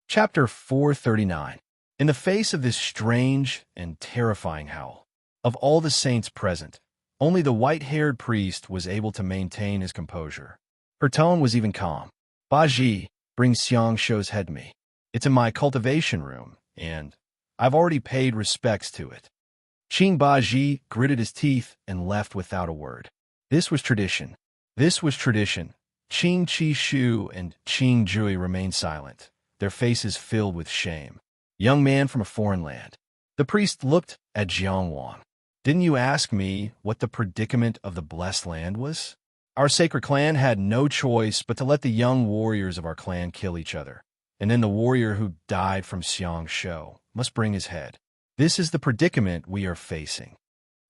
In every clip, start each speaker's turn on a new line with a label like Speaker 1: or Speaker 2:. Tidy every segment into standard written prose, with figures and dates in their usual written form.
Speaker 1: Chapter 439. In the face of this strange and terrifying howl, of all the saints present, only the white-haired priest was able to maintain his composure. Her tone was even calm. Baji, bring Xiang Shou's head to me. It's in my cultivation room, and I've already paid respects to it. Qing Baji gritted his teeth and left without a word. This was tradition. This was tradition. Qing Qi Shu and Qing Jui remained silent, their faces filled with shame. Young man from a foreign land. The priest looked at Jiang Wang. Didn't you ask me what the predicament of the blessed land was? Our sacred clan had no choice but to let the young warriors of our clan kill each other. And then the warrior who died from Xiang Shou must bring his head. This is the predicament we are facing.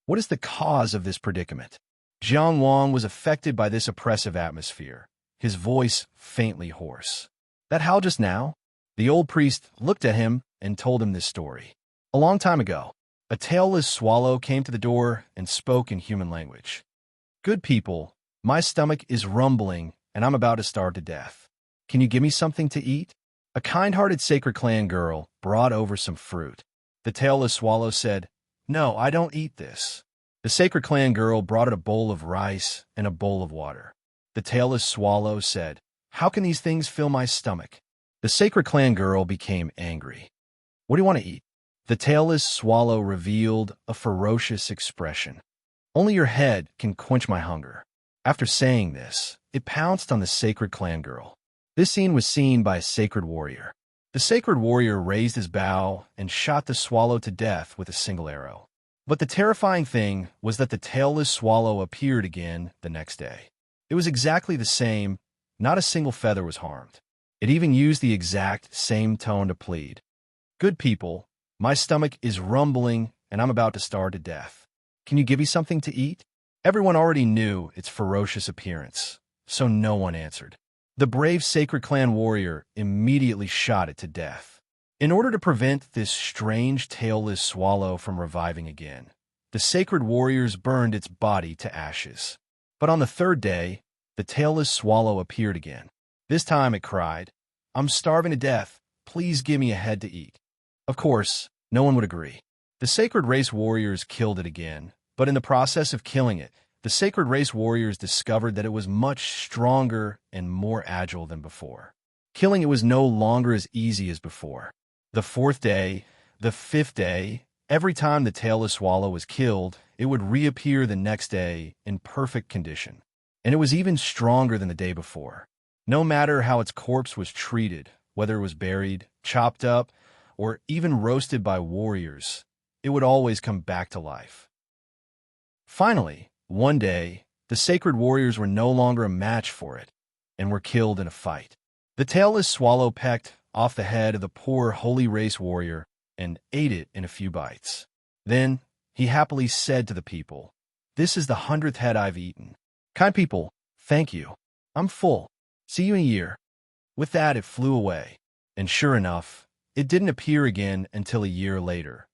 Speaker 1: What is the cause of this predicament? Jiang Wang was affected by this oppressive atmosphere, his voice faintly hoarse. That howl just now? The old priest looked at him and told him this story. A long time ago, a tailless swallow came to the door and spoke in human language. Good people, my stomach is rumbling and I'm about to starve to death. Can you give me something to eat? A kind-hearted sacred clan girl brought over some fruit. The tailless swallow said, "No, I don't eat this." The sacred clan girl brought it a bowl of rice and a bowl of water. The tailless swallow said, "How can these things fill my stomach?" The sacred clan girl became angry. "What do you want to eat?" The tailless swallow revealed a ferocious expression. "Only your head can quench my hunger." After saying this, it pounced on the sacred clan girl. This scene was seen by a sacred warrior. The sacred warrior raised his bow and shot the swallow to death with a single arrow. But the terrifying thing was that the tailless swallow appeared again the next day. It was exactly the same, not a single feather was harmed. It even used the exact same tone to plead. "Good people, my stomach is rumbling and I'm about to starve to death. Can you give me something to eat?" Everyone already knew its ferocious appearance, so no one answered. The brave sacred clan warrior immediately shot it to death. In order to prevent this strange tailless swallow from reviving again, the sacred warriors burned its body to ashes. But on the third day, the tailless swallow appeared again. This time it cried, "I'm starving to death. Please give me a head to eat." Of course, no one would agree. The sacred race warriors killed it again, but in the process of killing it, the sacred race warriors discovered that it was much stronger and more agile than before. Killing it was no longer as easy as before. The fourth day, the fifth day, every time the tailless swallow was killed, it would reappear the next day in perfect condition. And it was even stronger than the day before. No matter how its corpse was treated, whether it was buried, chopped up, or even roasted by warriors, it would always come back to life. Finally, one day, the sacred warriors were no longer a match for it, and were killed in a fight. The tailless swallow pecked off the head of the poor holy race warrior and ate it in a few bites. Then, he happily said to the people, "This is the 100th head I've eaten. Kind people, thank you. I'm full. See you in a year." With that, it flew away, and sure enough, it didn't appear again until a year later.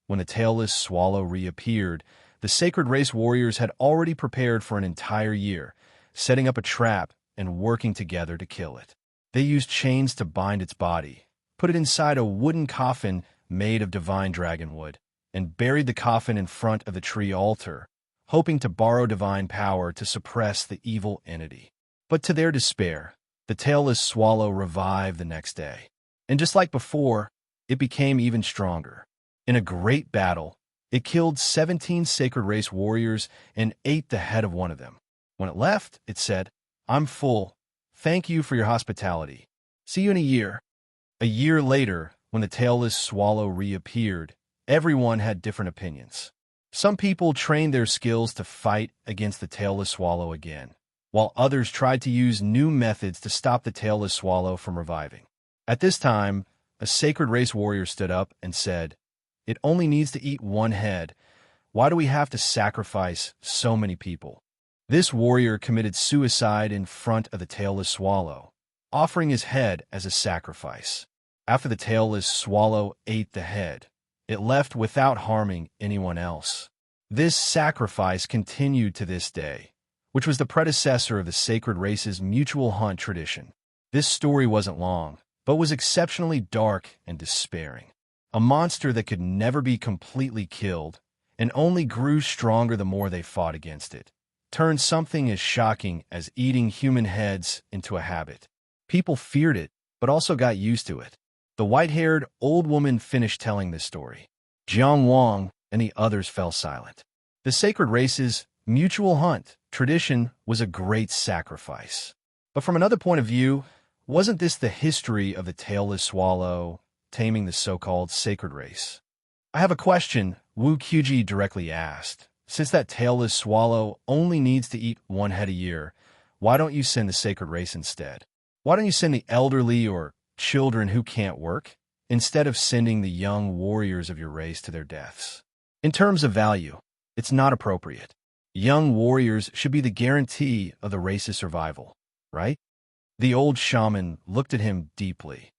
Speaker 1: When the tailless swallow reappeared, the sacred race warriors had already prepared for an entire year, setting up a trap and working together to kill it. They used chains to bind its body, put it inside a wooden coffin made of divine dragonwood, and buried the coffin in front of the tree altar, hoping to borrow divine power to suppress the evil entity. But to their despair, the tailless swallow revived the next day. And just like before, it became even stronger. In a great battle, it killed 17 sacred race warriors and ate the head of one of them. When it left, it said, "I'm full. Thank you for your hospitality. See you in a year." A year later, when the tailless swallow reappeared, everyone had different opinions. Some people trained their skills to fight against the tailless swallow again, while others tried to use new methods to stop the tailless swallow from reviving. At this time, a sacred race warrior stood up and said, "It only needs to eat one head. Why do we have to sacrifice so many people?" This warrior committed suicide in front of the tailless swallow, offering his head as a sacrifice. After the tailless swallow ate the head, it left without harming anyone else. This sacrifice continued to this day, which was the predecessor of the sacred race's mutual hunt tradition. This story wasn't long, but was exceptionally dark and despairing. A monster that could never be completely killed and only grew stronger the more they fought against it, turned something as shocking as eating human heads into a habit. People feared it, but also got used to it. The white-haired old woman finished telling this story. Jiang Wang and the others fell silent. The sacred race's mutual hunt tradition was a great sacrifice. But from another point of view, wasn't this the history of the tailless swallow taming the so-called sacred race? I have a question, Wu Qiuji directly asked. Since that tailless swallow only needs to eat one head a year, why don't you send the sacred race instead? Why don't you send the elderly or children who can't work, instead of sending the young warriors of your race to their deaths? In terms of value, it's not appropriate. Young warriors should be the guarantee of the race's survival, right? The old shaman looked at him deeply.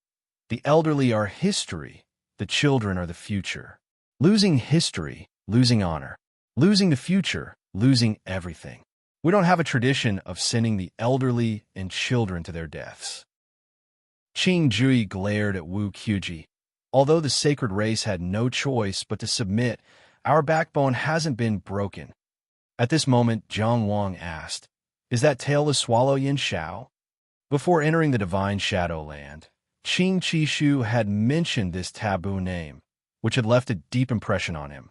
Speaker 1: The elderly are history, the children are the future. Losing history, losing honor. Losing the future, losing everything. We don't have a tradition of sending the elderly and children to their deaths. Qing Jui glared at Wu Qiuji. Although the sacred race had no choice but to submit, our backbone hasn't been broken. At this moment, Jiang Wang asked, "Is that tailless swallow Yin Xiao?" Before entering the divine Shadowland, Qing Qishu had mentioned this taboo name, which had left a deep impression on him.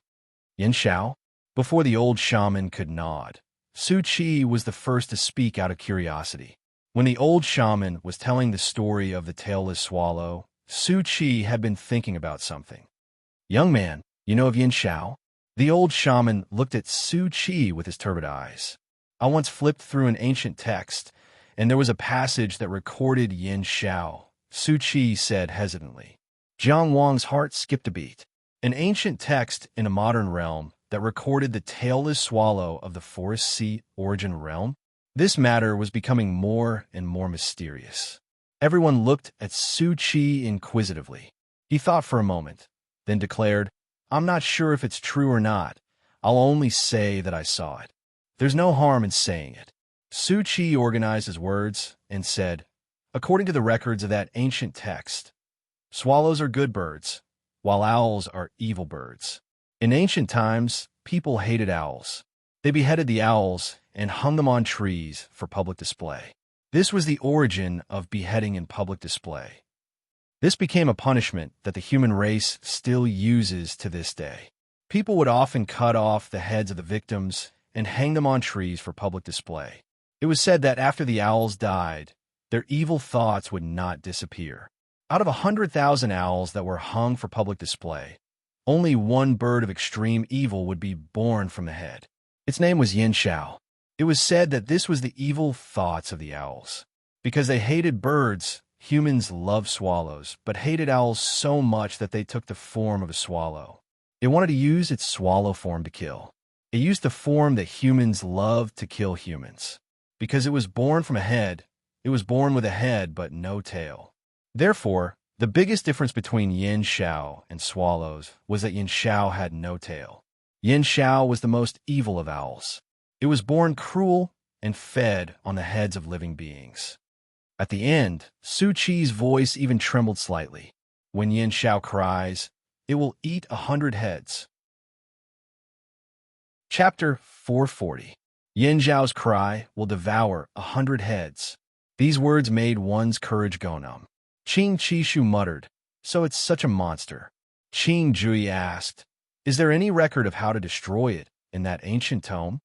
Speaker 1: Yin Xiao? Before the old shaman could nod, Su Qi was the first to speak out of curiosity. When the old shaman was telling the story of the tailless swallow, Su Qi had been thinking about something. "Young man, you know of Yin Xiao?" The old shaman looked at Su Qi with his turbid eyes. "I once flipped through an ancient text, and there was a passage that recorded Yin Xiao," Su Qi said hesitantly. Jiang Wang's heart skipped a beat. An ancient text in a modern realm that recorded the tailless swallow of the Forest Sea origin realm? This matter was becoming more and more mysterious. Everyone looked at Su Qi inquisitively. He thought for a moment, then declared, "I'm not sure if it's true or not. I'll only say that I saw it. There's no harm in saying it." Su Qi organized his words and said, "According to the records of that ancient text, swallows are good birds, while owls are evil birds. In ancient times, people hated owls. They beheaded the owls and hung them on trees for public display. This was the origin of beheading in public display. This became a punishment that the human race still uses to this day. People would often cut off the heads of the victims and hang them on trees for public display. It was said that after the owls died, their evil thoughts would not disappear. Out of 100,000 owls that were hung for public display, only one bird of extreme evil would be born from the head. Its name was Yin Xiao. It was said that this was the evil thoughts of the owls. Because they hated birds, humans loved swallows, but hated owls so much that they took the form of a swallow. It wanted to use its swallow form to kill. It used the form that humans loved to kill humans. Because it was born from a head, it was born with a head but no tail. Therefore, the biggest difference between Yin Xiao and swallows was that Yin Xiao had no tail. Yin Xiao was the most evil of owls. It was born cruel and fed on the heads of living beings. At the end, Su Qi's voice even trembled slightly. When Yin Xiao cries, it will eat 100 heads. Chapter 440. Yin Xiao's cry will devour 100 heads. These words made one's courage go numb. Qing Qishu muttered, "So it's such a monster." Qing Jui asked, "Is there any record of how to destroy it in that ancient tome?"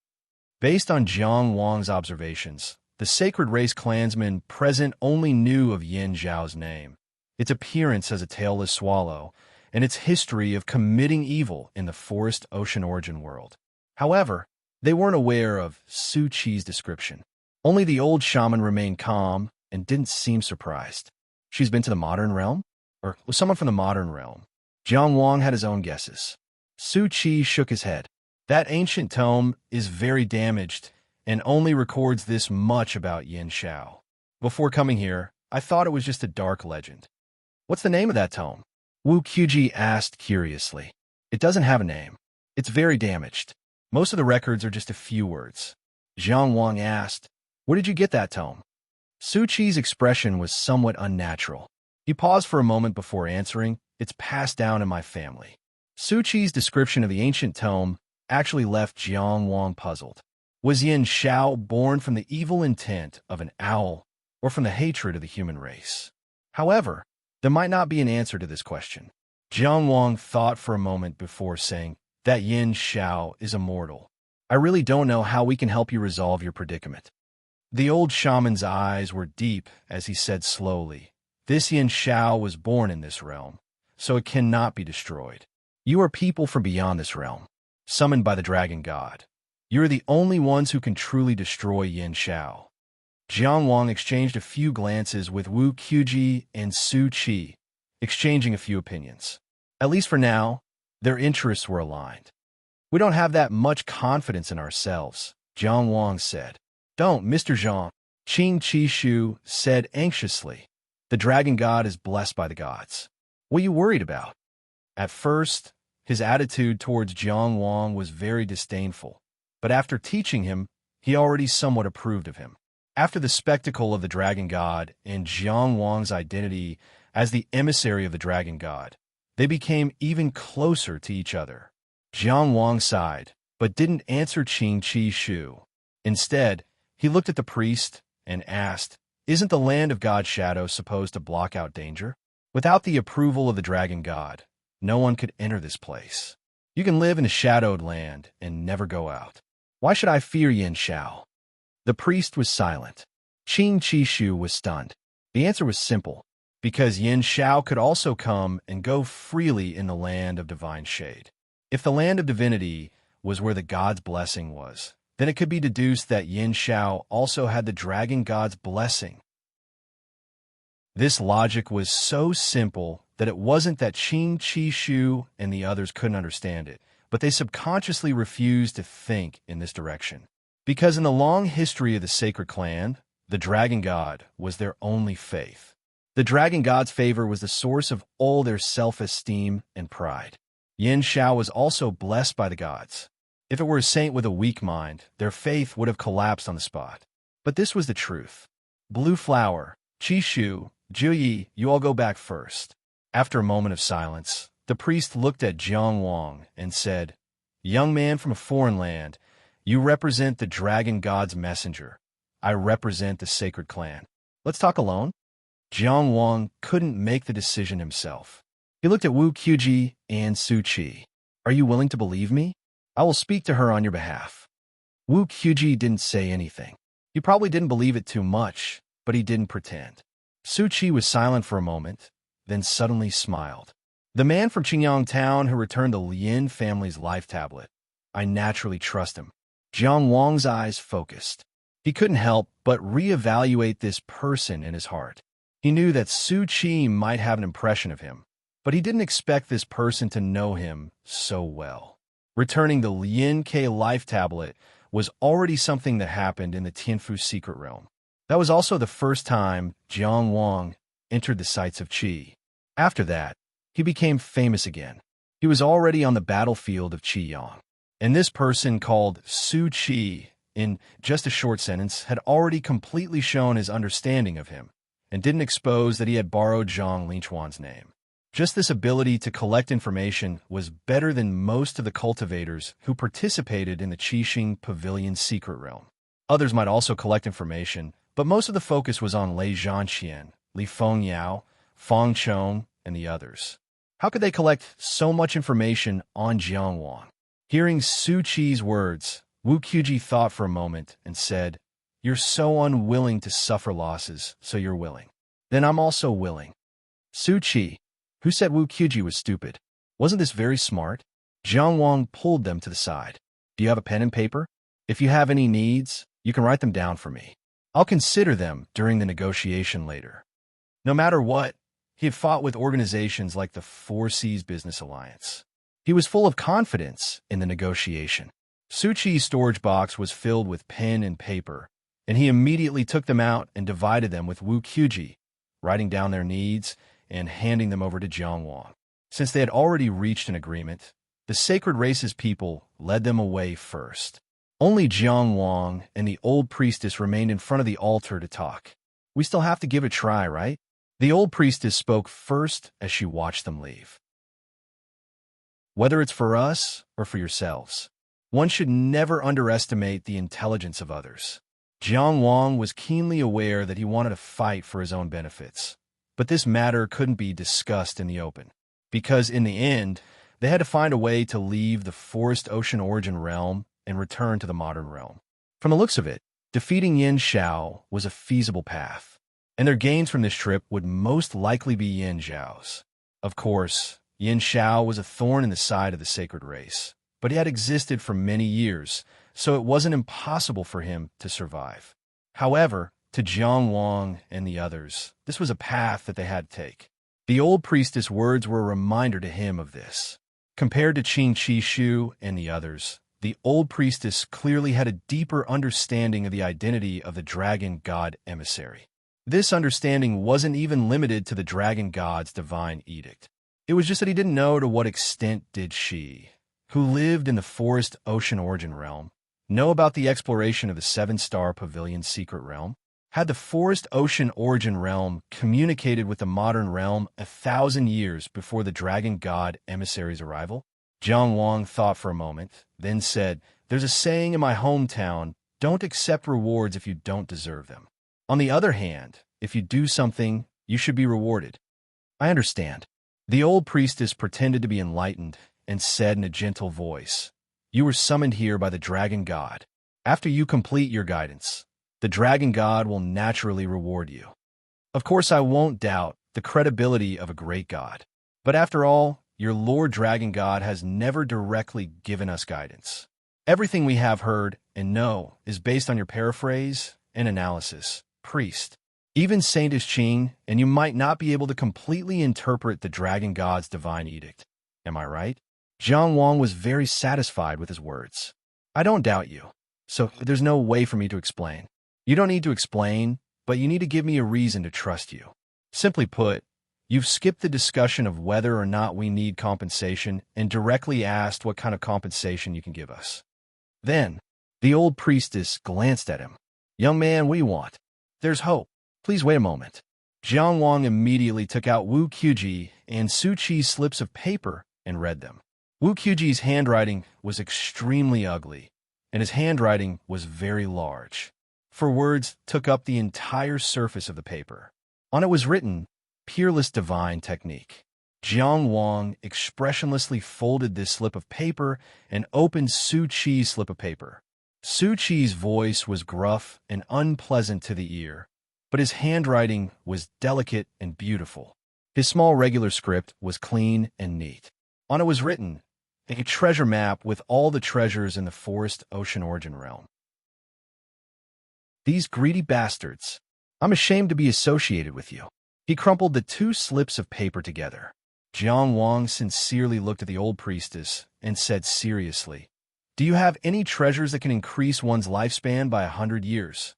Speaker 1: Based on Jiang Wang's observations, the sacred race clansmen present only knew of Yin Xiao's name, its appearance as a tailless swallow, and its history of committing evil in the forest ocean origin world. However, they weren't aware of Su Qi's description. Only the old shaman remained calm and didn't seem surprised. She's been to the modern realm? Or was someone from the modern realm? Jiang Wang had his own guesses. Su Qi shook his head. That ancient tome is very damaged and only records this much about Yin Xiao. Before coming here, I thought it was just a dark legend. What's the name of that tome? Wu Qiuji asked curiously. It doesn't have a name. It's very damaged. Most of the records are just a few words. Jiang Wang asked, "Where did you get that tome?" Su Qi's expression was somewhat unnatural. He paused for a moment before answering. It's passed down in my family. Su Qi's description of the ancient tome actually left Jiang Wang puzzled. Was Yin Shao born from the evil intent of an owl or from the hatred of the human race? However, there might not be an answer to this question. Jiang Wang thought for a moment before saying, that Yin Shao is immortal. I really don't know how we can help you resolve your predicament. The old shaman's eyes were deep as he said slowly, this Yin Shao was born in this realm, so it cannot be destroyed. You are people from beyond this realm, summoned by the dragon god. You are the only ones who can truly destroy Yin Shao. Jiang Wang exchanged a few glances with Wu Qiuji and Su Qi, exchanging a few opinions. At least for now, their interests were aligned. We don't have that much confidence in ourselves, Jiang Wang said. Don't, Mr. Zhang, Qing Qishu said anxiously. The dragon god is blessed by the gods. What are you worried about? At first, his attitude towards Jiang Wang was very disdainful, but after teaching him, he already somewhat approved of him. After the spectacle of the dragon god and Jiang Wang's identity as the emissary of the dragon god, they became even closer to each other. Jiang Wang sighed, but didn't answer Qing Qishu. Instead, he looked at the priest and asked, isn't the land of God's shadow supposed to block out danger? Without the approval of the dragon god, no one could enter this place. You can live in a shadowed land and never go out. Why should I fear Yin Shao? The priest was silent. Qing Qishu was stunned. The answer was simple. Because Yin Shao could also come and go freely in the land of divine shade. If the land of divinity was where the god's blessing was, then it could be deduced that Yin Shao also had the dragon god's blessing. This logic was so simple that it wasn't that Qing Qishu and the others couldn't understand it, but they subconsciously refused to think in this direction. Because in the long history of the sacred clan, the dragon god was their only faith. The dragon god's favor was the source of all their self-esteem and pride. Yin Shao was also blessed by the gods. If it were a saint with a weak mind, their faith would have collapsed on the spot. But this was the truth. Blue Flower, Qishu, Juyi, you all go back first. After a moment of silence, the priest looked at Jiang Wang and said, young man from a foreign land, you represent the dragon god's messenger. I represent the sacred clan. Let's talk alone. Jiang Wang couldn't make the decision himself. He looked at Wu Qiuji and Su Qi. Are you willing to believe me? I will speak to her on your behalf. Wu Qiuji didn't say anything. He probably didn't believe it too much, but he didn't pretend. Su Qi was silent for a moment, then suddenly smiled. The man from Qingyang town who returned the Lin family's life tablet. I naturally trust him. Jiang Wang's eyes focused. He couldn't help but reevaluate this person in his heart. He knew that Su Qi might have an impression of him, but he didn't expect this person to know him so well. Returning the Lin K life tablet was already something that happened in the Tianfu secret realm. That was also the first time Jiang Wang entered the sights of Qi. After that, he became famous again. He was already on the battlefield of Qiyang. And this person called Su Qi, in just a short sentence, had already completely shown his understanding of him, and didn't expose that he had borrowed Zhang Linchuan's name. Just this ability to collect information was better than most of the cultivators who participated in the Qixing Pavilion secret realm. Others might also collect information, but most of the focus was on Lei Zhanqian, Li Fengyao, Fang Chong, and the others. How could they collect so much information on Jiang Wang? Hearing Su Qi's words, Wu Qiuji thought for a moment and said, you're so unwilling to suffer losses, so you're willing. Then I'm also willing. Su Qi, who said Wu Qiuji was stupid? Wasn't this very smart? Jiang Wang pulled them to the side. Do you have a pen and paper? If you have any needs, you can write them down for me. I'll consider them during the negotiation later. No matter what, he had fought with organizations like the Four Seas Business Alliance. He was full of confidence in the negotiation. Su Qi's storage box was filled with pen and paper, and he immediately took them out and divided them with Wu Qiuji, writing down their needs and handing them over to Jiang Wang. Since they had already reached an agreement, the sacred race's people led them away first. Only Jiang Wang and the old priestess remained in front of the altar to talk. We still have to give it a try, right? The old priestess spoke first as she watched them leave. Whether it's for us or for yourselves, one should never underestimate the intelligence of others. Jiang Wang was keenly aware that he wanted to fight for his own benefits, but this matter couldn't be discussed in the open, because in the end, they had to find a way to leave the forest ocean origin realm and return to the modern realm. From the looks of it, defeating Yin Xiao was a feasible path, and their gains from this trip would most likely be Yin Zhao's. Of course, Yin Xiao was a thorn in the side of the sacred race, but he had existed for many years, so it wasn't impossible for him to survive. However, to Jiang Wang and the others, this was a path that they had to take. The old priestess' words were a reminder to him of this. Compared to Qin Chi Shu and the others, the old priestess clearly had a deeper understanding of the identity of the dragon god emissary. This understanding wasn't even limited to the dragon god's divine edict. It was just that he didn't know to what extent did she, who lived in the forest ocean origin realm, know about the exploration of the seven-star pavilion secret realm. Had the forest ocean origin realm communicated with the modern realm 1,000 years before the dragon god emissary's arrival? Jiang Wang thought for a moment, then said, "There's a saying in my hometown, don't accept rewards if you don't deserve them. On the other hand, if you do something, you should be rewarded." "I understand." The old priestess pretended to be enlightened and said in a gentle voice, "You were summoned here by the dragon god. After you complete your guidance, the dragon god will naturally reward you. Of course, I won't doubt the credibility of a great god. But after all, your Lord Dragon God has never directly given us guidance. Everything we have heard and know is based on your paraphrase and analysis, priest. Even Saintess Qing, and you might not be able to completely interpret the dragon god's divine edict. Am I right?" Jiang Wang was very satisfied with his words. "I don't doubt you, so there's no way for me to explain. You don't need to explain, but you need to give me a reason to trust you. Simply put, you've skipped the discussion of whether or not we need compensation and directly asked what kind of compensation you can give us." Then, the old priestess glanced at him. "Young man, what do you want? There's hope. Please wait a moment." Jiang Wang immediately took out Wu Qiuji and Su Qi's slips of paper and read them. Wu Qiuji's handwriting was extremely ugly, and his handwriting was very large, for words took up the entire surface of the paper. On it was written, "Peerless divine technique." Jiang Wang expressionlessly folded this slip of paper and opened Su Qi's slip of paper. Su Qi's voice was gruff and unpleasant to the ear, but his handwriting was delicate and beautiful. His small regular script was clean and neat. On it was written, "A treasure map with all the treasures in the forest ocean origin realm." "These greedy bastards. I'm ashamed to be associated with you." He crumpled the two slips of paper together. Jiang Wang sincerely looked at the old priestess and said seriously, "Do you have any treasures that can increase one's lifespan by 100 years?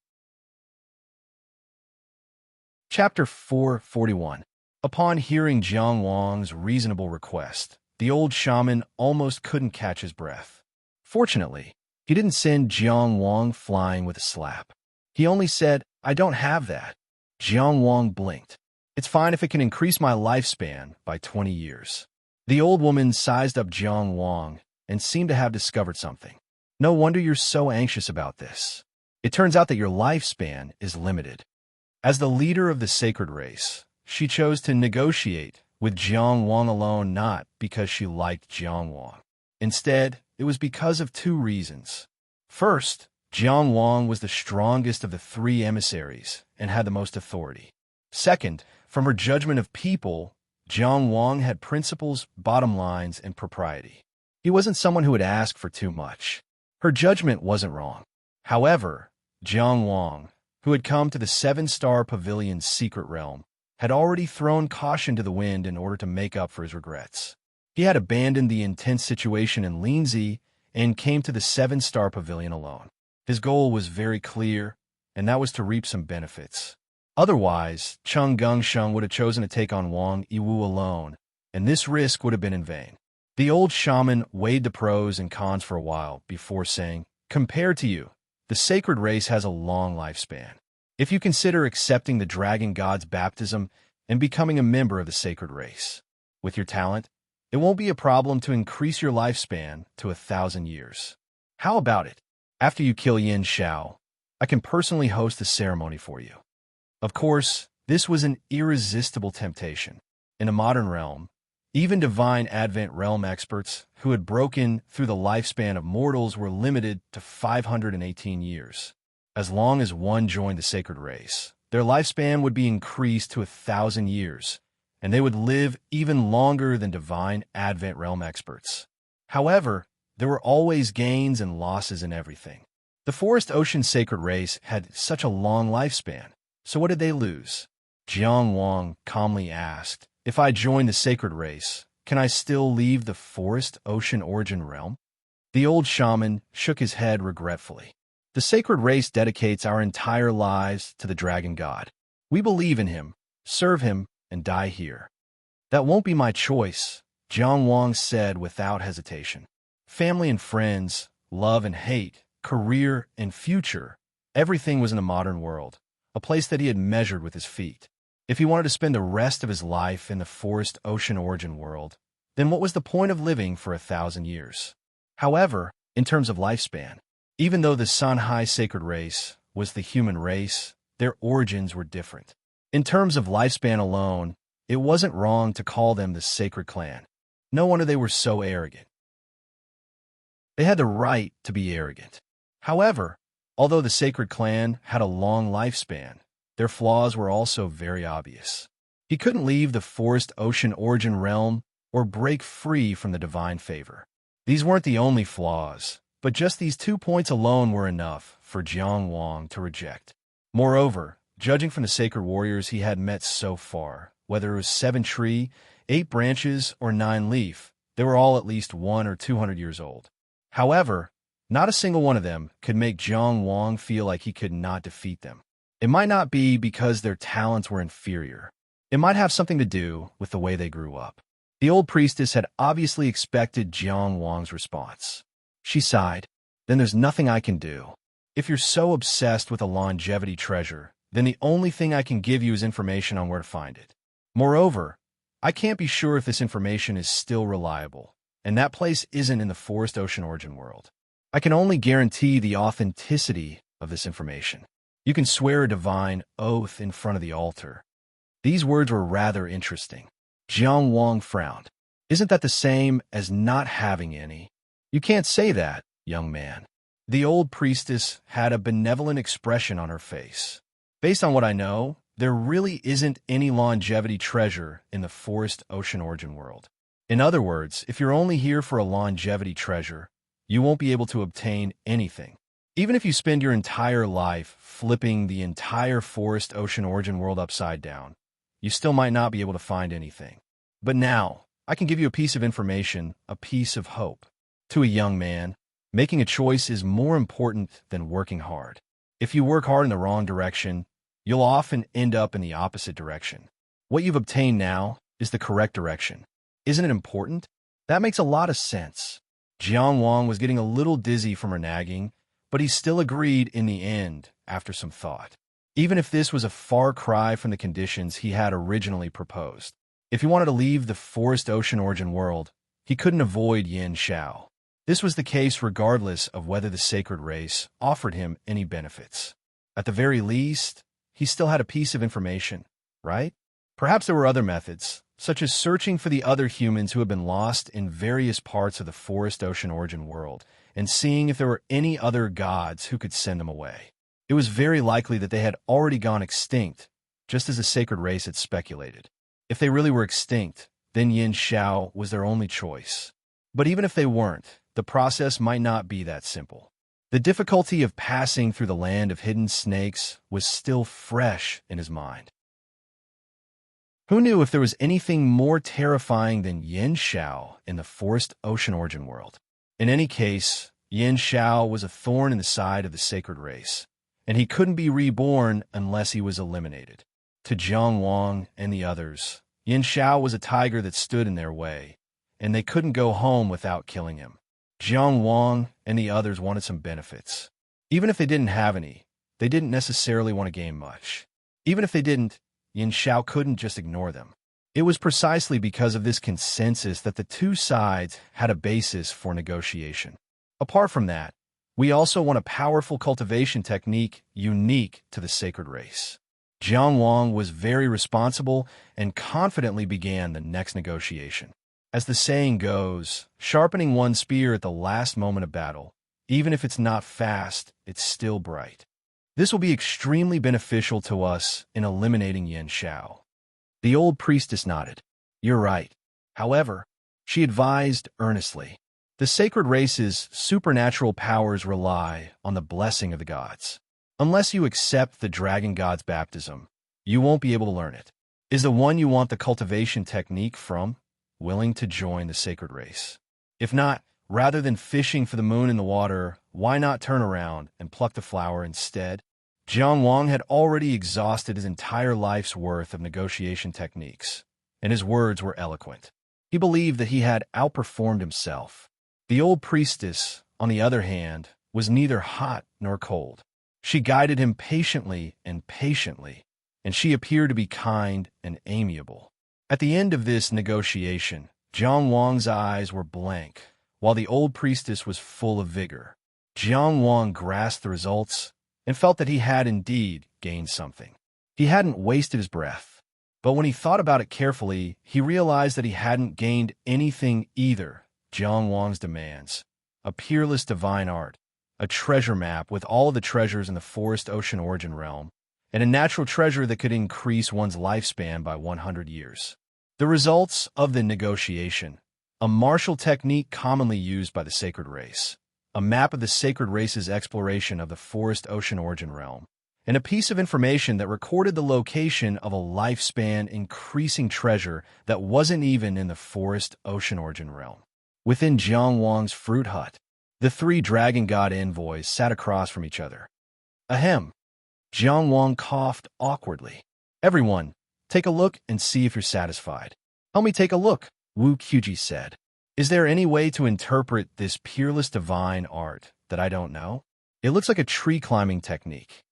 Speaker 1: Chapter 441. Upon hearing Jiang Wang's reasonable request, the old shaman almost couldn't catch his breath. Fortunately, he didn't send Jiang Wang flying with a slap. He only said, "I don't have that." Jiang Wang blinked. "It's fine if it can increase my lifespan by 20 years. The old woman sized up Jiang Wang and seemed to have discovered something. "No wonder you're so anxious about this. It turns out that your lifespan is limited." As the leader of the sacred race, she chose to negotiate with Jiang Wang alone, not because she liked Jiang Wang. Instead, it was because of two reasons. First, Jiang Wang was the strongest of the three emissaries and had the most authority. Second, from her judgment of people, Jiang Wang had principles, bottom lines, and propriety. He wasn't someone who would ask for too much. Her judgment wasn't wrong. However, Jiang Wang, who had come to the seven-star pavilion's secret realm, had already thrown caution to the wind in order to make up for his regrets. He had abandoned the intense situation in Linzi and came to the seven-star pavilion alone. His goal was very clear, and that was to reap some benefits. Otherwise, Cheng Gengsheng would have chosen to take on Wang Yiwu alone, and this risk would have been in vain. The old shaman weighed the pros and cons for a while before saying, "Compared to you, the sacred race has a long lifespan. If you consider accepting the dragon god's baptism and becoming a member of the sacred race. With your talent, it won't be a problem to increase your lifespan to 1,000 years. How about it? After you kill Yin Xiao, I can personally host a ceremony for you. Of course, this was an irresistible temptation. In a modern realm, even divine Advent realm experts who had broken through the lifespan of mortals were limited to 518 years. As long as one joined the sacred race, their lifespan would be increased to 1,000 years, and they would live even longer than divine Advent realm experts. However, there were always gains and losses in everything. The Forest Ocean sacred race had such a long lifespan, so what did they lose? Jiang Wang calmly asked, "If I join the sacred race, can I still leave the Forest Ocean origin realm?" The old shaman shook his head regretfully. The sacred race dedicates our entire lives to the dragon god. We believe in him, serve him, and die here. That won't be my choice, Jiang Wang said without hesitation. Family and friends, love and hate, career and future, everything was in a modern world, a place that he had measured with his feet. If he wanted to spend the rest of his life in the Forest Ocean origin world, then what was the point of living for 1,000 years? However, in terms of lifespan, even though the Sanhai sacred race was the human race, their origins were different. In terms of lifespan alone, it wasn't wrong to call them the sacred clan. No wonder they were so arrogant. They had the right to be arrogant. However, although the sacred clan had a long lifespan, their flaws were also very obvious. He couldn't leave the Forest Ocean origin realm or break free from the divine favor. These weren't the only flaws, but just these 2 points alone were enough for Jiang Wang to reject. Moreover, judging from the sacred warriors he had met so far, whether it was 7 tree, 8 branches, or 9 leaf, they were all at least 100 or 200 years old. However, not a single one of them could make Jiang Wang feel like he could not defeat them. It might not be because their talents were inferior. It might have something to do with the way they grew up. The old priestess had obviously expected Jiang Wang's response. She sighed. "Then there's nothing I can do. If you're so obsessed with a longevity treasure, then the only thing I can give you is information on where to find it. Moreover, I can't be sure if this information is still reliable, and that place isn't in the Forest Ocean origin world. I can only guarantee the authenticity of this information. You can swear a divine oath in front of the altar." These words were rather interesting. Jiang Wang frowned. "Isn't that the same as not having any?" "You can't say that, young man." The old priestess had a benevolent expression on her face. "Based on what I know, there really isn't any longevity treasure in the Forest Ocean origin world. In other words, if you're only here for a longevity treasure, you won't be able to obtain anything. Even if you spend your entire life flipping the entire Forest Ocean origin world upside down, you still might not be able to find anything. But now, I can give you a piece of information, a piece of hope. To a young man, making a choice is more important than working hard. If you work hard in the wrong direction, you'll often end up in the opposite direction. What you've obtained now is the correct direction. Isn't it important? That makes a lot of sense." Jiang Wang was getting a little dizzy from her nagging, but he still agreed in the end after some thought. Even if this was a far cry from the conditions he had originally proposed. If he wanted to leave the Forest Ocean origin world, he couldn't avoid Yin Xiao. This was the case regardless of whether the sacred race offered him any benefits. At the very least, he still had a piece of information, right? Perhaps there were other methods, such as searching for the other humans who had been lost in various parts of the Forest Ocean origin world and seeing if there were any other gods who could send them away. It was very likely that they had already gone extinct, just as the sacred race had speculated. If they really were extinct, then Yin Xiao was their only choice. But even if they weren't, the process might not be that simple. The difficulty of passing through the land of hidden snakes was still fresh in his mind. Who knew if there was anything more terrifying than Yin Xiao in the Forest Ocean origin world? In any case, Yin Xiao was a thorn in the side of the sacred race, and he couldn't be reborn unless he was eliminated. To Jiang Wang and the others, Yin Xiao was a tiger that stood in their way, and they couldn't go home without killing him. Jiang Wang and the others wanted some benefits. Even if they didn't have any, they didn't necessarily want to gain much. Even if they didn't, Yin Xiao couldn't just ignore them. It was precisely because of this consensus that the two sides had a basis for negotiation. Apart from that, we also want a powerful cultivation technique unique to the sacred race. Jiang Wang was very responsible and confidently began the next negotiation. As the saying goes, sharpening one spear at the last moment of battle, even if it's not fast, it's still bright. This will be extremely beneficial to us in eliminating Yin Xiao. The old priestess nodded. You're right. However, she advised earnestly, the sacred race's supernatural powers rely on the blessing of the gods. Unless you accept the dragon god's baptism, you won't be able to learn it. Is the one you want the cultivation technique from willing to join the sacred race? If not, rather than fishing for the moon in the water, why not turn around and pluck the flower instead? Jiang Wang had already exhausted his entire life's worth of negotiation techniques, and his words were eloquent. He believed that he had outperformed himself. The old priestess, on the other hand, was neither hot nor cold. She guided him patiently, and she appeared to be kind and amiable. At the end of this negotiation, Jiang Wang's eyes were blank, while the old priestess was full of vigor. Jiang Wang grasped the results and felt that he had indeed gained something. He hadn't wasted his breath, but when he thought about it carefully, he realized that he hadn't gained anything either. Jiang Wang's demands: a peerless divine art, a treasure map with all the treasures in the forest ocean origin realm, and a natural treasure that could increase one's lifespan by 100 years. The results of the negotiation: a martial technique commonly used by the sacred race, a map of the sacred race's exploration of the forest ocean origin realm, and a piece of information that recorded the location of a lifespan increasing treasure that wasn't even in the forest ocean origin realm. Within Jiang Wang's fruit hut, the three dragon god envoys sat across from each other. Ahem. Jiang Wang coughed awkwardly. Everyone, take a look and see if you're satisfied. Help me take a look, Wu Qiuji said. Is there any way to interpret this peerless divine art that I don't know? It looks like a tree climbing technique.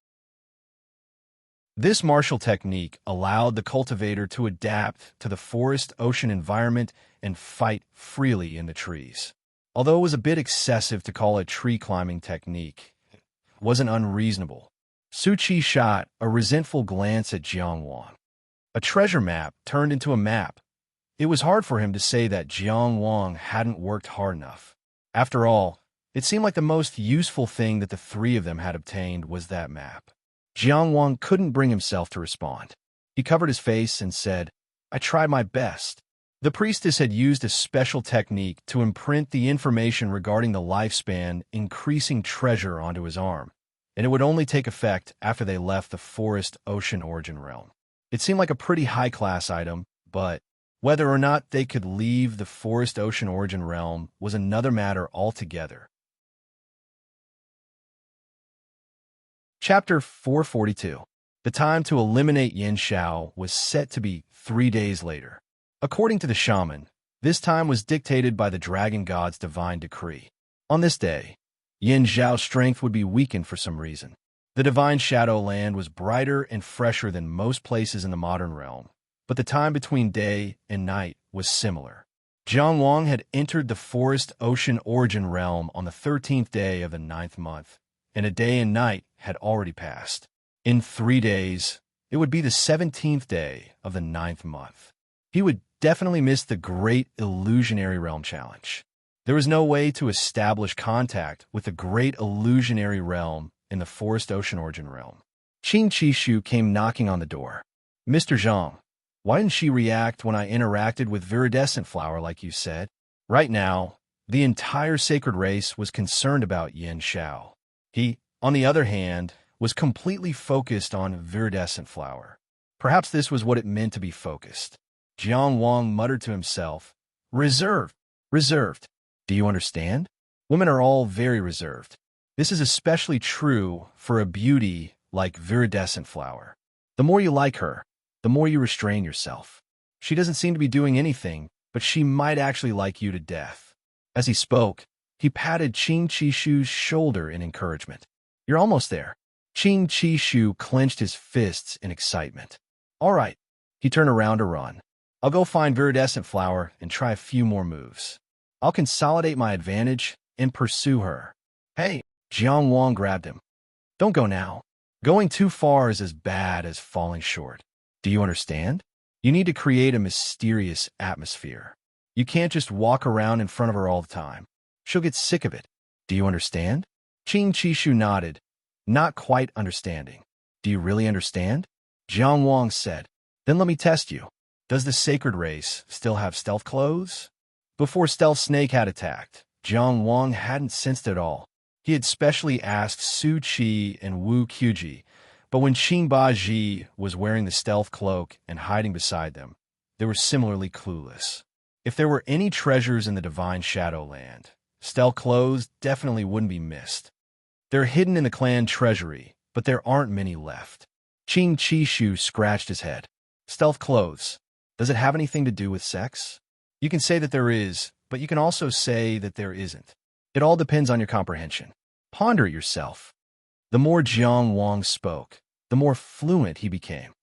Speaker 1: This martial technique allowed the cultivator to adapt to the forest ocean environment and fight freely in the trees. Although it was a bit excessive to call it tree climbing technique, it wasn't unreasonable. Su Qi shot a resentful glance at Jiang Wang. A treasure map turned into a map. It was hard for him to say that Jiang Wang hadn't worked hard enough. After all, it seemed like the most useful thing that the three of them had obtained was that map. Jiang Wang couldn't bring himself to respond. He covered his face and said, I tried my best. The priestess had used a special technique to imprint the information regarding the lifespan increasing treasure onto his arm, and it would only take effect after they left the forest ocean origin realm. It seemed like a pretty high-class item, but whether or not they could leave the forest ocean origin realm was another matter altogether. Chapter 442. The time to eliminate Yin Xiao was set to be 3 days later. According to the shaman, this time was dictated by the dragon god's divine decree. On this day, Yin Xiao's strength would be weakened for some reason. The divine shadow land was brighter and fresher than most places in the modern realm, but the time between day and night was similar. Jiang Wang had entered the forest ocean origin realm on the 13th day of the 9th month, and a day and night had already passed. In 3 days, it would be the 17th day of the 9th month. He would definitely miss the Great Illusionary Realm Challenge. There was no way to establish contact with the Great Illusionary Realm in the Forest Ocean Origin Realm. Qing Qishu came knocking on the door. Mr. Zhang, why didn't she react when I interacted with Viridescent Flower like you said? Right now, the entire sacred race was concerned about Yin Xiao. He, on the other hand, was completely focused on Viridescent Flower. Perhaps this was what it meant to be focused. Jiang Wang muttered to himself, Reserved. Do you understand? Women are all very reserved. This is especially true for a beauty like Viridescent Flower. The more you like her, the more you restrain yourself. She doesn't seem to be doing anything, but she might actually like you to death. As he spoke, he patted Qing Qishu's shoulder in encouragement. You're almost there. Qing Qishu clenched his fists in excitement. All right. He turned around to run. I'll go find Viridescent Flower and try a few more moves. I'll consolidate my advantage and pursue her. Hey, Jiang Wang grabbed him. Don't go now. Going too far is as bad as falling short. Do you understand? You need to create a mysterious atmosphere. You can't just walk around in front of her all the time. She'll get sick of it. Do you understand? Qing Qishu nodded, not quite understanding. Do you really understand? Jiang Wang said. Then let me test you. Does the sacred race still have stealth clothes? Before Stealth Snake had attacked, Jiang Wang hadn't sensed it all. He had specially asked Su Qi and Wu Qiuji, but when Qing Baji was wearing the stealth cloak and hiding beside them, they were similarly clueless. If there were any treasures in the divine Shadowland, stealth clothes definitely wouldn't be missed. They're hidden in the clan treasury, but there aren't many left. Qing Qishu scratched his head. Stealth clothes. Does it have anything to do with sex? You can say that there is, but you can also say that there isn't. It all depends on your comprehension. Ponder it yourself. The more Jiang Wang spoke, the more fluent he became.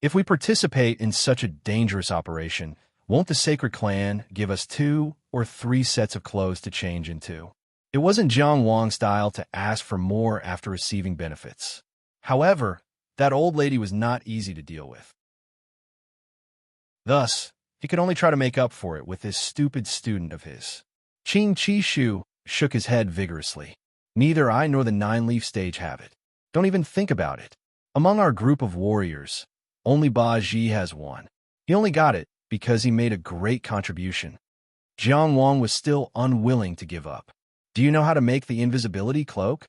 Speaker 1: If we participate in such a dangerous operation, won't the sacred clan give us 2 or 3 sets of clothes to change into? It wasn't Jiang Wang's style to ask for more after receiving benefits. However, that old lady was not easy to deal with. Thus, he could only try to make up for it with this stupid student of his. Qing Qishu shook his head vigorously. Neither I nor the 9-leaf stage have it. Don't even think about it. Among our group of warriors, only Ba Ji has one. He only got it because he made a great contribution. Jiang Wang was still unwilling to give up. Do you know how to make the invisibility cloak?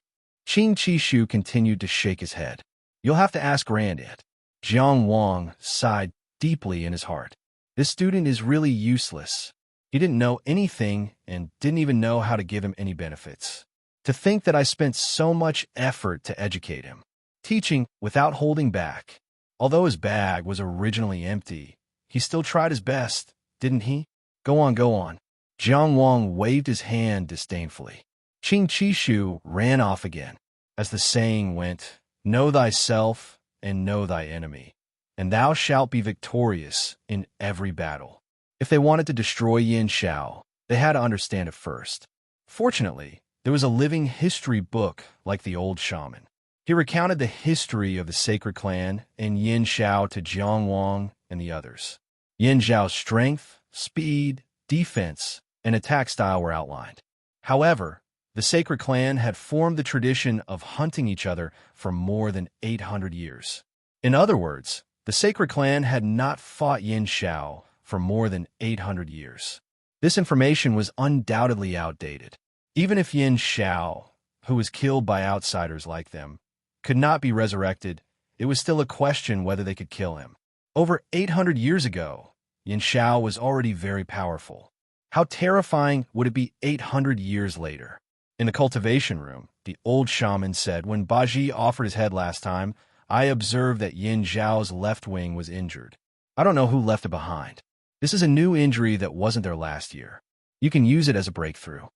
Speaker 1: Qing Qishu continued to shake his head. You'll have to ask Grandad. Jiang Wang sighed deeply in his heart. This student is really useless. He didn't know anything and didn't even know how to give him any benefits. To think that I spent so much effort to educate him, teaching without holding back. Although his bag was originally empty, he still tried his best, didn't he? Go on, go on. Jiang Wang waved his hand disdainfully. Qing Qishu ran off again. As the saying went, know thyself and know thy enemy, and thou shalt be victorious in every battle. If they wanted to destroy Yin Shao, they had to understand it first. Fortunately, there was a living history book like the old shaman. He recounted the history of the sacred clan and Yin Shao to Jiang Wang and the others. Yin Zhao's strength, speed, defense, and attack style were outlined. However, the sacred clan had formed the tradition of hunting each other for more than 800 years. In other words, the sacred clan had not fought Yin Shao for more than 800 years. This information was undoubtedly outdated. Even if Yin Shao, who was killed by outsiders like them, could not be resurrected, it was still a question whether they could kill him. Over 800 years ago, Yin Shao was already very powerful. How terrifying would it be 800 years later? In the cultivation room, the old shaman said, when Baji offered his head last time, I observed that Yin Zhao's left wing was injured. I don't know who left it behind. This is a new injury that wasn't there last year. You can use it as a breakthrough.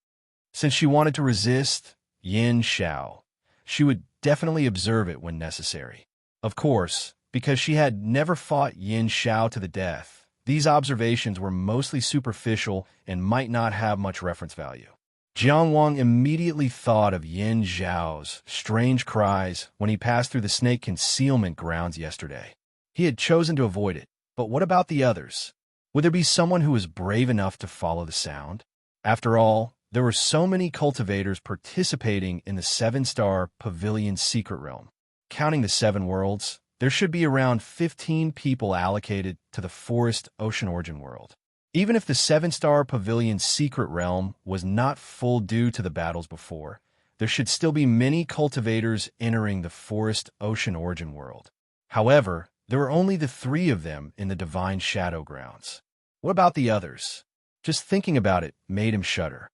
Speaker 1: Since she wanted to resist Yin Shao, she would definitely observe it when necessary. Of course, because she had never fought Yin Shao to the death, these observations were mostly superficial and might not have much reference value. Jiang Wang immediately thought of Yin Zhao's strange cries when he passed through the snake concealment grounds yesterday. He had chosen to avoid it, but what about the others? Would there be someone who was brave enough to follow the sound? After all, there were so many cultivators participating in the 7-star Pavilion Secret Realm. Counting the 7 worlds, there should be around 15 people allocated to the Forest Ocean Origin world. Even if the 7-star Pavilion Secret Realm was not full due to the battles before, there should still be many cultivators entering the Forest Ocean Origin world. However, there were only the 3 of them in the Divine Shadow Grounds. What about the others? Just thinking about it made him shudder.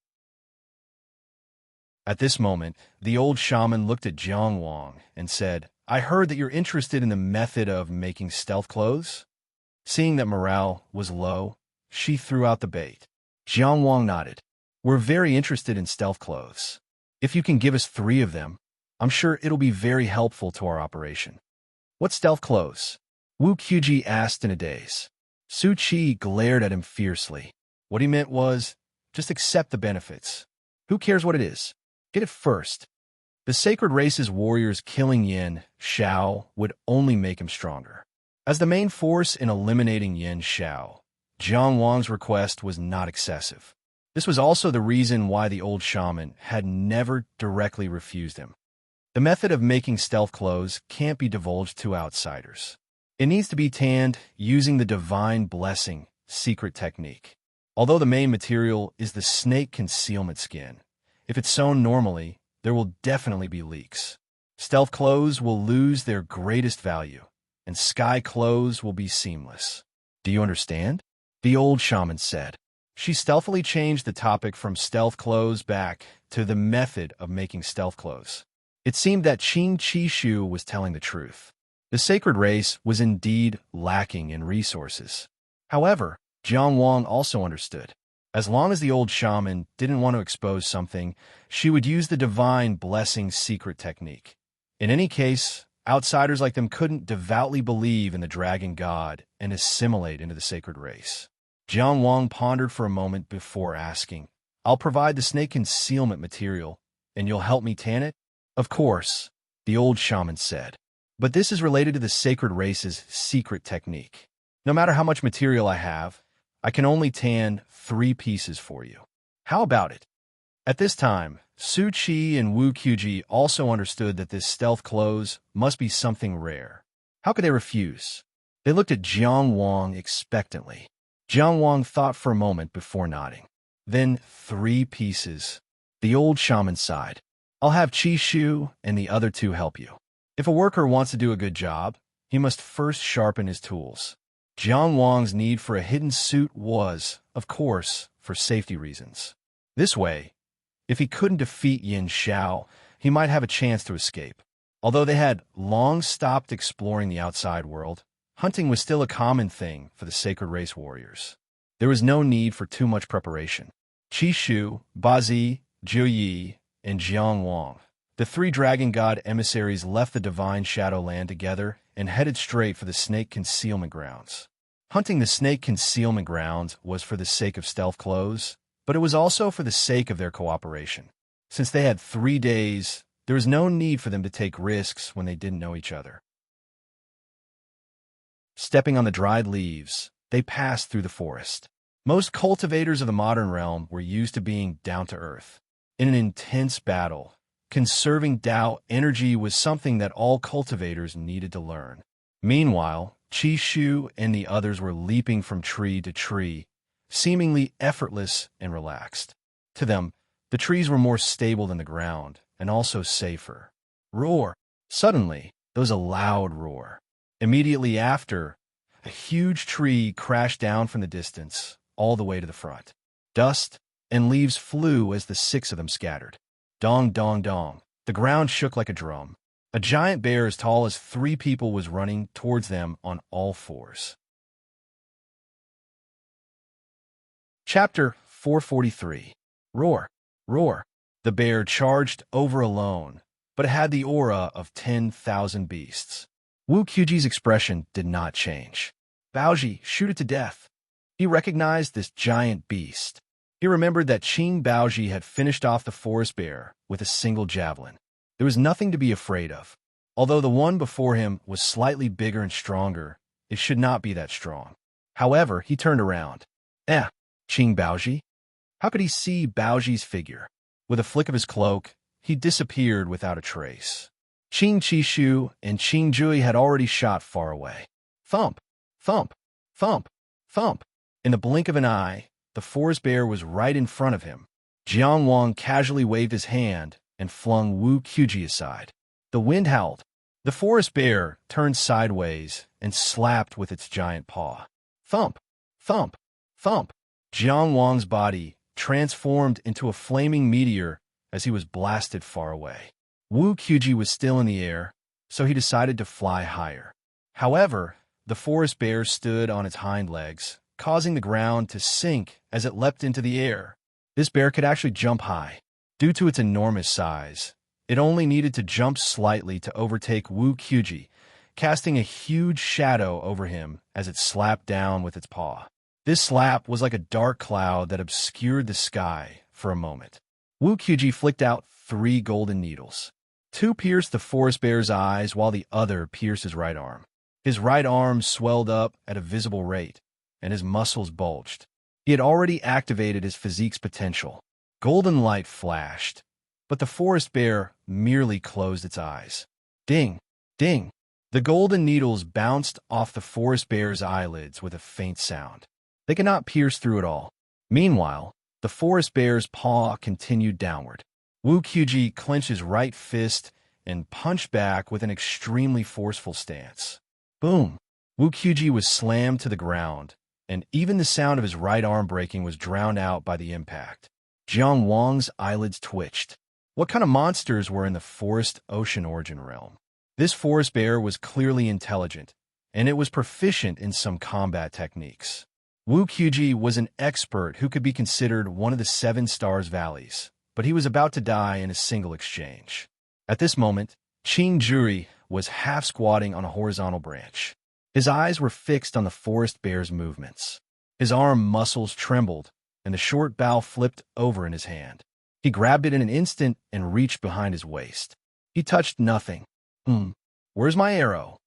Speaker 1: At this moment, the old shaman looked at Jiang Wang and said, I heard that you're interested in the method of making stealth clothes? Seeing that morale was low, she threw out the bait. Jiang Wang nodded. We're very interested in stealth clothes. If you can give us 3 of them, I'm sure it'll be very helpful to our operation. What stealth clothes? Wu Qiuji asked in a daze. Su Qi glared at him fiercely. What he meant was, just accept the benefits. Who cares what it is? Get it first. The sacred race's warriors killing Yin Xiao would only make him stronger. As the main force in eliminating Yin Xiao, Jiang Wang's request was not excessive. This was also the reason why the old shaman had never directly refused him. The method of making stealth clothes can't be divulged to outsiders. It needs to be tanned using the divine blessing secret technique. Although the main material is the snake concealment skin, if it's sewn normally, there will definitely be leaks. Stealth clothes will lose their greatest value, and sky clothes will be seamless. Do you understand? The old shaman said. She stealthily changed the topic from stealth clothes back to the method of making stealth clothes. It seemed that Qing Qishu was telling the truth. The sacred race was indeed lacking in resources. However, Jiang Wang also understood. As long as the old shaman didn't want to expose something, she would use the divine blessing secret technique. In any case, outsiders like them couldn't devoutly believe in the dragon god and assimilate into the sacred race. Jiang Wang pondered for a moment before asking, I'll provide the snake concealment material, and you'll help me tan it? Of course, the old shaman said. But this is related to the sacred race's secret technique. No matter how much material I have, I can only tan 3 pieces for you. How about it? At this time, Su Qi and Wu Qiuji also understood that this stealth clothes must be something rare. How could they refuse? They looked at Jiang Wang expectantly. Jiang Wang thought for a moment before nodding. Then 3 pieces. The old shaman sighed. I'll have Qi Shu and the other 2 help you. If a worker wants to do a good job, he must first sharpen his tools. Jiang Wang's need for a hidden suit was, of course, for safety reasons. This way, if he couldn't defeat Yin Xiao, he might have a chance to escape. Although they had long stopped exploring the outside world, hunting was still a common thing for the sacred race warriors. There was no need for too much preparation. Qi Shu, Bazi, Zhu Yi, and Jiang Wang, the 3 dragon god emissaries, left the divine Shadowland together and headed straight for the snake concealment grounds. Hunting the snake concealment grounds was for the sake of stealth clothes, but it was also for the sake of their cooperation. Since they had 3 days, there was no need for them to take risks when they didn't know each other. Stepping on the dried leaves, they passed through the forest. Most cultivators of the modern realm were used to being down to earth. In an intense battle, conserving Dao energy was something that all cultivators needed to learn. Meanwhile, Qi Shu and the others were leaping from tree to tree, seemingly effortless and relaxed. To them, the trees were more stable than the ground, and also safer. Roar! Suddenly, there was a loud roar. Immediately after, a huge tree crashed down from the distance, all the way to the front. Dust and leaves flew as the 6 of them scattered. Dong, dong, dong. The ground shook like a drum. A giant bear as tall as 3 people was running towards them on all 4s. Chapter 443. Roar, roar. The bear charged over alone, but it had the aura of 10,000 beasts. Wu Qiuji's expression did not change. Baoji, shoot it to death. He recognized this giant beast. He remembered that Qing Baoji had finished off the forest bear with a single javelin. There was nothing to be afraid of. Although the one before him was slightly bigger and stronger, it should not be that strong. However, he turned around. Qing Baoji? How could he see Baoji's figure? With a flick of his cloak, he disappeared without a trace. Qing Qishu and Qing Jui had already shot far away. Thump, thump, thump, thump. In the blink of an eye, the forest bear was right in front of him. Jiang Wang casually waved his hand and flung Wu Qiuji aside. The wind howled. The forest bear turned sideways and slapped with its giant paw. Thump, thump, thump. Jiang Wang's body transformed into a flaming meteor as he was blasted far away. Wu Qiuji was still in the air, so he decided to fly higher. However, the forest bear stood on its hind legs, causing the ground to sink as it leapt into the air. This bear could actually jump high. Due to its enormous size, it only needed to jump slightly to overtake Wu Qiuji, casting a huge shadow over him as it slapped down with its paw. This slap was like a dark cloud that obscured the sky for a moment. Wu Qiuji flicked out 3 golden needles. 2 pierced the forest bear's eyes while the other pierced his right arm. His right arm swelled up at a visible rate, and his muscles bulged. He had already activated his physique's potential. Golden light flashed, but the forest bear merely closed its eyes. Ding! Ding! The golden needles bounced off the forest bear's eyelids with a faint sound. They could not pierce through it all. Meanwhile, the forest bear's paw continued downward. Wu Qiuji clenched his right fist and punched back with an extremely forceful stance. Boom! Wu Qiuji was slammed to the ground, and even the sound of his right arm breaking was drowned out by the impact. Jiang Wang's eyelids twitched. What kind of monsters were in the forest ocean origin realm? This forest bear was clearly intelligent, and it was proficient in some combat techniques. Wu Qiuji was an expert who could be considered one of the 7 Stars Valleys, but he was about to die in a single exchange. At this moment, Qing Juri was half-squatting on a horizontal branch. His eyes were fixed on the forest bear's movements. His arm muscles trembled, and the short bough flipped over in his hand. He grabbed it in an instant and reached behind his waist. He touched nothing. Where's my arrow?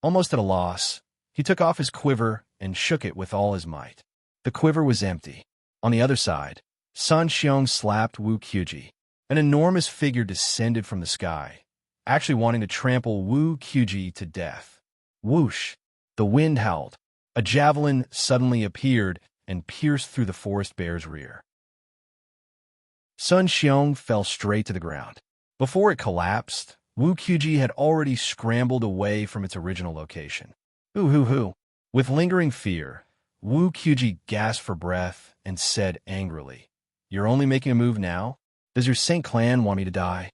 Speaker 1: Almost at a loss, he took off his quiver and shook it with all his might. The quiver was empty. On the other side, Sun Xiong slapped Wu Qiuji. An enormous figure descended from the sky, actually wanting to trample Wu Qiuji to death. Whoosh! The wind howled. A javelin suddenly appeared and pierced through the forest bear's rear. Sun Xiong fell straight to the ground. Before it collapsed, Wu Qiuji had already scrambled away from its original location. Hoo. With lingering fear, Wu Qiuji gasped for breath and said angrily, "You're only making a move now? Does your Saint Clan want me to die?"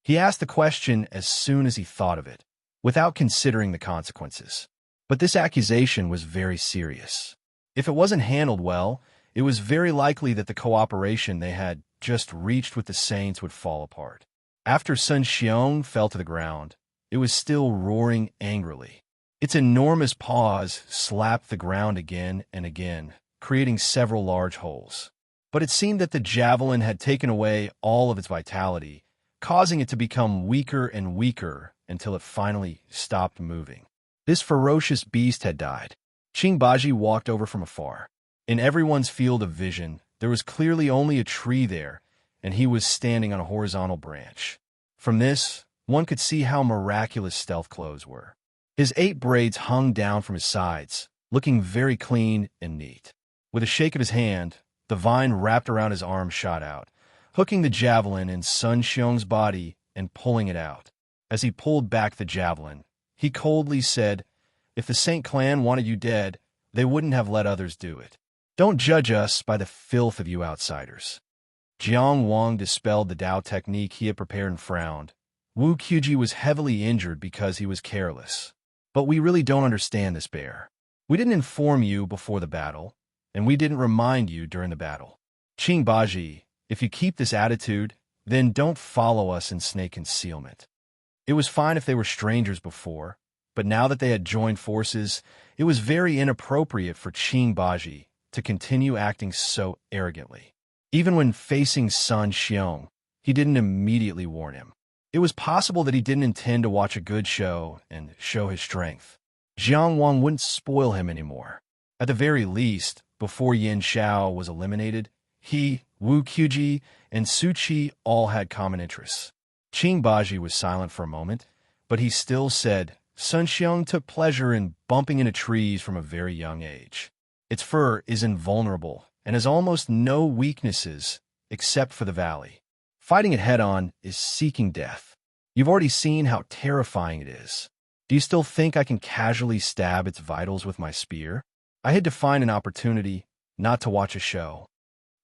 Speaker 1: He asked the question as soon as he thought of it, without considering the consequences. But this accusation was very serious. If it wasn't handled well, it was very likely that the cooperation they had just reached with the Saints would fall apart. After Sun Xiong fell to the ground, it was still roaring angrily. Its enormous paws slapped the ground again and again, creating several large holes. But it seemed that the javelin had taken away all of its vitality, causing it to become weaker and weaker until it finally stopped moving. This ferocious beast had died. Qing Baji walked over from afar. In everyone's field of vision, there was clearly only a tree there, and he was standing on a horizontal branch. From this, one could see how miraculous stealth clothes were. His 8 braids hung down from his sides, looking very clean and neat. With a shake of his hand, the vine wrapped around his arm shot out, hooking the javelin in Sun Xiong's body and pulling it out. As he pulled back the javelin, he coldly said, "If the Saint Clan wanted you dead, they wouldn't have let others do it. Don't judge us by the filth of you outsiders." Jiang Wang dispelled the Dao technique he had prepared and frowned. Wu Qiuji was heavily injured because he was careless. But we really don't understand this bear. We didn't inform you before the battle, and we didn't remind you during the battle. Qing Baji, if you keep this attitude, then don't follow us in snake concealment. It was fine if they were strangers before, but now that they had joined forces, it was very inappropriate for Qing Baji to continue acting so arrogantly. Even when facing Sun Xiong, he didn't immediately warn him. It was possible that he didn't intend to watch a good show and show his strength. Jiang Wang wouldn't spoil him anymore. At the very least, before Yin Xiao was eliminated, he, Wu Qiuji, and Su Qi all had common interests. Qing Baji was silent for a moment, but he still said, "Sun Xiong took pleasure in bumping into trees from a very young age. Its fur is invulnerable and has almost no weaknesses except for the valley. Fighting it head-on is seeking death. You've already seen how terrifying it is. Do you still think I can casually stab its vitals with my spear? I had to find an opportunity, not to watch a show."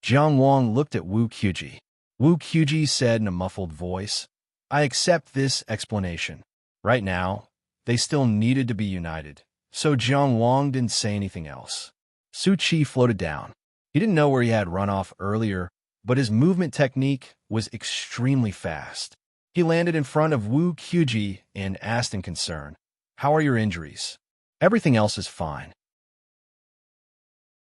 Speaker 1: Jiang Wang looked at Wu Qiuji. Wu Qiuji said in a muffled voice, "I accept this explanation. Right now, they still needed to be united, so Jiang Wang didn't say anything else." Su Qi floated down. He didn't know where he had run off earlier, but his movement technique was extremely fast. He landed in front of Wu Qiuji and asked in concern, How are your injuries? Everything else is fine.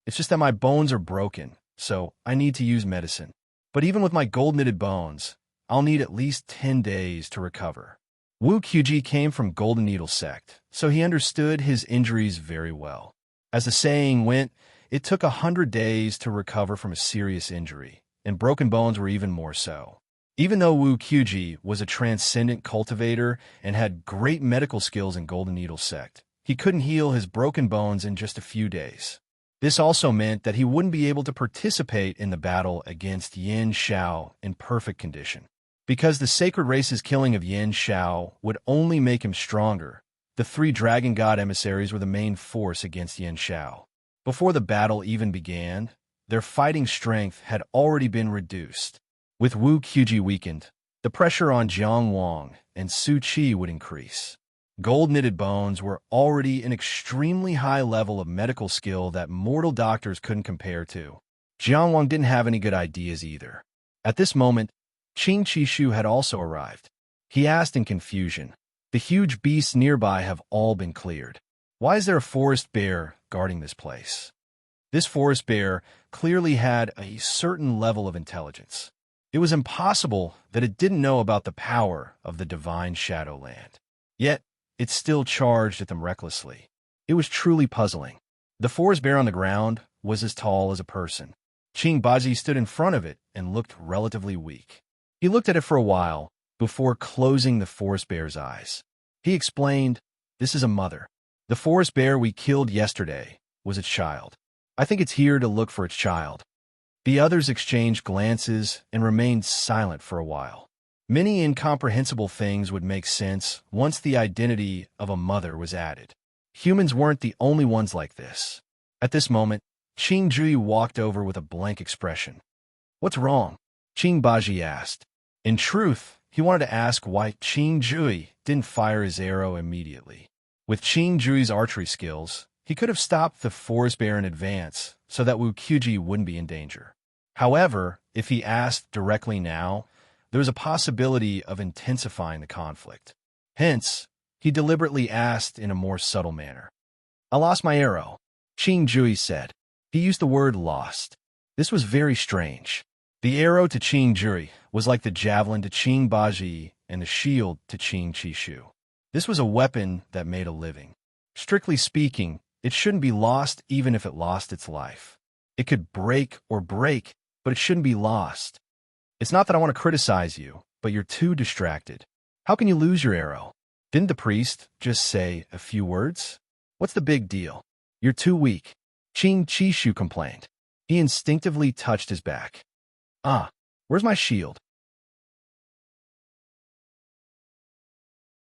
Speaker 1: It's just that my bones are broken, so I need to use medicine. But even with my gold-knitted bones, I'll need at least 10 days to recover. Wu Qiuji came from Golden Needle sect, so he understood his injuries very well. As the saying went, it took 100 days to recover from a serious injury, and broken bones were even more so. Even though Wu Qiuji was a transcendent cultivator and had great medical skills in Golden Needle sect, he couldn't heal his broken bones in just a few days. This also meant that he wouldn't be able to participate in the battle against Yin Xiao in perfect condition. Because the sacred race's killing of Yin Xiao would only make him stronger, the 3 dragon god emissaries were the main force against Yin Xiao. Before the battle even began, their fighting strength had already been reduced. With Wu Qiuji weakened, the pressure on Jiang Wang and Su Qi would increase. Gold-knitted bones were already an extremely high level of medical skill that mortal doctors couldn't compare to. Jiang Wang didn't have any good ideas either. At this moment, Qing Qishu had also arrived. He asked in confusion, "The huge beasts nearby have all been cleared. Why is there a forest bear guarding this place?" This forest bear clearly had a certain level of intelligence. It was impossible that it didn't know about the power of the divine Shadowland. Yet, it still charged at them recklessly. It was truly puzzling. The forest bear on the ground was as tall as a person. Qing Baji stood in front of it and looked relatively weak. He looked at it for a while before closing the forest bear's eyes. He explained, "This is a mother. The forest bear we killed yesterday was its child. I think it's here to look for its child." The others exchanged glances and remained silent for a while. Many incomprehensible things would make sense once the identity of a mother was added. Humans weren't the only ones like this. At this moment, Qing Jui walked over with a blank expression. "What's wrong?" Qing Baji asked. In truth, he wanted to ask why Qing Jui didn't fire his arrow immediately. With Qing Jui's archery skills, he could have stopped the forest bear in advance so that Wu Qiuji wouldn't be in danger. However, if he asked directly now, there was a possibility of intensifying the conflict. Hence, he deliberately asked in a more subtle manner. "I lost my arrow," Qing Jui said. He used the word lost. This was very strange. The arrow to Qing Jui was like the javelin to Qing Baji and the shield to Qing Qishu. This was a weapon that made a living. Strictly speaking, it shouldn't be lost even if it lost its life. It could break, but it shouldn't be lost. It's not that I want to criticize you, but you're too distracted. How can you lose your arrow? Didn't the priest just say a few words? What's the big deal? You're too weak. Qing Qishu complained. He instinctively touched his back. "Ah, where's my shield?"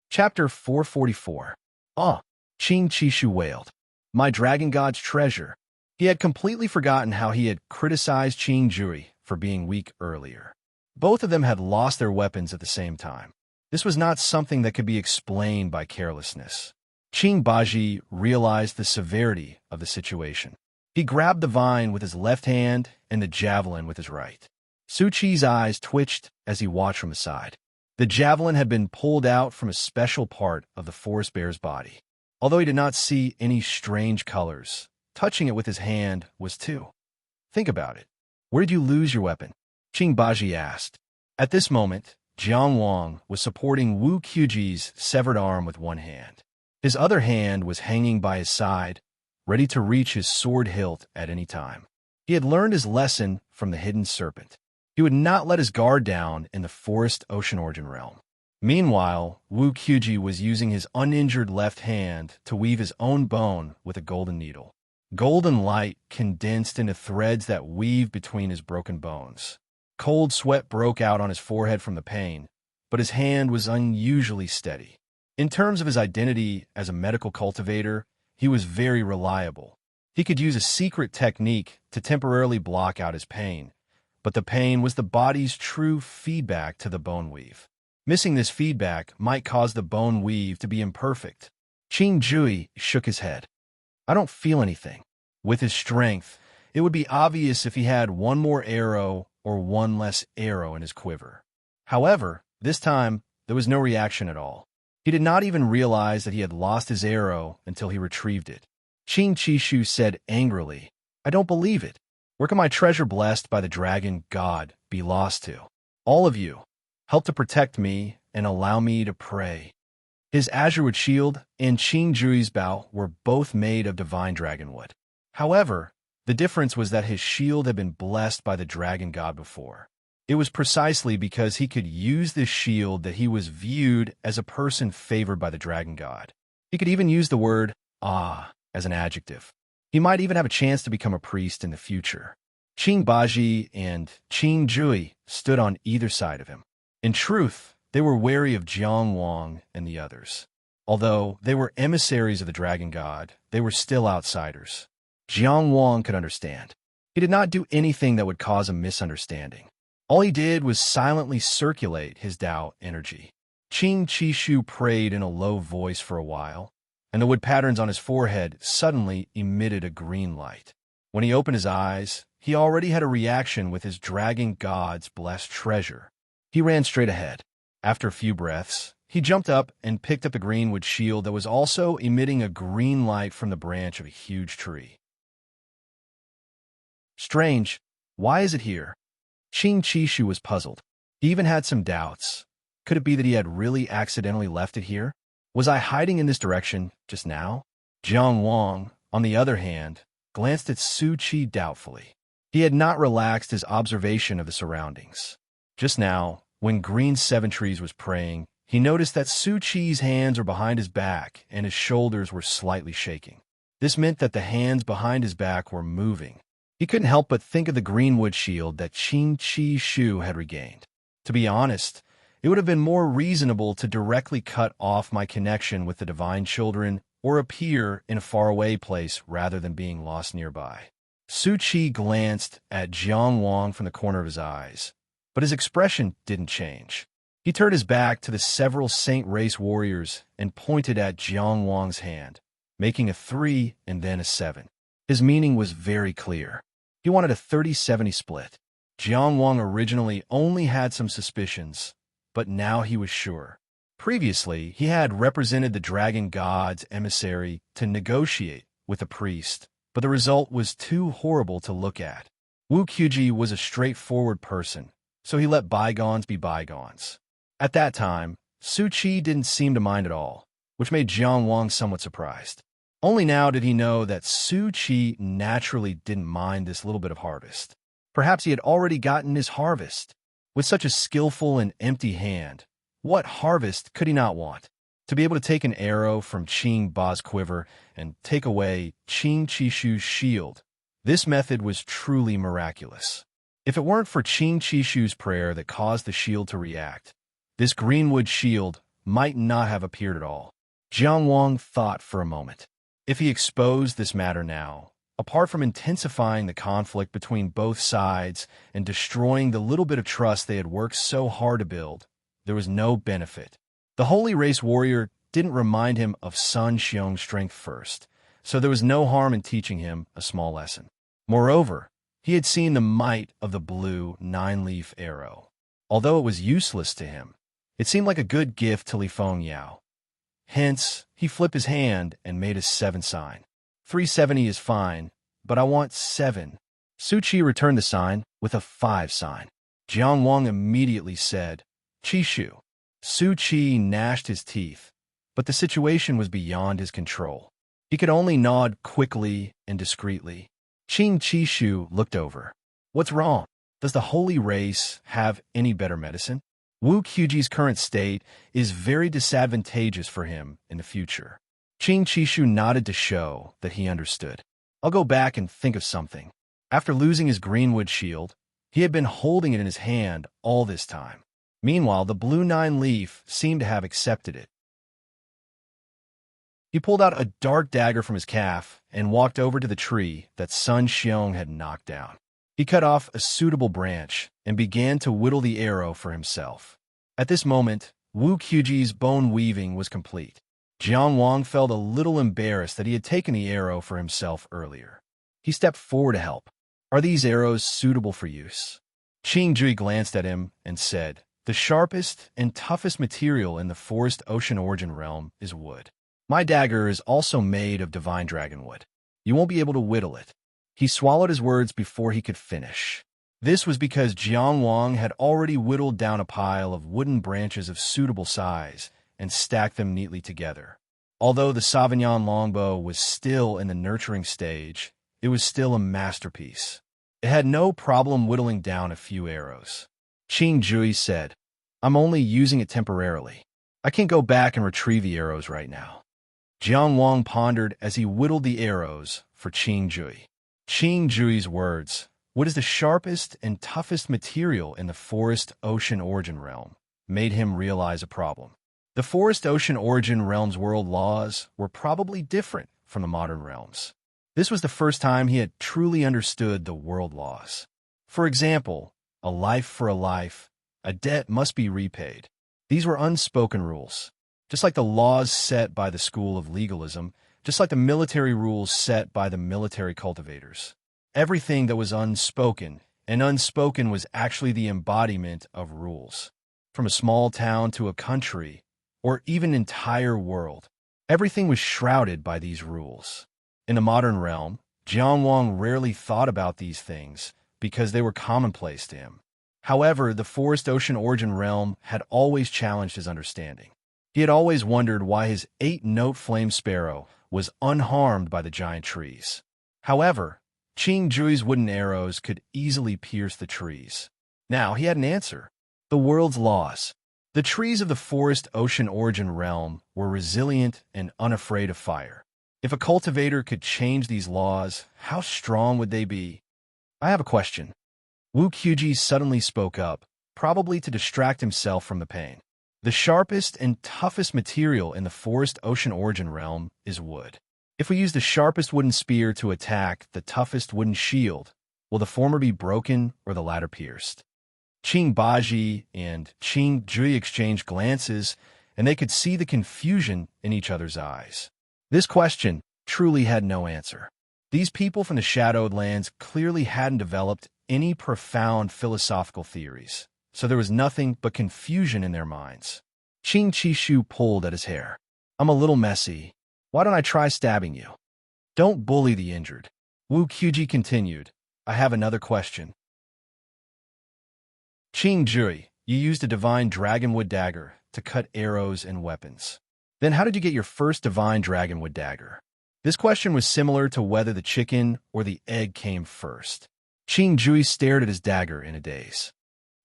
Speaker 1: Chapter 444. "Ah," Qing Qishu wailed. "My dragon god's treasure." He had completely forgotten how he had criticized Qing Jui for being weak earlier. Both of them had lost their weapons at the same time. This was not something that could be explained by carelessness. Qing Baji realized the severity of the situation. He grabbed the vine with his left hand and the javelin with his right. Su Qi's eyes twitched as he watched from the side. The javelin had been pulled out from a special part of the forest bear's body. Although he did not see any strange colors, touching it with his hand was too. Think about it. Where did you lose your weapon? Qing Baji asked. At this moment, Jiang Wang was supporting Wu Qiuji's severed arm with one hand. His other hand was hanging by his side, ready to reach his sword hilt at any time. He had learned his lesson from the hidden serpent. He would not let his guard down in the forest ocean origin realm. Meanwhile, Wu Qiuji was using his uninjured left hand to weave his own bone with a golden needle. Golden light condensed into threads that weaved between his broken bones. Cold sweat broke out on his forehead from the pain, but his hand was unusually steady. In terms of his identity as a medical cultivator, he was very reliable. He could use a secret technique to temporarily block out his pain, but the pain was the body's true feedback to the bone weave. Missing this feedback might cause the bone weave to be imperfect. Qing Jui shook his head. "I don't feel anything." With his strength, it would be obvious if he had one more arrow or one less arrow in his quiver. However, this time, there was no reaction at all. He did not even realize that he had lost his arrow until he retrieved it. Qing Qishu said angrily, "I don't believe it. Where can my treasure blessed by the dragon god be lost to? All of you, help to protect me and allow me to pray." His azurewood shield and Qing Jui's bow were both made of divine dragonwood. However, the difference was that his shield had been blessed by the dragon god before. It was precisely because he could use this shield that he was viewed as a person favored by the dragon god. He could even use the word as an adjective. He might even have a chance to become a priest in the future. Qing Baji and Qing Jui stood on either side of him. In truth, they were wary of Jiang Wang and the others. Although they were emissaries of the dragon god, they were still outsiders. Jiang Wang could understand. He did not do anything that would cause a misunderstanding. All he did was silently circulate his Tao energy. Qing Qishu prayed in a low voice for a while, and the wood patterns on his forehead suddenly emitted a green light. When he opened his eyes, he already had a reaction with his dragon god's blessed treasure. He ran straight ahead. After a few breaths, he jumped up and picked up the greenwood shield that was also emitting a green light from the branch of a huge tree. Strange, why is it here? Qing Qishu was puzzled. He even had some doubts. Could it be that he had really accidentally left it here? Was I hiding in this direction just now? Jiang Wang, on the other hand, glanced at Su Qi doubtfully. He had not relaxed his observation of the surroundings. Just now, when Green Seven Trees was praying, he noticed that Su Qi's hands were behind his back and his shoulders were slightly shaking. This meant that the hands behind his back were moving. He couldn't help but think of the greenwood shield that Qing Qishu had regained. To be honest, it would have been more reasonable to directly cut off my connection with the divine children or appear in a faraway place rather than being lost nearby. Su Qi glanced at Jiang Wang from the corner of his eyes, but his expression didn't change. He turned his back to the several saint race warriors and pointed at Jiang Wang's hand, making a 3 and then a 7. His meaning was very clear. He wanted a 30-70 split. Jiang Wang originally only had some suspicions, but now he was sure. Previously, he had represented the dragon god's emissary to negotiate with a priest, but the result was too horrible to look at. Wu Qiuji was a straightforward person, so he let bygones be bygones. At that time, Su Qi didn't seem to mind at all, which made Jiang Wang somewhat surprised. Only now did he know that Su Qi naturally didn't mind this little bit of harvest. Perhaps he had already gotten his harvest. With such a skillful and empty hand, what harvest could he not want? To be able to take an arrow from Qing Ba's quiver and take away Qing Qishu's shield, this method was truly miraculous. If it weren't for Qing Qishu's prayer that caused the shield to react, this greenwood shield might not have appeared at all. Jiang Wang thought for a moment. If he exposed this matter now, apart from intensifying the conflict between both sides and destroying the little bit of trust they had worked so hard to build, there was no benefit. The Holy Race Warrior didn't remind him of Sun Xiong's strength first, so there was no harm in teaching him a small lesson. Moreover, he had seen the might of the blue 9-leaf arrow. Although it was useless to him, it seemed like a good gift to Li Fengyao. Hence, he flipped his hand and made a 7 sign. 370 is fine, but I want 7. Su Qi returned the sign with a 5 sign. Jiang Wang immediately said, "Qishu." Su Qi gnashed his teeth, but the situation was beyond his control. He could only nod quickly and discreetly. Qing Qishu looked over. "What's wrong? Does the holy race have any better medicine? Wu Qiuji's current state is very disadvantageous for him in the future." Qing Qishu nodded to show that he understood. "I'll go back and think of something." After losing his greenwood shield, he had been holding it in his hand all this time. Meanwhile, the blue 9-leaf seemed to have accepted it. He pulled out a dark dagger from his calf and walked over to the tree that Sun Xiong had knocked down. He cut off a suitable branch and began to whittle the arrow for himself. At this moment, Wu Qiuji's bone weaving was complete. Jiang Wang felt a little embarrassed that he had taken the arrow for himself earlier. He stepped forward to help. "Are these arrows suitable for use?" Qing Jui glanced at him and said, The sharpest and toughest material in the forest ocean origin realm is wood. My dagger is also made of divine dragonwood. You won't be able to whittle it. He swallowed his words before he could finish. This was because Jiang Wang had already whittled down a pile of wooden branches of suitable size and stacked them neatly together. Although the Sauvignon longbow was still in the nurturing stage, it was still a masterpiece. It had no problem whittling down a few arrows. Qing Jui said, "I'm only using it temporarily. I can't go back and retrieve the arrows right now." Jiang Wang pondered as he whittled the arrows for Qing Jui. Qing Jui's words, "What is the sharpest and toughest material in the forest ocean origin realm?" made him realize a problem. The forest ocean origin realm's world laws were probably different from the modern realms. This was the first time he had truly understood the world laws. For example, a life for a life, a debt must be repaid. These were unspoken rules, just like the laws set by the school of legalism, just like the military rules set by the military cultivators. Everything that was unspoken, and unspoken was actually the embodiment of rules. From a small town to a country, or even an entire world, everything was shrouded by these rules. In the modern realm, Jiang Wang rarely thought about these things because they were commonplace to him. However, the forest ocean origin realm had always challenged his understanding. He had always wondered why his 8-note flame sparrow was unharmed by the giant trees. However, Qing Jui's wooden arrows could easily pierce the trees. Now he had an answer. The world's laws. The trees of the forest ocean origin realm were resilient and unafraid of fire. If a cultivator could change these laws, how strong would they be? I have a question. Wu Qiuji suddenly spoke up, probably to distract himself from the pain. The sharpest and toughest material in the forest ocean origin realm is wood. If we use the sharpest wooden spear to attack the toughest wooden shield, will the former be broken or the latter pierced? Qing Baji and Qing Jui exchanged glances, and they could see the confusion in each other's eyes. This question truly had no answer. These people from the Shadowed Lands clearly hadn't developed any profound philosophical theories, so there was nothing but confusion in their minds. Qing Qishu pulled at his hair. "I'm a little messy. Why don't I try stabbing you?" "Don't bully the injured." Wu Qiuji continued. "I have another question." Qing Jui, you used a divine dragonwood dagger to cut arrows and weapons. Then how did you get your first divine dragonwood dagger? This question was similar to whether the chicken or the egg came first. Qing Jui stared at his dagger in a daze.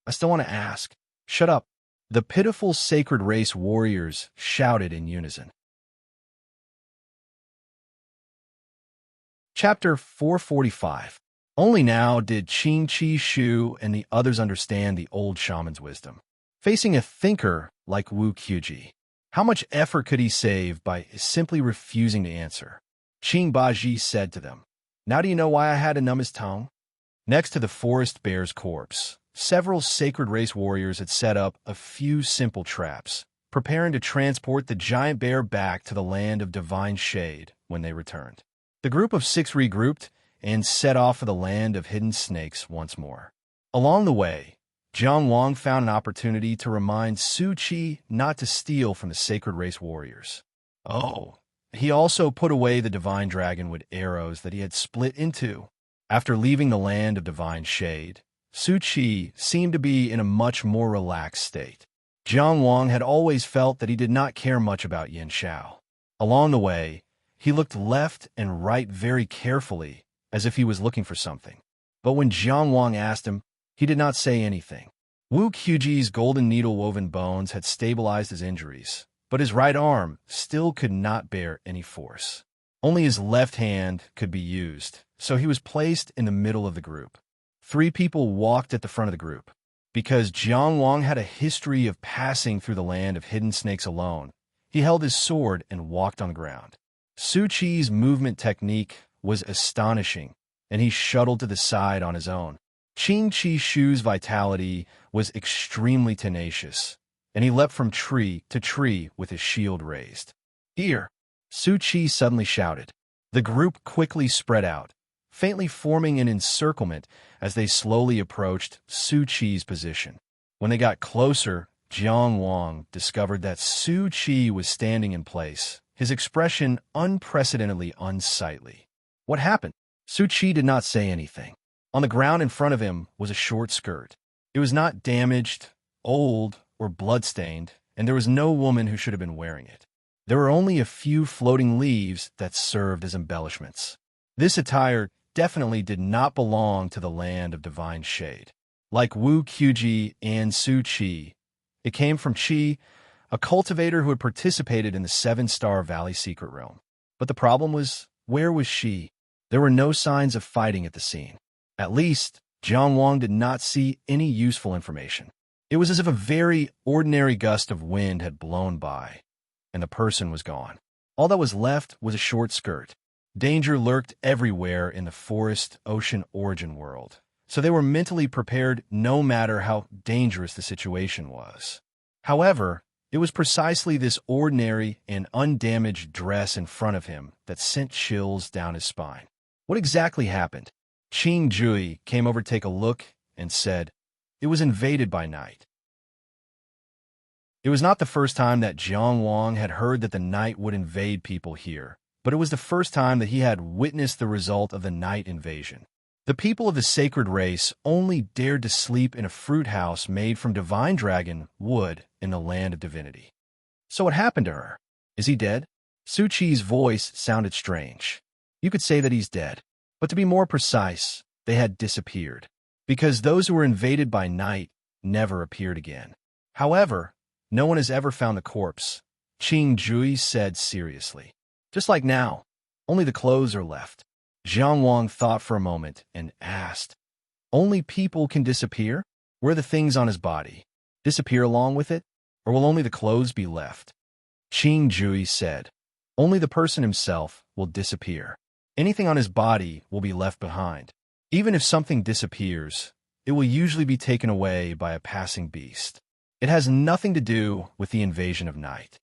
Speaker 1: "I still want to ask." "Shut up." The pitiful sacred race warriors shouted in unison. Chapter 445. Only now did Qing Qishu and the others understand the old shaman's wisdom. Facing a thinker like Wu Qiuji, how much effort could he save by simply refusing to answer? Qing Baji said to them, "Now do you know why I had to numb his tongue?" Next to the forest bear's corpse, several sacred race warriors had set up a few simple traps, preparing to transport the giant bear back to the land of divine shade when they returned. The group of 6 regrouped and set off for the land of hidden snakes once more. Along the way, Jiang Wang found an opportunity to remind Su Qi not to steal from the sacred race warriors. He also put away the divine dragonwood arrows that he had split in two. After leaving the land of divine shade, Su Qi seemed to be in a much more relaxed state. Jiang Wang had always felt that he did not care much about Yin Xiao. Along the way, he looked left and right very carefully, as if he was looking for something. But when Jiang Wang asked him, he did not say anything. Wu Qiuji's golden needle-woven bones had stabilized his injuries, but his right arm still could not bear any force. Only his left hand could be used, so he was placed in the middle of the group. 3 people walked at the front of the group. Because Jiang Wang had a history of passing through the land of hidden snakes alone, he held his sword and walked on the ground. Su Qi's movement technique was astonishing, and he shuttled to the side on his own. Qing Qishu's vitality was extremely tenacious, and he leapt from tree to tree with his shield raised. "Here!" Su Qi suddenly shouted. The group quickly spread out, faintly forming an encirclement as they slowly approached Su Qi's position. When they got closer, Jiang Wang discovered that Su Qi was standing in place, his expression unprecedentedly unsightly. What happened? Su Qi did not say anything. On the ground in front of him was a short skirt. It was not damaged, old, or bloodstained, and there was no woman who should have been wearing it. There were only a few floating leaves that served as embellishments. This attire definitely did not belong to the land of divine shade. Like Wu Qiuji and Su Qi, it came from Qi, a cultivator who had participated in the Seven-Star Valley secret realm. But the problem was, where was she? There were no signs of fighting at the scene. At least, Jiang Wang did not see any useful information. It was as if a very ordinary gust of wind had blown by, and the person was gone. All that was left was a short skirt. Danger lurked everywhere in the forest ocean origin world, so they were mentally prepared no matter how dangerous the situation was. However, it was precisely this ordinary and undamaged dress in front of him that sent chills down his spine. What exactly happened? Qing Jui came over to take a look and said, "It was invaded by night." It was not the first time that Jiang Wang had heard that the night would invade people here, but it was the first time that he had witnessed the result of the night invasion. The people of the sacred race only dared to sleep in a fruit house made from divine dragon wood in the land of divinity. So what happened to her? Is he dead? Su Qi's voice sounded strange. You could say that he's dead, but to be more precise, they had disappeared, because those who were invaded by night never appeared again. However, no one has ever found the corpse, Qing Jui said seriously. Just like now, only the clothes are left. Jiang Wang thought for a moment and asked, "Only people can disappear? Where are the things on his body? Disappear along with it? Or will only the clothes be left?" Qing Jui said, "Only the person himself will disappear. Anything on his body will be left behind. Even if something disappears, it will usually be taken away by a passing beast. It has nothing to do with the invasion of night."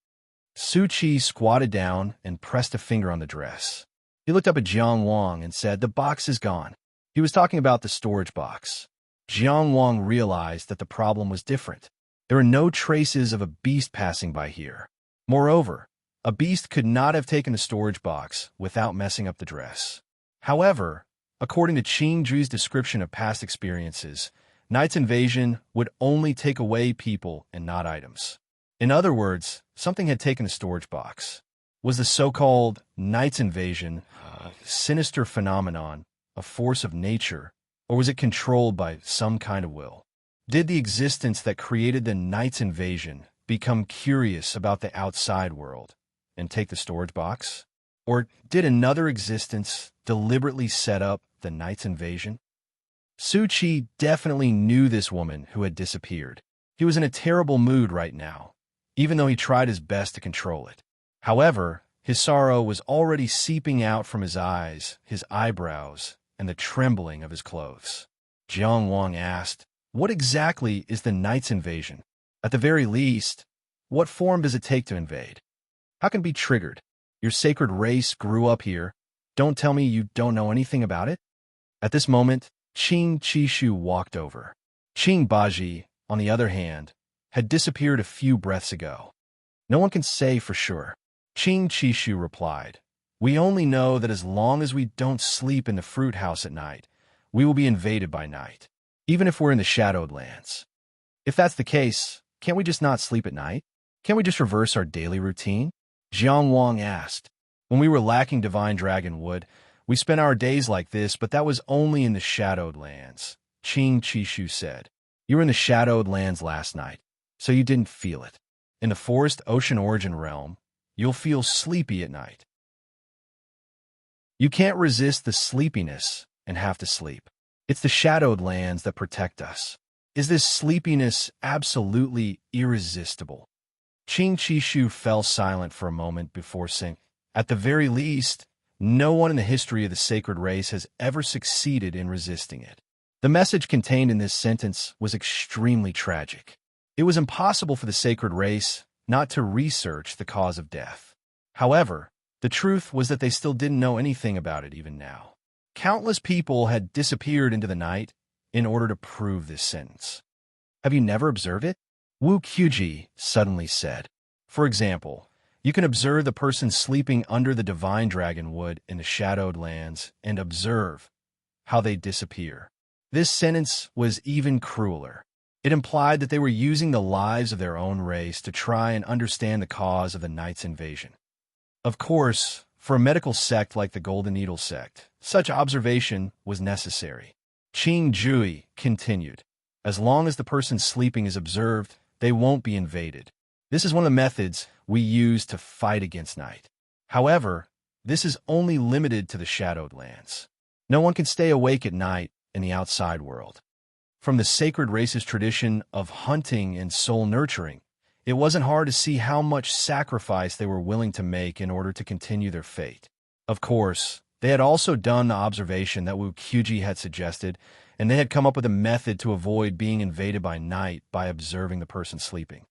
Speaker 1: Su Qi squatted down and pressed a finger on the dress. He looked up at Jiang Wang and said, "The box is gone." He was talking about the storage box. Jiang Wang realized that the problem was different. There were no traces of a beast passing by here. Moreover, a beast could not have taken the storage box without messing up the dress. However, according to Qing Jui's description of past experiences, night's invasion would only take away people and not items. In other words, something had taken the storage box. Was the so-called night's invasion a sinister phenomenon, a force of nature, or was it controlled by some kind of will? Did the existence that created the night's invasion become curious about the outside world and take the storage box? Or did another existence deliberately set up the night's invasion? Su Qi definitely knew this woman who had disappeared. He was in a terrible mood right now, even though he tried his best to control it. However, his sorrow was already seeping out from his eyes, his eyebrows, and the trembling of his clothes. Jiang Wang asked, "What exactly is the night's invasion? At the very least, what form does it take to invade? How can it be triggered? Your sacred race grew up here. Don't tell me you don't know anything about it?" At this moment, Qing Qishu walked over. Qing Baji, on the other hand, had disappeared a few breaths ago. "No one can say for sure," Qing Qishu replied. "We only know that as long as we don't sleep in the fruit house at night, we will be invaded by night, even if we're in the shadowed lands. If that's the case, can't we just not sleep at night? Can't we just reverse our daily routine?" Jiang Wang asked. "When we were lacking divine dragon wood, we spent our days like this, but that was only in the shadowed lands," Qing Qishu said. "You were in the shadowed lands last night, so you didn't feel it. In the forest ocean origin realm, you'll feel sleepy at night. You can't resist the sleepiness and have to sleep. It's the shadowed lands that protect us. Is this sleepiness absolutely irresistible?" Qing Qishu fell silent for a moment before saying, "At the very least, no one in the history of the sacred race has ever succeeded in resisting it." The message contained in this sentence was extremely tragic. It was impossible for the sacred race not to research the cause of death. However, the truth was that they still didn't know anything about it even now. Countless people had disappeared into the night in order to prove this sentence. Have you never observed it? Wu Qiuji suddenly said. For example, you can observe the person sleeping under the divine dragon wood in the shadowed lands and observe how they disappear. This sentence was even crueler. It implied that they were using the lives of their own race to try and understand the cause of the Knight's invasion. Of course, for a medical sect like the Golden Needle sect, such observation was necessary. Qing Jui continued. As long as the person sleeping is observed, they won't be invaded. This is one of the methods we use to fight against night. However, this is only limited to the shadowed lands. No one can stay awake at night in the outside world. From the sacred race's tradition of hunting and soul nurturing, it wasn't hard to see how much sacrifice they were willing to make in order to continue their fate. Of course, they had also done the observation that Wu Qiuji had suggested, and they had come up with a method to avoid being invaded by night by observing the person sleeping.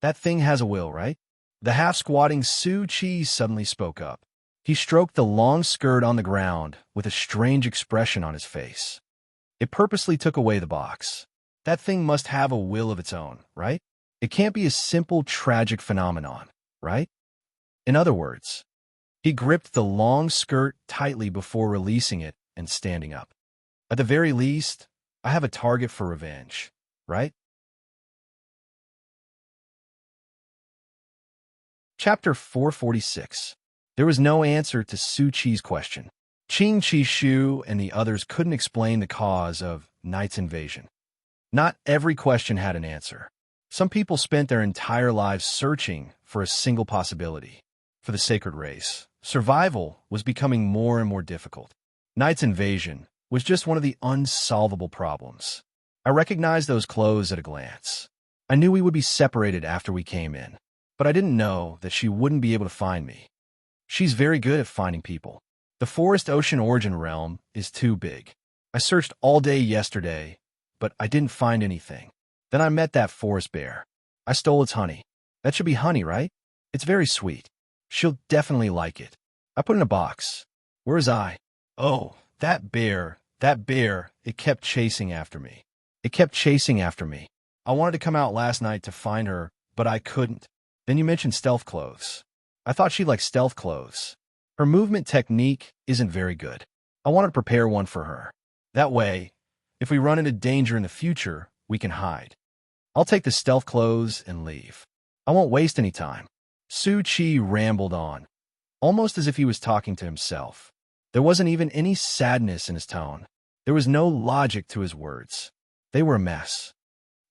Speaker 1: That thing has a will, right? The half-squatting Su Qi suddenly spoke up. He stroked the long skirt on the ground with a strange expression on his face. It purposely took away the box. That thing must have a will of its own, right? It can't be a simple tragic phenomenon, right? In other words, he gripped the long skirt tightly before releasing it and standing up. At the very least, I have a target for revenge, right? Chapter 446. There was no answer to Su Qi's question. Qing Qishu and the others couldn't explain the cause of Knight's invasion. Not every question had an answer. Some people spent their entire lives searching for a single possibility. For the sacred race, survival was becoming more and more difficult. Knight's invasion was just one of the unsolvable problems. I recognized those clothes at a glance. I knew we would be separated after we came in, but I didn't know that she wouldn't be able to find me. She's very good at finding people. The forest ocean origin realm is too big. I searched all day yesterday, but I didn't find anything. Then I met that forest bear. I stole its honey. That should be honey, right? It's very sweet. She'll definitely like it. I put it in a box. Where is I? Oh, that bear, it kept chasing after me. It kept chasing after me. I wanted to come out last night to find her, but I couldn't. Then you mentioned stealth clothes. I thought she liked stealth clothes. Her movement technique isn't very good. I wanted to prepare one for her. That way, if we run into danger in the future, we can hide. I'll take the stealth clothes and leave. I won't waste any time. Su Qi rambled on, almost as if he was talking to himself. There wasn't even any sadness in his tone. There was no logic to his words. They were a mess.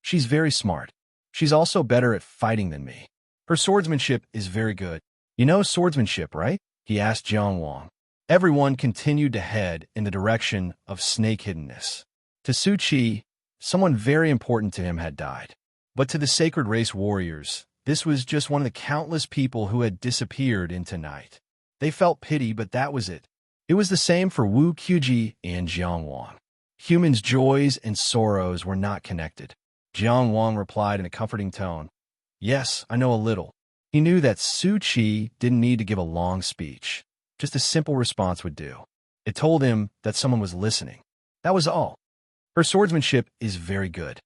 Speaker 1: She's very smart. She's also better at fighting than me. Her swordsmanship is very good. You know swordsmanship, right? He asked Jiang Wang. Everyone continued to head in the direction of snake hiddenness. To Su Qi, someone very important to him had died. But to the sacred race warriors, this was just one of the countless people who had disappeared into night. They felt pity, but that was it. It was the same for Wu Qiuji and Jiang Wang. Humans' joys and sorrows were not connected. Jiang Wang replied in a comforting tone. Yes, I know a little. He knew that Su Qi didn't need to give a long speech. Just a simple response would do. It told him that someone was listening. That was all. Her swordsmanship is very good.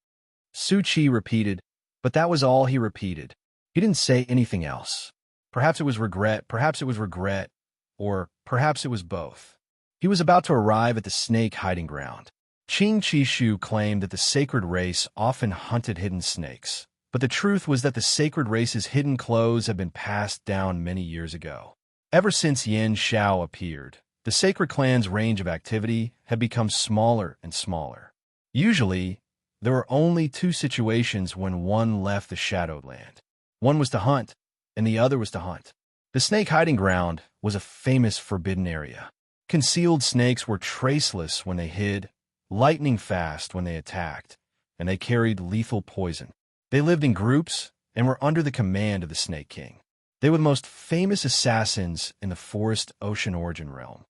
Speaker 1: Su Qi repeated, but that was all he repeated. He didn't say anything else. Perhaps it was regret, or perhaps it was both. He was about to arrive at the snake hiding ground. Qing Qishu claimed that the sacred race often hunted hidden snakes, but the truth was that the sacred race's hidden clothes had been passed down many years ago. Ever since Yin Xiao appeared, the sacred clan's range of activity had become smaller and smaller. Usually, there were only two situations when one left the shadowed land. One was to hunt, and the other was to hunt. The snake hiding ground was a famous forbidden area. Concealed snakes were traceless when they hid, lightning fast when they attacked, and they carried lethal poison. They lived in groups and were under the command of the Snake King. They were the most famous assassins in the forest ocean origin realm.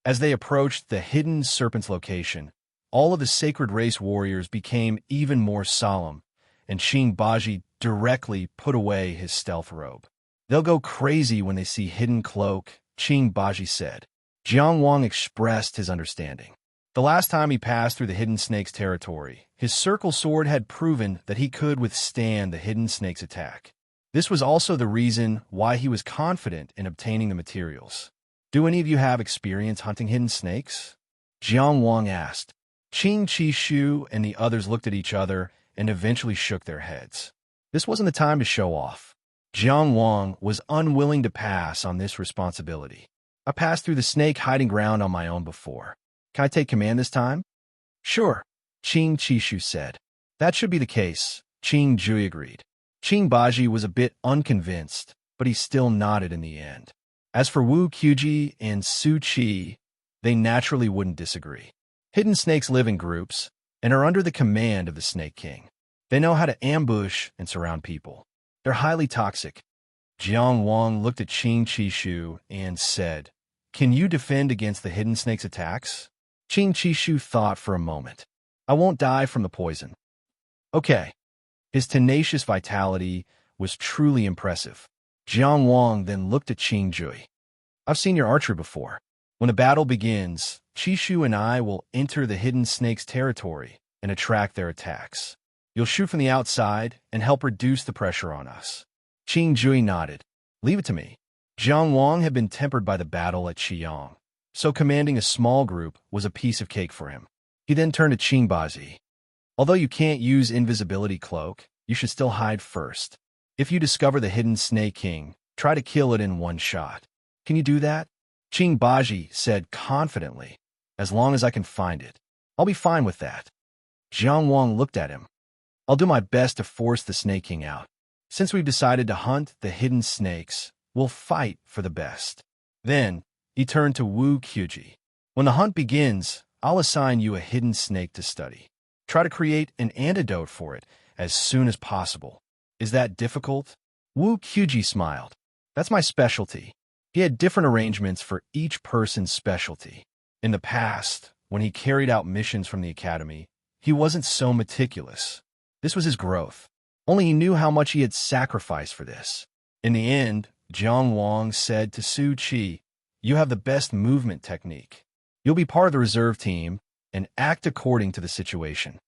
Speaker 1: As they approached the hidden serpent's location, all of the sacred race warriors became even more solemn, and Qing Baji directly put away his stealth robe. They'll go crazy when they see hidden cloak, Qing Baji said. Jiang Wang expressed his understanding. The last time he passed through the hidden snake's territory, his circle sword had proven that he could withstand the hidden snake's attack. This was also the reason why he was confident in obtaining the materials. Do any of you have experience hunting hidden snakes? Jiang Wang asked. Qing Qishu and the others looked at each other and eventually shook their heads. This wasn't the time to show off. Jiang Wang was unwilling to pass on this responsibility. I passed through the snake hiding ground on my own before. Can I take command this time? Sure, Qing Qishu said. That should be the case, Qing Jui agreed. Qing Baji was a bit unconvinced, but he still nodded in the end. As for Wu Qiuji and Su Qi, they naturally wouldn't disagree. Hidden snakes live in groups and are under the command of the Snake King. They know how to ambush and surround people. They're highly toxic. Jiang Wang looked at Qing Qishu and said, Can you defend against the hidden snake's attacks? Qing Qishu thought for a moment. I won't die from the poison. Okay. His tenacious vitality was truly impressive. Jiang Wang then looked at Qing Jui. I've seen your archery before. When a battle begins, Qishu and I will enter the hidden snake's territory and attract their attacks. You'll shoot from the outside and help reduce the pressure on us. Qing Jui nodded. Leave it to me. Jiang Wang had been tempered by the battle at Qiyang, so commanding a small group was a piece of cake for him. He then turned to Qing Bazi. Although you can't use invisibility cloak, you should still hide first. If you discover the hidden Snake King, try to kill it in one shot. Can you do that? Qing Baji said confidently. As long as I can find it, I'll be fine with that. Jiang Wang looked at him. I'll do my best to force the Snake King out. Since we've decided to hunt the hidden snakes, we'll fight for the best. Then, he turned to Wu Qiuji. When the hunt begins, I'll assign you a hidden snake to study. Try to create an antidote for it as soon as possible. Is that difficult? Wu Qiuji smiled. That's my specialty. He had different arrangements for each person's specialty. In the past, when he carried out missions from the academy, he wasn't so meticulous. This was his growth. Only he knew how much he had sacrificed for this. In the end, Jiang Wang said to Su Qi, You have the best movement technique. You'll be part of the reserve team and act according to the situation.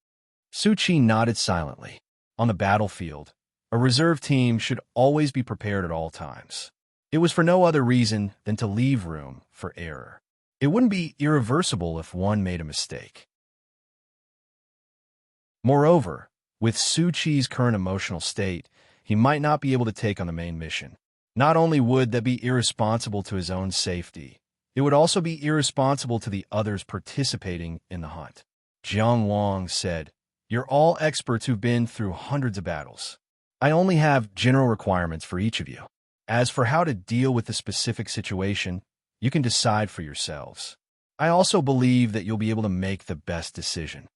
Speaker 1: Su Qi nodded silently. On the battlefield, a reserve team should always be prepared at all times. It was for no other reason than to leave room for error. It wouldn't be irreversible if one made a mistake. Moreover, with Su Qi's current emotional state, he might not be able to take on the main mission. Not only would that be irresponsible to his own safety, it would also be irresponsible to the others participating in the hunt. Jiang Wang said, You're all experts who've been through hundreds of battles. I only have general requirements for each of you. As for how to deal with the specific situation, you can decide for yourselves. I also believe that you'll be able to make the best decision.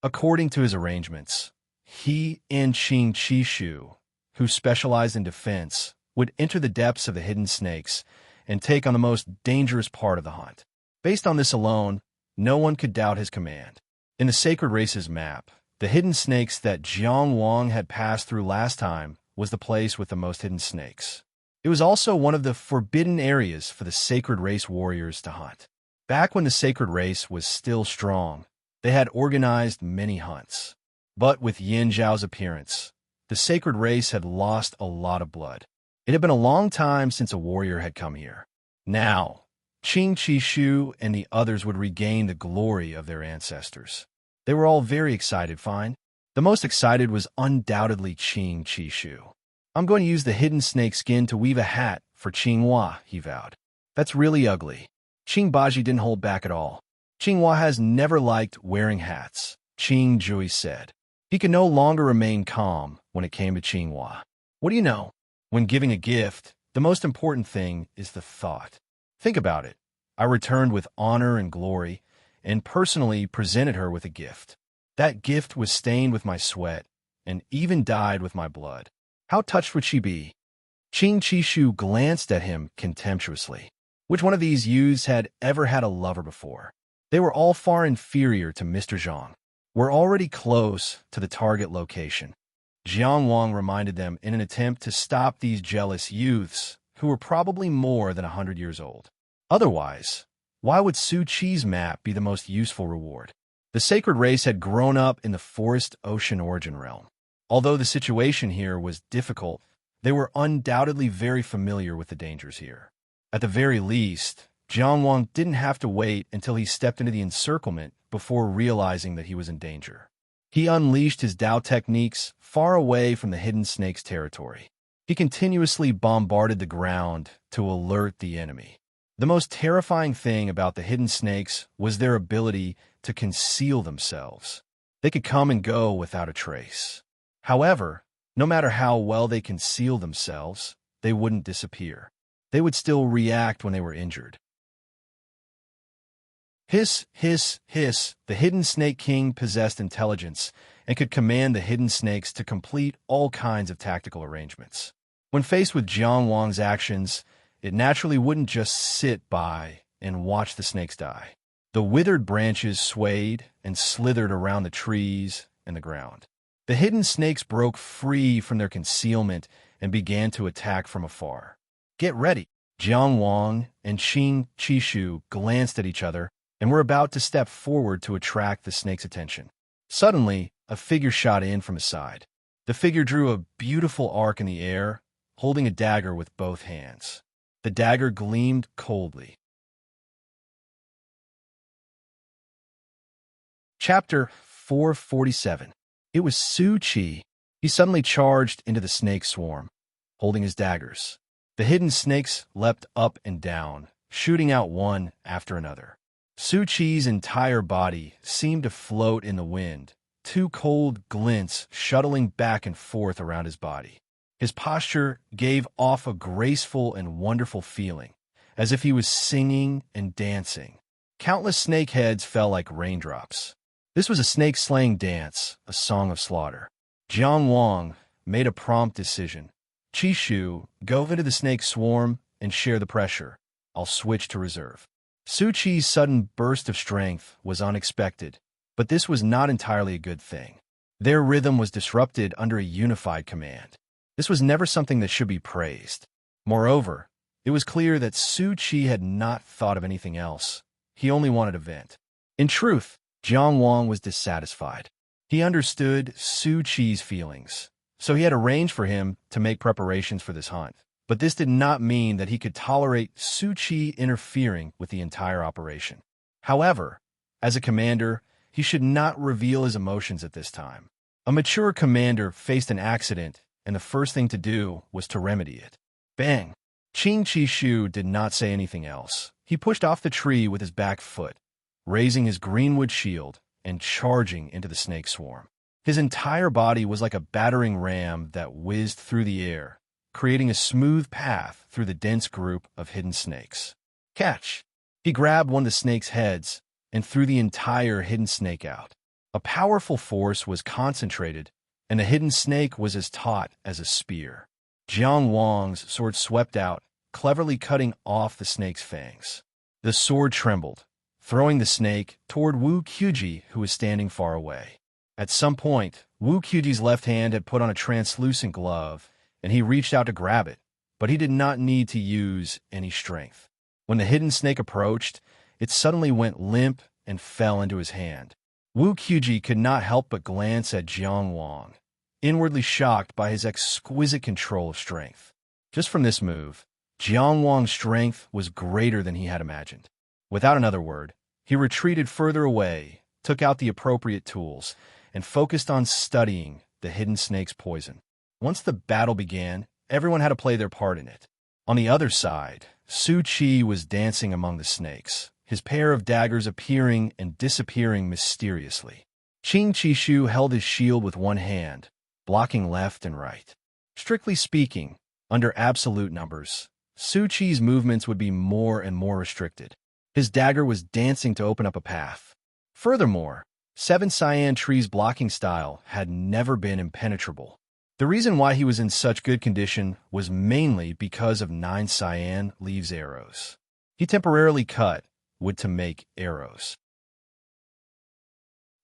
Speaker 1: According to his arrangements, he and Qing Qishu, who specialized in defense, would enter the depths of the hidden snakes and take on the most dangerous part of the hunt. Based on this alone, no one could doubt his command. In the Sacred Races map, the hidden snakes that Jiang Wang had passed through last time was the place with the most hidden snakes. It was also one of the forbidden areas for the Sacred Race warriors to hunt. Back when the Sacred Race was still strong, they had organized many hunts. But with Yin Zhao's appearance, the Sacred Race had lost a lot of blood. It had been a long time since a warrior had come here. Now, Qing Qishu and the others would regain the glory of their ancestors. They were all very excited, fine. The most excited was undoubtedly Qing Qishu. I'm going to use the hidden snake skin to weave a hat for Qinghua, he vowed. That's really ugly. Qing Baji didn't hold back at all. Qinghua has never liked wearing hats, Qing Jui said. He could no longer remain calm when it came to Qinghua. What do you know? When giving a gift, the most important thing is the thought. Think about it. I returned with honor and glory and personally presented her with a gift. That gift was stained with my sweat and even dyed with my blood. How touched would she be? Qing Qishu glanced at him contemptuously. Which one of these youths had ever had a lover before? They were all far inferior to Mr. Zhang. We're already close to the target location. Jiang Wang reminded them in an attempt to stop these jealous youths who were probably more than 100 years old. Otherwise, Why would Su Chi's map be the most useful reward? The sacred race had grown up in the forest ocean origin realm. Although the situation here was difficult, they were undoubtedly very familiar with the dangers here. At the very least, Jiangwang didn't have to wait until he stepped into the encirclement before realizing that he was in danger. He unleashed his Dao techniques far away from the hidden snake's territory. He continuously bombarded the ground to alert the enemy. The most terrifying thing about the hidden snakes was their ability to conceal themselves. They could come and go without a trace. However, no matter how well they concealed themselves, they wouldn't disappear. They would still react when they were injured. Hiss, hiss, hiss. The hidden snake king possessed intelligence and could command the hidden snakes to complete all kinds of tactical arrangements. When faced with Jiangwang's actions, it naturally wouldn't just sit by and watch the snakes die. The withered branches swayed and slithered around the trees and the ground. The hidden snakes broke free from their concealment and began to attack from afar. Get ready! Jiangwang and Qing Qishu glanced at each other and were about to step forward to attract the snake's attention. Suddenly, a figure shot in from his side. The figure drew a beautiful arc in the air, holding a dagger with both hands. The dagger gleamed coldly. Chapter 447. It was Su Chi. He suddenly charged into the snake swarm, holding his daggers. The hidden snakes leapt up and down, shooting out one after another. Su Chi's entire body seemed to float in the wind, two cold glints shuttling back and forth around his body. His posture gave off a graceful and wonderful feeling, as if he was singing and dancing. Countless snake heads fell like raindrops. This was a snake-slaying dance, a song of slaughter. Jiangwang made a prompt decision. Qishu, go into the snake swarm and share the pressure. I'll switch to reserve. Su Chi's sudden burst of strength was unexpected, but this was not entirely a good thing. Their rhythm was disrupted under a unified command. This was never something that should be praised. Moreover, it was clear that Su Chi had not thought of anything else. He only wanted a vent. In truth, Jiangwang was dissatisfied. He understood Su Chi's feelings, so he had arranged for him to make preparations for this hunt. But this did not mean that he could tolerate Su Chi interfering with the entire operation. However, as a commander, he should not reveal his emotions at this time. A mature commander faced an accident, and the first thing to do was to remedy it. Bang! Qing Qishu did not say anything else. He pushed off the tree with his back foot, raising his greenwood shield and charging into the snake swarm. His entire body was like a battering ram that whizzed through the air, creating a smooth path through the dense group of hidden snakes. Catch! He grabbed one of the snake's heads and threw the entire hidden snake out. A powerful force was concentrated, and the hidden snake was as taut as a spear. Jiangwang's sword swept out, cleverly cutting off the snake's fangs. The sword trembled, throwing the snake toward Wu Qiuji, who was standing far away. At some point, Wu Qiuji's left hand had put on a translucent glove, and he reached out to grab it, but he did not need to use any strength. When the hidden snake approached, it suddenly went limp and fell into his hand. Wu Qiuji could not help but glance at Jiangwang, inwardly shocked by his exquisite control of strength. Just from this move, Jiangwang's strength was greater than he had imagined. Without another word, he retreated further away, took out the appropriate tools, and focused on studying the hidden snake's poison. Once the battle began, everyone had to play their part in it. On the other side, Su Chi was dancing among the snakes, his pair of daggers appearing and disappearing mysteriously. Qing Qishu held his shield with one hand, blocking left and right. Strictly speaking, under absolute numbers, Su Chi's movements would be more and more restricted. His dagger was dancing to open up a path. Furthermore, 7 cyan trees' blocking style had never been impenetrable. The reason why he was in such good condition was mainly because of 9 cyan leaves arrows. He temporarily cut wood to make arrows.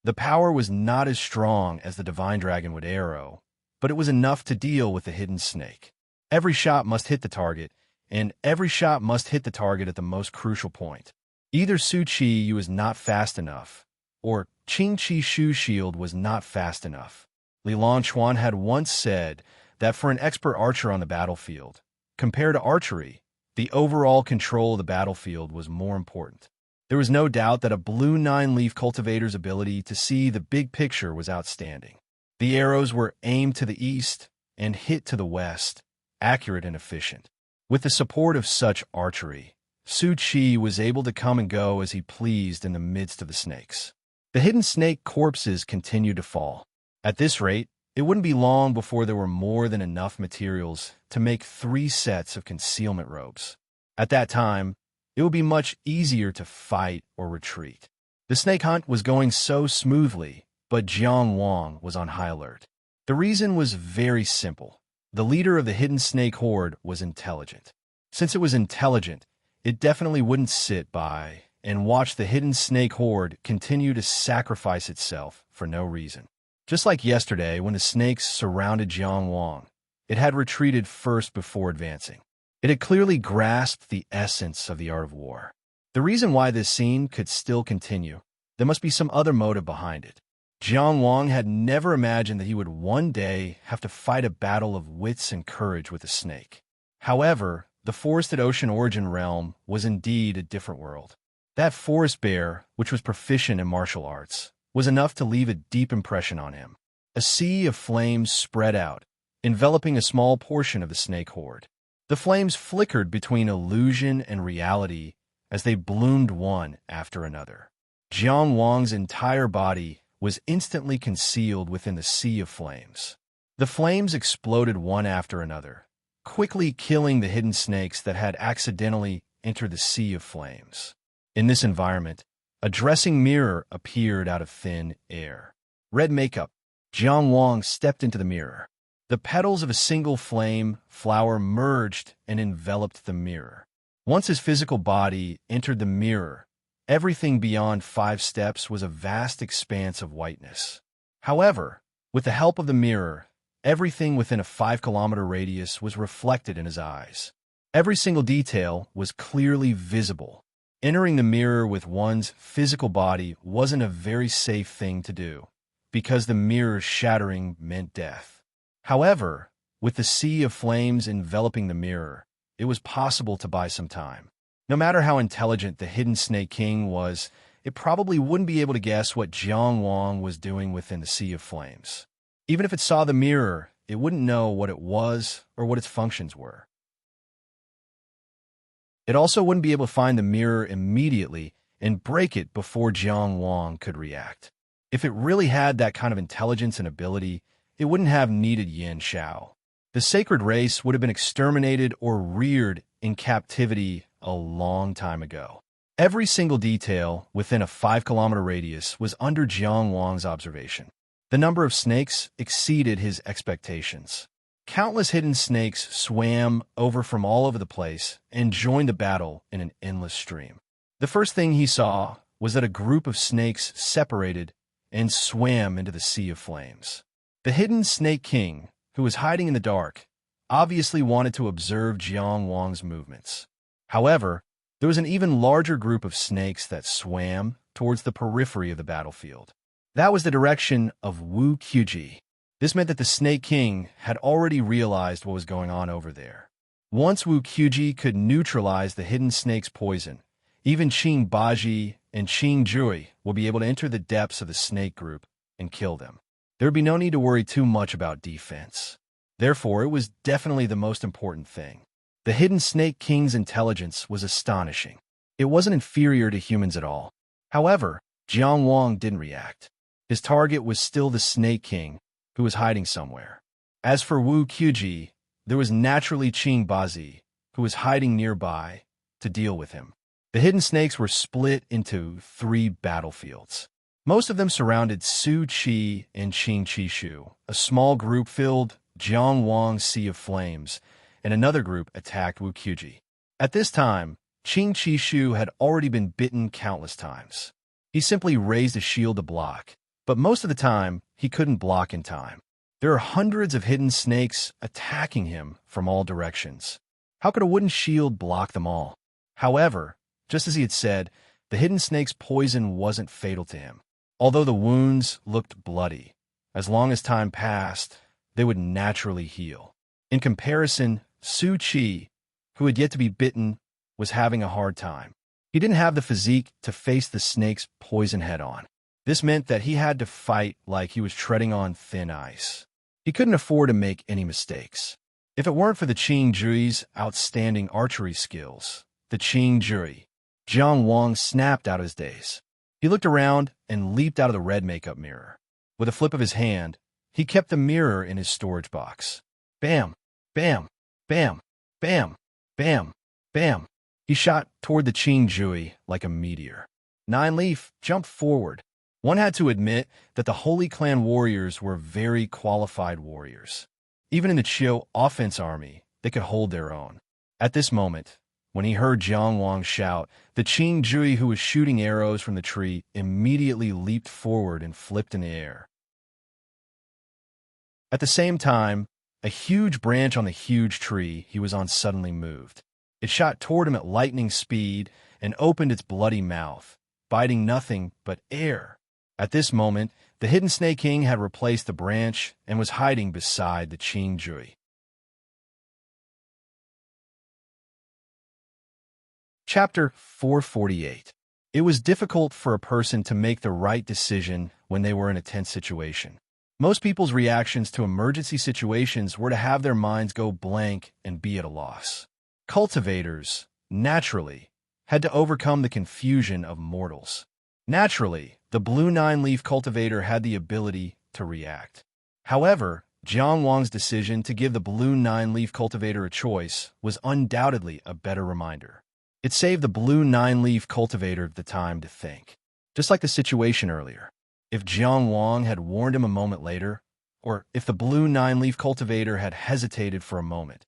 Speaker 1: The power was not as strong as the divine dragon wood arrow, but it was enough to deal with the hidden snake. Every shot must hit the target, and every shot must hit the target at the most crucial point. Either Su Qi was not fast enough, or Qing Qi Shu shield was not fast enough. Li Longquan had once said that for an expert archer on the battlefield, compared to archery, the overall control of the battlefield was more important. There was no doubt that a blue nine-leaf cultivator's ability to see the big picture was outstanding. The arrows were aimed to the east and hit to the west, accurate and efficient. With the support of such archery, Su Qi was able to come and go as he pleased in the midst of the snakes. The hidden snake corpses continued to fall. At this rate, it wouldn't be long before there were more than enough materials to make 3 sets of concealment robes. At that time, it would be much easier to fight or retreat. The snake hunt was going so smoothly, but Jiang Wang was on high alert. The reason was very simple. The leader of the hidden snake horde was intelligent. Since it was intelligent, it definitely wouldn't sit by and watch the hidden snake horde continue to sacrifice itself for no reason. Just like yesterday when the snakes surrounded Jiang Wang, it had retreated first before advancing. It had clearly grasped the essence of the art of war. The reason why this scene could still continue, there must be some other motive behind it. Jiang Wang had never imagined that he would one day have to fight a battle of wits and courage with a snake. However, the forested ocean origin realm was indeed a different world. That forest bear, which was proficient in martial arts, was enough to leave a deep impression on him. A sea of flames spread out, enveloping a small portion of the snake horde. The flames flickered between illusion and reality as they bloomed one after another. Jiang Wang's entire body was instantly concealed within the sea of flames. The flames exploded one after another, quickly killing the hidden snakes that had accidentally entered the sea of flames. In this environment, a dressing mirror appeared out of thin air. Red makeup. Jiang Wang stepped into the mirror. The petals of a single flame flower merged and enveloped the mirror. Once his physical body entered the mirror, everything beyond 5 steps was a vast expanse of whiteness. However, with the help of the mirror, everything within a 5-kilometer radius was reflected in his eyes. Every single detail was clearly visible. Entering the mirror with one's physical body wasn't a very safe thing to do, because the mirror's shattering meant death. However, with the sea of flames enveloping the mirror, it was possible to buy some time. No matter how intelligent the hidden Snake King was, it probably wouldn't be able to guess what Jiang Wang was doing within the sea of flames. Even if it saw the mirror, it wouldn't know what it was or what its functions were. It also wouldn't be able to find the mirror immediately and break it before Jiang Wang could react. If it really had that kind of intelligence and ability, it wouldn't have needed Yin Shao. The sacred race would have been exterminated or reared in captivity a long time ago. Every single detail within a 5-kilometer radius was under Jiang Wang's observation. The number of snakes exceeded his expectations. Countless hidden snakes swam over from all over the place and joined the battle in an endless stream. The first thing he saw was that a group of snakes separated and swam into the sea of flames. The hidden Snake King, who was hiding in the dark, obviously wanted to observe Jiang Wang's movements. However, there was an even larger group of snakes that swam towards the periphery of the battlefield. That was the direction of Wu Qiuji. This meant that the Snake King had already realized what was going on over there. Once Wu Qiuji could neutralize the hidden snake's poison, even Qing Baji and Qing Jui will be able to enter the depths of the snake group and kill them. There would be no need to worry too much about defense. Therefore, it was definitely the most important thing. The hidden Snake King's intelligence was astonishing. It wasn't inferior to humans at all. However, Jiang Wang didn't react. His target was still the Snake King, who was hiding somewhere. As for Wu Qiuji, there was naturally Qing Bazi, who was hiding nearby, to deal with him. The hidden snakes were split into 3 battlefields. Most of them surrounded Su Qi and Qing Qi Shu. A small group filled Jiang Wang's sea of flames, and another group attacked Wu Qiuji. At this time, Qing Qi Shu had already been bitten countless times. He simply raised a shield to block, but most of the time, he couldn't block in time. There are hundreds of hidden snakes attacking him from all directions. How could a wooden shield block them all? However, just as he had said, The hidden snake's poison wasn't fatal to him. Although the wounds looked bloody, as long as time passed, they would naturally heal. In comparison, Su Chi, who had yet to be bitten, was having a hard time. He didn't have the physique to face the snake's poison head-on. This meant that he had to fight like he was treading on thin ice. He couldn't afford to make any mistakes. If it weren't for the Qing Jui's outstanding archery skills, the Qing Jui, Jiang Wang snapped out of his daze. He looked around and leaped out of the red makeup mirror. With a flip of his hand, he kept the mirror in his storage box. Bam! Bam! Bam! Bam! Bam! Bam! He shot toward the Qing Jui like a meteor. Nine Leaf jumped forward. One had to admit that the Holy Clan warriors were very qualified warriors. Even in the Chiu offense army, they could hold their own. At this moment, when he heard Jiang Wang shout, the Qing Jui who was shooting arrows from the tree immediately leaped forward and flipped in the air. At the same time, a huge branch on the huge tree he was on suddenly moved. It shot toward him at lightning speed and opened its bloody mouth, biting nothing but air. At this moment, the hidden Snake King had replaced the branch and was hiding beside the Qing Jui. Chapter 448. It was difficult for a person to make the right decision when they were in a tense situation. Most people's reactions to emergency situations were to have their minds go blank and be at a loss. Cultivators, naturally, had to overcome the confusion of mortals. Naturally, the blue nine-leaf cultivator had the ability to react. However, Jiang Wang's decision to give the blue nine-leaf cultivator a choice was undoubtedly a better reminder. It saved the blue nine-leaf cultivator the time to think. Just like the situation earlier. If Jiang Wang had warned him a moment later, or if the blue nine-leaf cultivator had hesitated for a moment,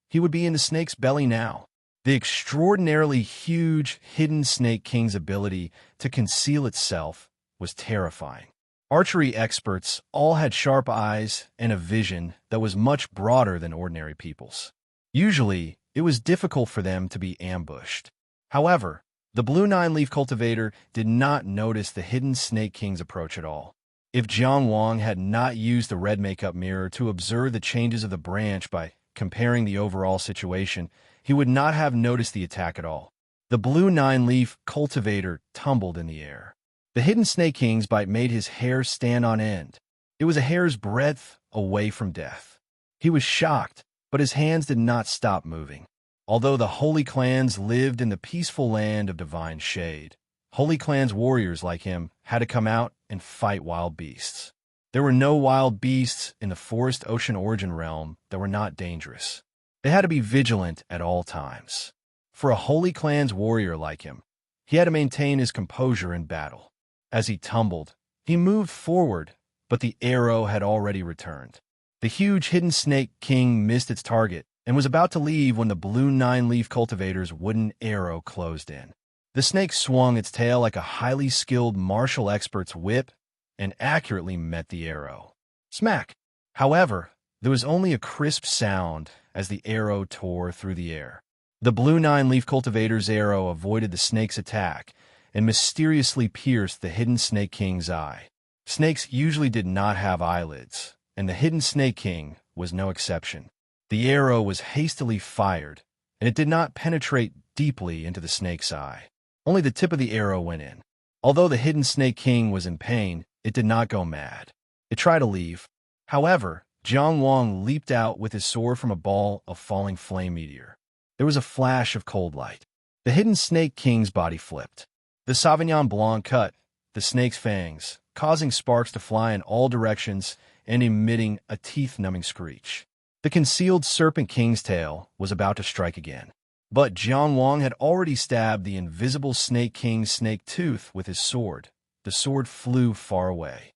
Speaker 1: he would be in the snake's belly now. The extraordinarily huge hidden Snake King's ability to conceal itself was terrifying. Archery experts all had sharp eyes and a vision that was much broader than ordinary people's. Usually, it was difficult for them to be ambushed. However, the blue nine-leaf cultivator did not notice the hidden Snake King's approach at all. If Jiang Wang had not used the red makeup mirror to observe the changes of the branch by comparing the overall situation, he would not have noticed the attack at all. The blue nine-leaf cultivator tumbled in the air. The hidden Snake King's bite made his hair stand on end. It was a hair's breadth away from death. He was shocked, but his hands did not stop moving. Although the Holy Clans lived in the peaceful land of divine shade, Holy Clans warriors like him had to come out and fight wild beasts. There were no wild beasts in the Forest Ocean Origin realm that were not dangerous. They had to be vigilant at all times. For a Holy Clans warrior like him, he had to maintain his composure in battle. As he tumbled, he moved forward, but the arrow had already returned. The huge hidden Snake King missed its target and was about to leave when the blue nine-leaf cultivator's wooden arrow closed in. The snake swung its tail like a highly skilled martial expert's whip and accurately met the arrow. Smack! However, there was only a crisp sound as the arrow tore through the air. The blue nine-leaf cultivator's arrow avoided the snake's attack and mysteriously pierced the hidden Snake King's eye. Snakes usually did not have eyelids, and the hidden Snake King was no exception. The arrow was hastily fired, and it did not penetrate deeply into the snake's eye. Only the tip of the arrow went in. Although the hidden Snake King was in pain, it did not go mad. It tried to leave. However, Jiang Wang leaped out with his sword from a ball of falling flame meteor. There was a flash of cold light. The hidden Snake King's body flipped. The Sauvignon Blanc cut the snake's fangs, causing sparks to fly in all directions and emitting a teeth-numbing screech. The concealed Serpent King's tail was about to strike again. But Jiang Wang had already stabbed the invisible Snake King's snake tooth with his sword. The sword flew far away.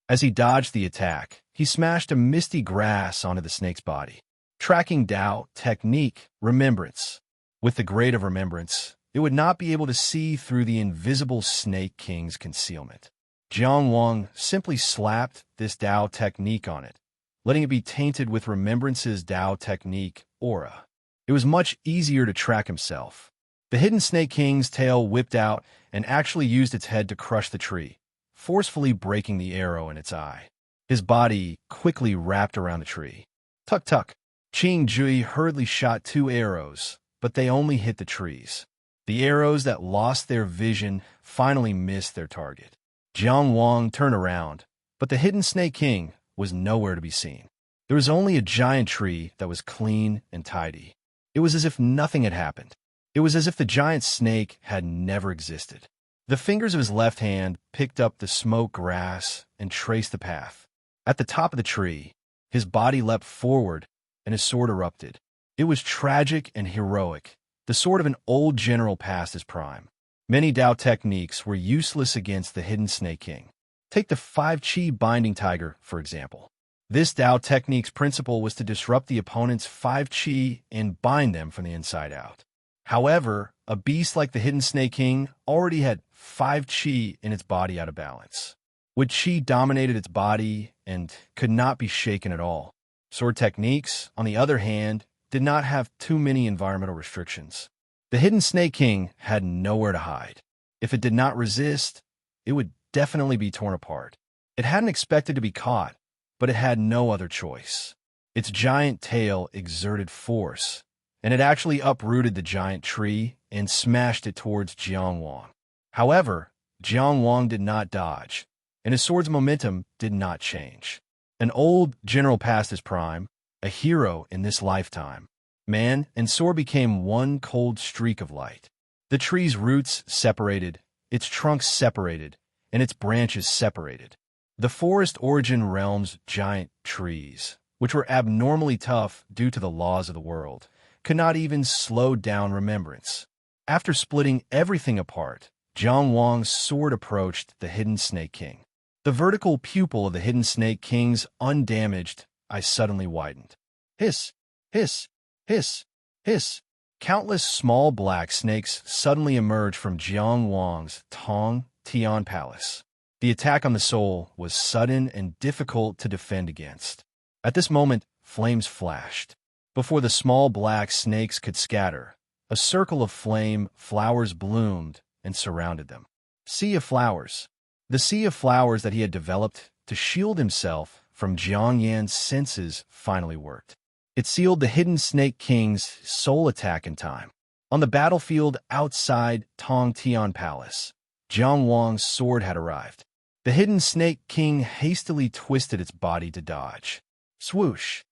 Speaker 1: As he dodged the attack, he smashed a misty grass onto the snake's body. Tracking Tao technique, remembrance. With the Grade of Remembrance, it would not be able to see through the invisible Snake King's concealment. Jiang Wang simply slapped this Tao technique on it, letting it be tainted with Remembrance's Tao technique aura. It was much easier to track himself. The hidden snake king's tail whipped out and actually used its head to crush the tree, forcefully breaking the arrow in its eye. His body quickly wrapped around the tree. Tuck tuck. Qing Jui hurriedly shot 2 arrows, but they only hit the trees. The arrows that lost their vision finally missed their target. Jiang Wang turned around, but the hidden snake king was nowhere to be seen. There was only a giant tree that was clean and tidy. It was as if nothing had happened. It was as if the giant snake had never existed. The fingers of his left hand picked up the smoke grass and traced the path. At the top of the tree, his body leapt forward and his sword erupted. It was tragic and heroic, the sword of an old general past his prime. Many Dao techniques were useless against the hidden snake king. Take the 5-chi binding tiger, for example. This Dao technique's principle was to disrupt the opponent's 5-chi and bind them from the inside out. However, a beast like the hidden snake king already had 5-chi in its body out of balance. Wood chi dominated its body and could not be shaken at all. Sword techniques, on the other hand, did not have too many environmental restrictions. The hidden snake king had nowhere to hide. If it did not resist, it would definitely be torn apart. It hadn't expected to be caught, but it had no other choice. Its giant tail exerted force, and it actually uprooted the giant tree and smashed it towards Jiang Wang. However, Jiang Wang did not dodge, and his sword's momentum did not change. An old general past his prime, a hero in this lifetime, man and sword became one cold streak of light. The tree's roots separated, its trunks separated, and its branches separated. The forest origin realm's giant trees, which were abnormally tough due to the laws of the world, could not even slow down remembrance. After splitting everything apart, Jiang Wang's sword approached the hidden snake king. The vertical pupil of the hidden snake king's undamaged eye suddenly widened. Hiss, hiss, hiss, hiss. Countless small black snakes suddenly emerged from Jiang Wang's Tong Tian palace. The attack on the soul was sudden and difficult to defend against. At this moment, flames flashed. Before the small black snakes could scatter, a circle of flame flowers bloomed and surrounded them. Sea of flowers. The sea of flowers that he had developed to shield himself from Jiang Yan's senses finally worked. It sealed the hidden snake king's soul attack in time. On the battlefield outside Tong Tian Palace, Jiang Wang's sword had arrived. The hidden snake king hastily twisted its body to dodge. Swoosh!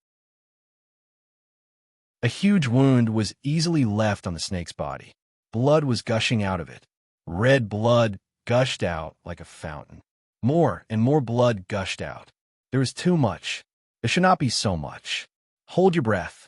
Speaker 1: A huge wound was easily left on the snake's body. Blood was gushing out of it. Red blood gushed out like a fountain. More and more blood gushed out. There was too much. There should not be so much. Hold your breath.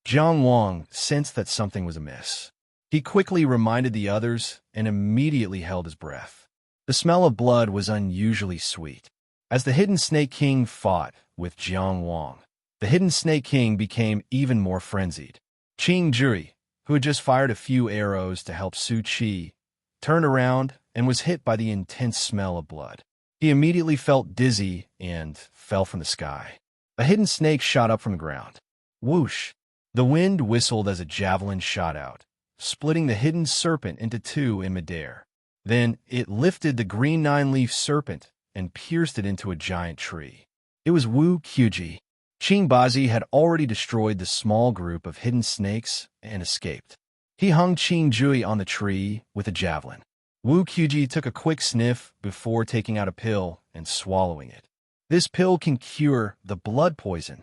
Speaker 1: Jiang Wang sensed that something was amiss. He quickly reminded the others and immediately held his breath. The smell of blood was unusually sweet. As the hidden snake king fought with Jiang Wang, the hidden snake king became even more frenzied. Qing Jui, who had just fired a few arrows to help Su Qi, turned around and was hit by the intense smell of blood. He immediately felt dizzy and fell from the sky. A hidden snake shot up from the ground. Whoosh! The wind whistled as a javelin shot out, splitting the hidden serpent into 2 in midair. Then it lifted the green 9-leaf serpent and pierced it into a giant tree. It was Wu Qiuji. Qing Bazi had already destroyed the small group of hidden snakes and escaped. He hung Qing Jui on the tree with a javelin. Wu Qiuji took a quick sniff before taking out a pill and swallowing it. This pill can cure the blood poison.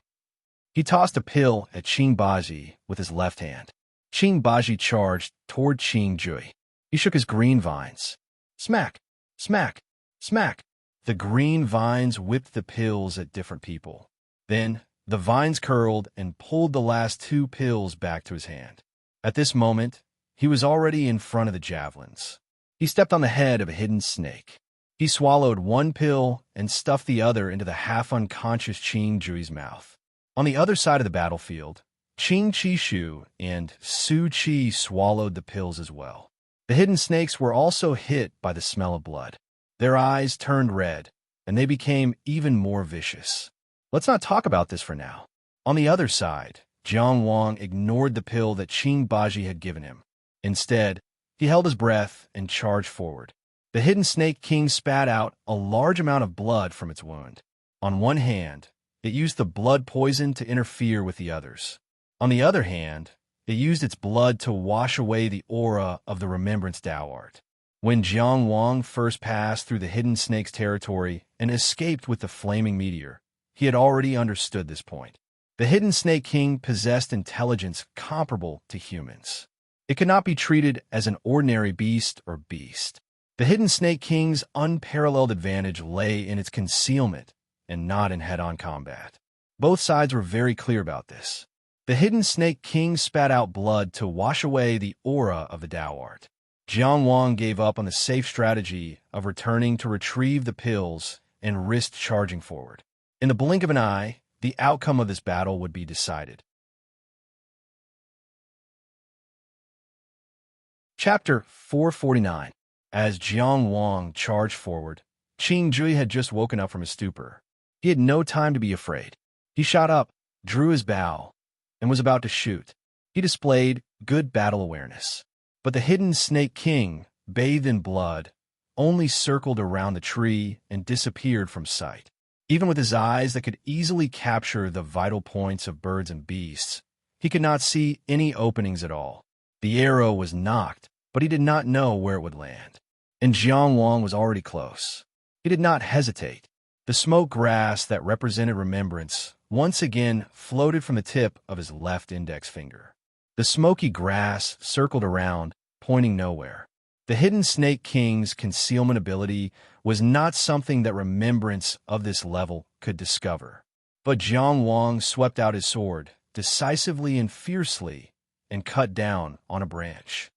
Speaker 1: He tossed a pill at Qing Bazi with his left hand. Qing Bazi charged toward Qing Jui. He shook his green vines. Smack, smack, smack. The green vines whipped the pills at different people. Then the vines curled and pulled the last 2 pills back to his hand. At this moment, he was already in front of the javelins. He stepped on the head of a hidden snake. He swallowed 1 pill and stuffed the other into the half-unconscious Qing Jui's mouth. On the other side of the battlefield, Qing Qishu and Su Qi swallowed the pills as well. The hidden snakes were also hit by the smell of blood. Their eyes turned red, and they became even more vicious. Let's not talk about this for now. On the other side, Jiang Wang ignored the pill that Qing Baji had given him. Instead, He held his breath and charged forward. The hidden Snake King spat out a large amount of blood from its wound. On one hand, it used the blood poison to interfere with the others. On the other hand, it used its blood to wash away the aura of the Remembrance Tao art. When Jiang Wang first passed through the hidden snake's territory and escaped with the flaming meteor, he had already understood this point. The hidden Snake King possessed intelligence comparable to humans. It could not be treated as an ordinary beast or beast. The hidden Snake King's unparalleled advantage lay in its concealment and not in head-on combat. Both sides were very clear about this. The hidden Snake King spat out blood to wash away the aura of the Tao art. Jiang Wang gave up on the safe strategy of returning to retrieve the pills and risked charging forward. In the blink of an eye, the outcome of this battle would be decided. Chapter 449. As Jiang Wang charged forward, Qing Jui had just woken up from his stupor. He had no time to be afraid. He shot up, drew his bow, and was about to shoot. He displayed good battle awareness. But the hidden Snake King, bathed in blood, only circled around the tree and disappeared from sight. Even with his eyes that could easily capture the vital points of birds and beasts, he could not see any openings at all. The arrow was knocked, but he did not know where it would land. And Jiang Wang was already close. He did not hesitate. The smoke grass that represented remembrance once again floated from the tip of his left index finger. The smoky grass circled around, pointing nowhere. The hidden Snake King's concealment ability was not something that remembrance of this level could discover. But Jiang Wang swept out his sword, decisively and fiercely, and cut down on a branch.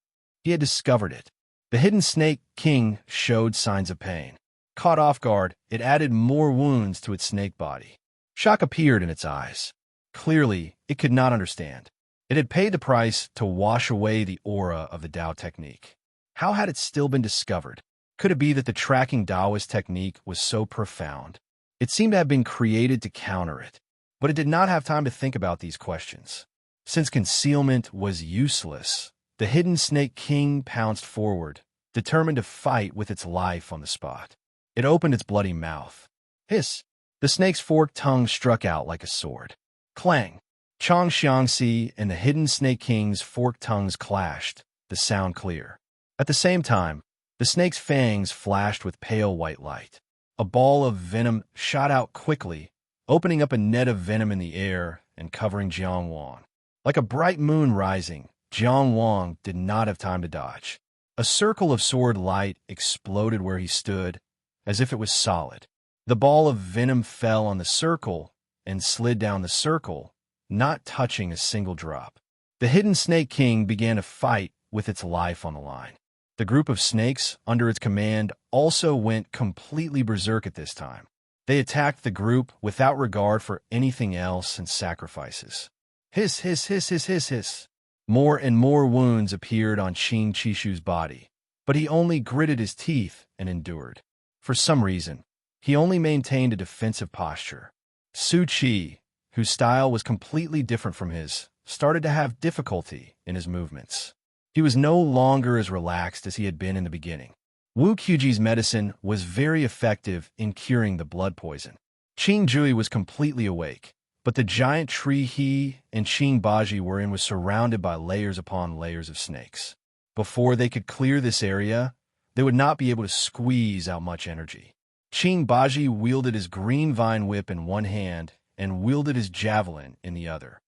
Speaker 1: He had discovered it. The hidden Snake King showed signs of pain. Caught off guard, it added more wounds to its snake body. Shock appeared in its eyes. Clearly, it could not understand. It had paid the price to wash away the aura of the Tao technique. How had it still been discovered? Could it be that the tracking Taoist technique was so profound? It seemed to have been created to counter it, but it did not have time to think about these questions. Since concealment was useless, the hidden Snake King pounced forward, determined to fight with its life on the spot. It opened its bloody mouth. Hiss! The snake's forked tongue struck out like a sword. Clang! Chong Xiangxi and the hidden Snake King's forked tongues clashed, the sound clear. At the same time, the snake's fangs flashed with pale white light. A ball of venom shot out quickly, opening up a net of venom in the air and covering Jiang Wang. Like a bright moon rising, Jiang Wang did not have time to dodge. A circle of sword light exploded where he stood, as if it was solid. The ball of venom fell on the circle and slid down the circle, not touching a single drop. The hidden Snake King began to fight with its life on the line. The group of snakes under its command also went completely berserk at this time. They attacked the group without regard for anything else and sacrifices. Hiss, hiss, hiss, hiss, hiss, hiss. More and more wounds appeared on Qin Chishu's body, but he only gritted his teeth and endured. For some reason, he only maintained a defensive posture. Su Qi, whose style was completely different from his, started to have difficulty in his movements. He was no longer as relaxed as he had been in the beginning. Wu Qiuji's medicine was very effective in curing the blood poison. Qing Jui was completely awake, but the giant tree he and Qing Baji were in was surrounded by layers upon layers of snakes. Before they could clear this area, they would not be able to squeeze out much energy. Qing Baji wielded his green vine whip in one hand and wielded his javelin in the other.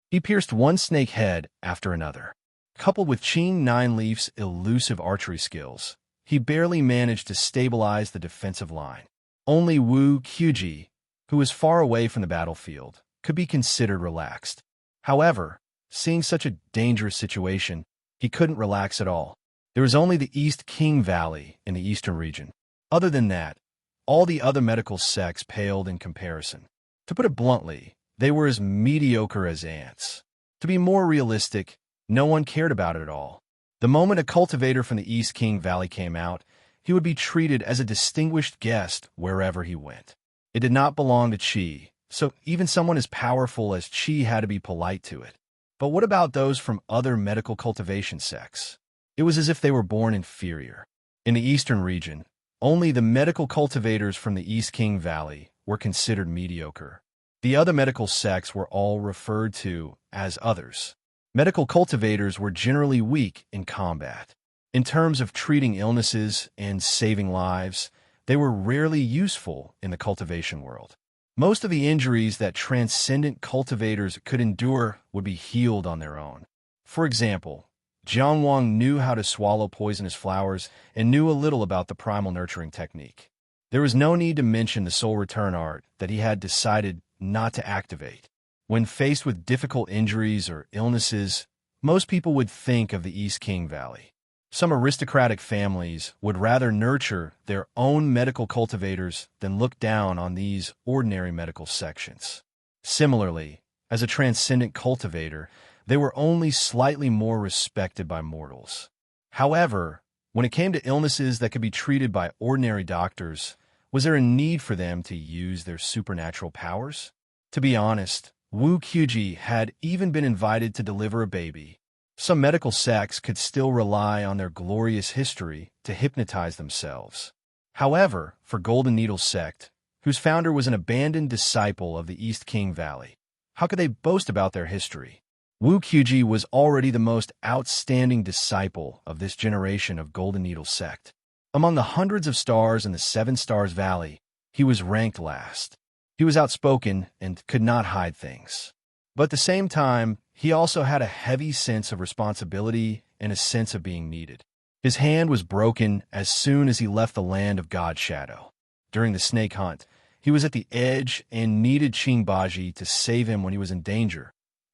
Speaker 1: He pierced one snake head after another. Coupled with Qing Nineleaf's elusive archery skills, he barely managed to stabilize the defensive line. Only Wu Qiuji, who was far away from the battlefield, could be considered relaxed. However, seeing such a dangerous situation, he couldn't relax at all. There was only the East King Valley in the eastern region. Other than that, all the other medical sects paled in comparison. To put it bluntly, they were as mediocre as ants. To be more realistic, no one cared about it at all. The moment a cultivator from the East King Valley came out, he would be treated as a distinguished guest wherever he went. It did not belong to Qi, so even someone as powerful as Qi had to be polite to it. But what about those from other medical cultivation sects? It was as if they were born inferior. In the eastern region, only the medical cultivators from the East King Valley were considered mediocre. The other medical sects were all referred to as others. Medical cultivators were generally weak in combat. In terms of treating illnesses and saving lives, they were rarely useful in the cultivation world. Most of the injuries that transcendent cultivators could endure would be healed on their own. For example, Jiang Wang knew how to swallow poisonous flowers and knew a little about the primal nurturing technique. There was no need to mention the soul return art that he had decided not to activate. When faced with difficult injuries or illnesses, most people would think of the East King Valley. Some aristocratic families would rather nurture their own medical cultivators than look down on these ordinary medical sections. Similarly, as a transcendent cultivator, they were only slightly more respected by mortals. However, when it came to illnesses that could be treated by ordinary doctors, was there a need for them to use their supernatural powers? To be honest, Wu Qiuji had even been invited to deliver a baby. Some medical sects could still rely on their glorious history to hypnotize themselves. However, for Golden Needle sect, whose founder was an abandoned disciple of the East King Valley, how could they boast about their history? Wu Qiuji was already the most outstanding disciple of this generation of Golden Needle sect. Among the hundreds of stars in the Seven Stars Valley, he was ranked last. He was outspoken and could not hide things. But at the same time, he also had a heavy sense of responsibility and a sense of being needed. His hand was broken as soon as he left the land of God's shadow. During the snake hunt, he was at the edge and needed Qingbaji to save him when he was in danger.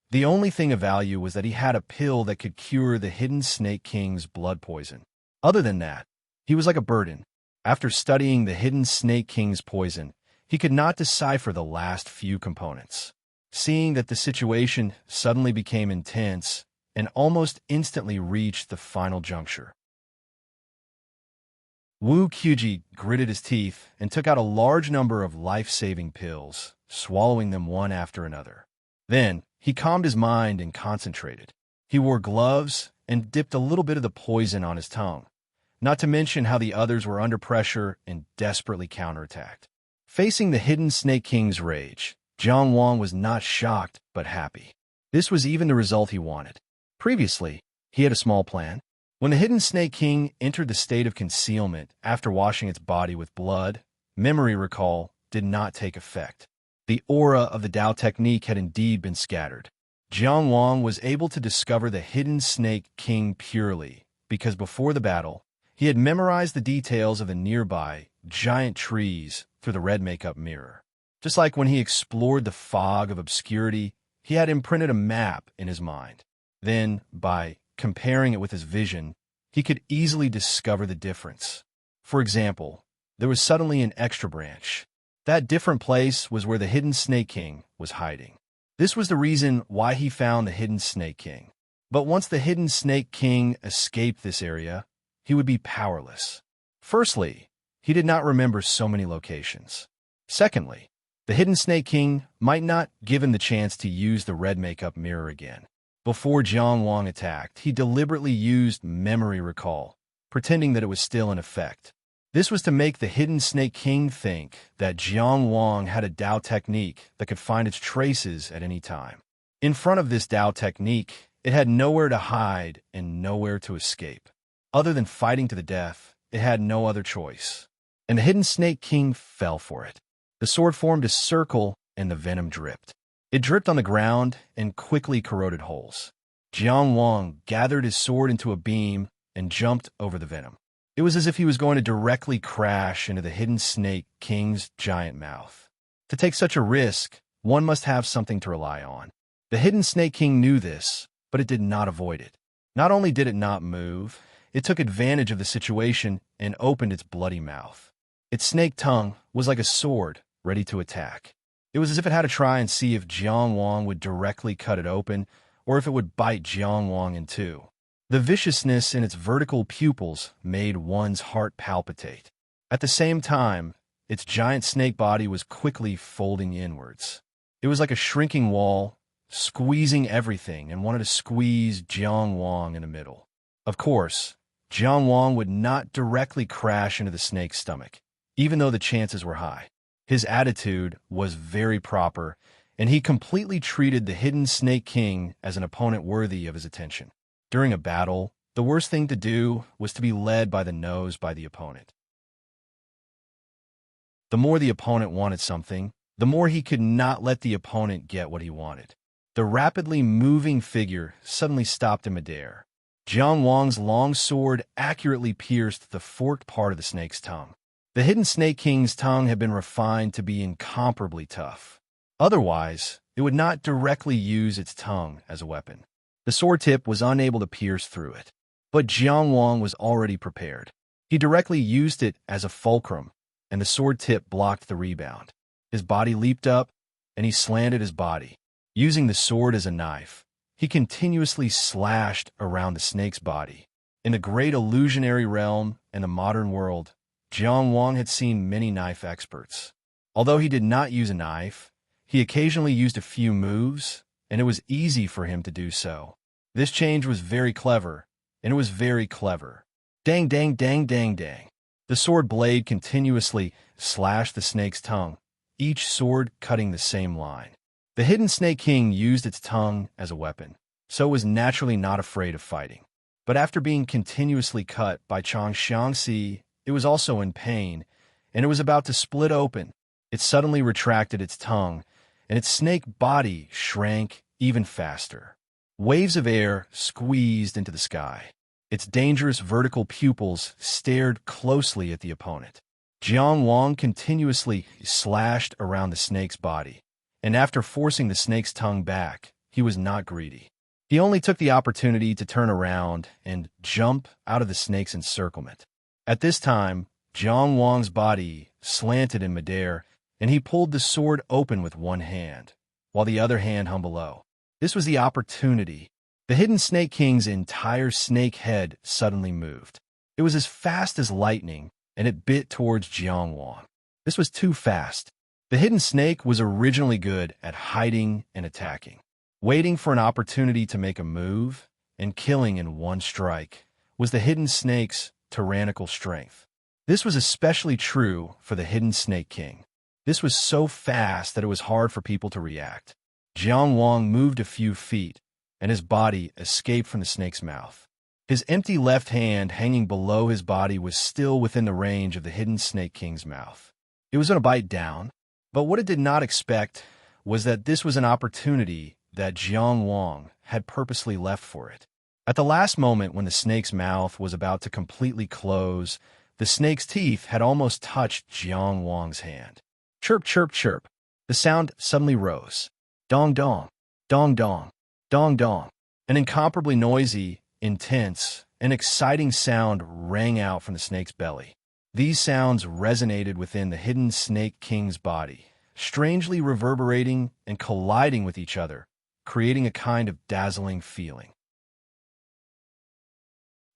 Speaker 1: The only thing of value was that he had a pill that could cure the hidden Snake King's blood poison. Other than that, he was like a burden. After studying the hidden Snake King's poison, he could not decipher the last few components. Seeing that the situation suddenly became intense and almost instantly reached the final juncture, Wu Qiuji gritted his teeth and took out a large number of life-saving pills, swallowing them one after another. Then, he calmed his mind and concentrated. He wore gloves and dipped a little bit of the poison on his tongue, not to mention how the others were under pressure and desperately counterattacked. Facing the hidden Snake King's rage, Jiang Wang was not shocked but happy. This was even the result he wanted. Previously, he had a small plan. When the hidden Snake King entered the state of concealment after washing its body with blood, memory recall did not take effect. The aura of the Dao technique had indeed been scattered. Jiang Wang was able to discover the hidden Snake King purely because before the battle, he had memorized the details of the nearby giant trees through the red makeup mirror. Just like when he explored the fog of obscurity, he had imprinted a map in his mind. Then, by comparing it with his vision, he could easily discover the difference. For example, there was suddenly an extra branch. That different place was where the hidden Snake King was hiding. This was the reason why he found the hidden Snake King. But once the hidden Snake King escaped this area, he would be powerless. Firstly, he did not remember so many locations. Secondly, the hidden Snake King might not give him the chance to use the red makeup mirror again. Before Jiang Wang attacked, he deliberately used memory recall, pretending that it was still in effect. This was to make the hidden Snake King think that Jiang Wang had a Dao technique that could find its traces at any time. In front of this Dao technique, it had nowhere to hide and nowhere to escape. Other than fighting to the death, it had no other choice. And the hidden Snake King fell for it. The sword formed a circle and the venom dripped. It dripped on the ground and quickly corroded holes. Jiang Wang gathered his sword into a beam and jumped over the venom. It was as if he was going to directly crash into the hidden Snake King's giant mouth. To take such a risk, one must have something to rely on. The hidden Snake King knew this, but it did not avoid it. Not only did it not move, it took advantage of the situation and opened its bloody mouth. Its snake tongue was like a sword, ready to attack. It was as if it had to try and see if Jiang Wang would directly cut it open, or if it would bite Jiang Wang in two. The viciousness in its vertical pupils made one's heart palpitate. At the same time, its giant snake body was quickly folding inwards. It was like a shrinking wall, squeezing everything, and wanted to squeeze Jiang Wang in the middle. Of course, Jiang Wang would not directly crash into the snake's stomach, even though the chances were high. His attitude was very proper, and he completely treated the hidden Snake King as an opponent worthy of his attention. During a battle, the worst thing to do was to be led by the nose by the opponent. The more the opponent wanted something, the more he could not let the opponent get what he wanted. The rapidly moving figure suddenly stopped in midair. Jiang Wang's long sword accurately pierced the forked part of the snake's tongue. The hidden Snake King's tongue had been refined to be incomparably tough. Otherwise, it would not directly use its tongue as a weapon. The sword tip was unable to pierce through it. But Jiang Wang was already prepared. He directly used it as a fulcrum, and the sword tip blocked the rebound. His body leaped up, and he slanted his body. Using the sword as a knife, he continuously slashed around the snake's body. In the great illusionary realm and the modern world, Jiang Wang had seen many knife experts. Although he did not use a knife, he occasionally used a few moves, and it was easy for him to do so. This change was very clever, and it was very clever. Dang, dang, dang, dang, dang. The sword blade continuously slashed the snake's tongue, each sword cutting the same line. The hidden Snake King used its tongue as a weapon, so it was naturally not afraid of fighting. But after being continuously cut by Chang Xiangxi, it was also in pain, and it was about to split open. It suddenly retracted its tongue, and its snake body shrank even faster. Waves of air squeezed into the sky. Its dangerous vertical pupils stared closely at the opponent. Jiang Wang continuously slashed around the snake's body, and after forcing the snake's tongue back, he was not greedy. He only took the opportunity to turn around and jump out of the snake's encirclement. At this time, Jiang Wang's body slanted in midair, and he pulled the sword open with one hand, while the other hand hung below. This was the opportunity. The hidden Snake King's entire snake head suddenly moved. It was as fast as lightning, and it bit towards Jiang Wang. This was too fast. The hidden snake was originally good at hiding and attacking, waiting for an opportunity to make a move, and killing in one strike was the hidden snake's tyrannical strength. This was especially true for the hidden Snake King. This was so fast that it was hard for people to react. Jiang Wang moved a few feet, and his body escaped from the snake's mouth. His empty left hand hanging below his body was still within the range of the hidden Snake King's mouth. It was going to bite down, but what it did not expect was that this was an opportunity that Jiang Wang had purposely left for it. At the last moment when the snake's mouth was about to completely close, the snake's teeth had almost touched Jiang Wang's hand. Chirp, chirp, chirp. The sound suddenly rose. Dong, dong, dong, dong, dong, dong. An incomparably noisy, intense, and exciting sound rang out from the snake's belly. These sounds resonated within the hidden Snake King's body, strangely reverberating and colliding with each other, creating a kind of dazzling feeling.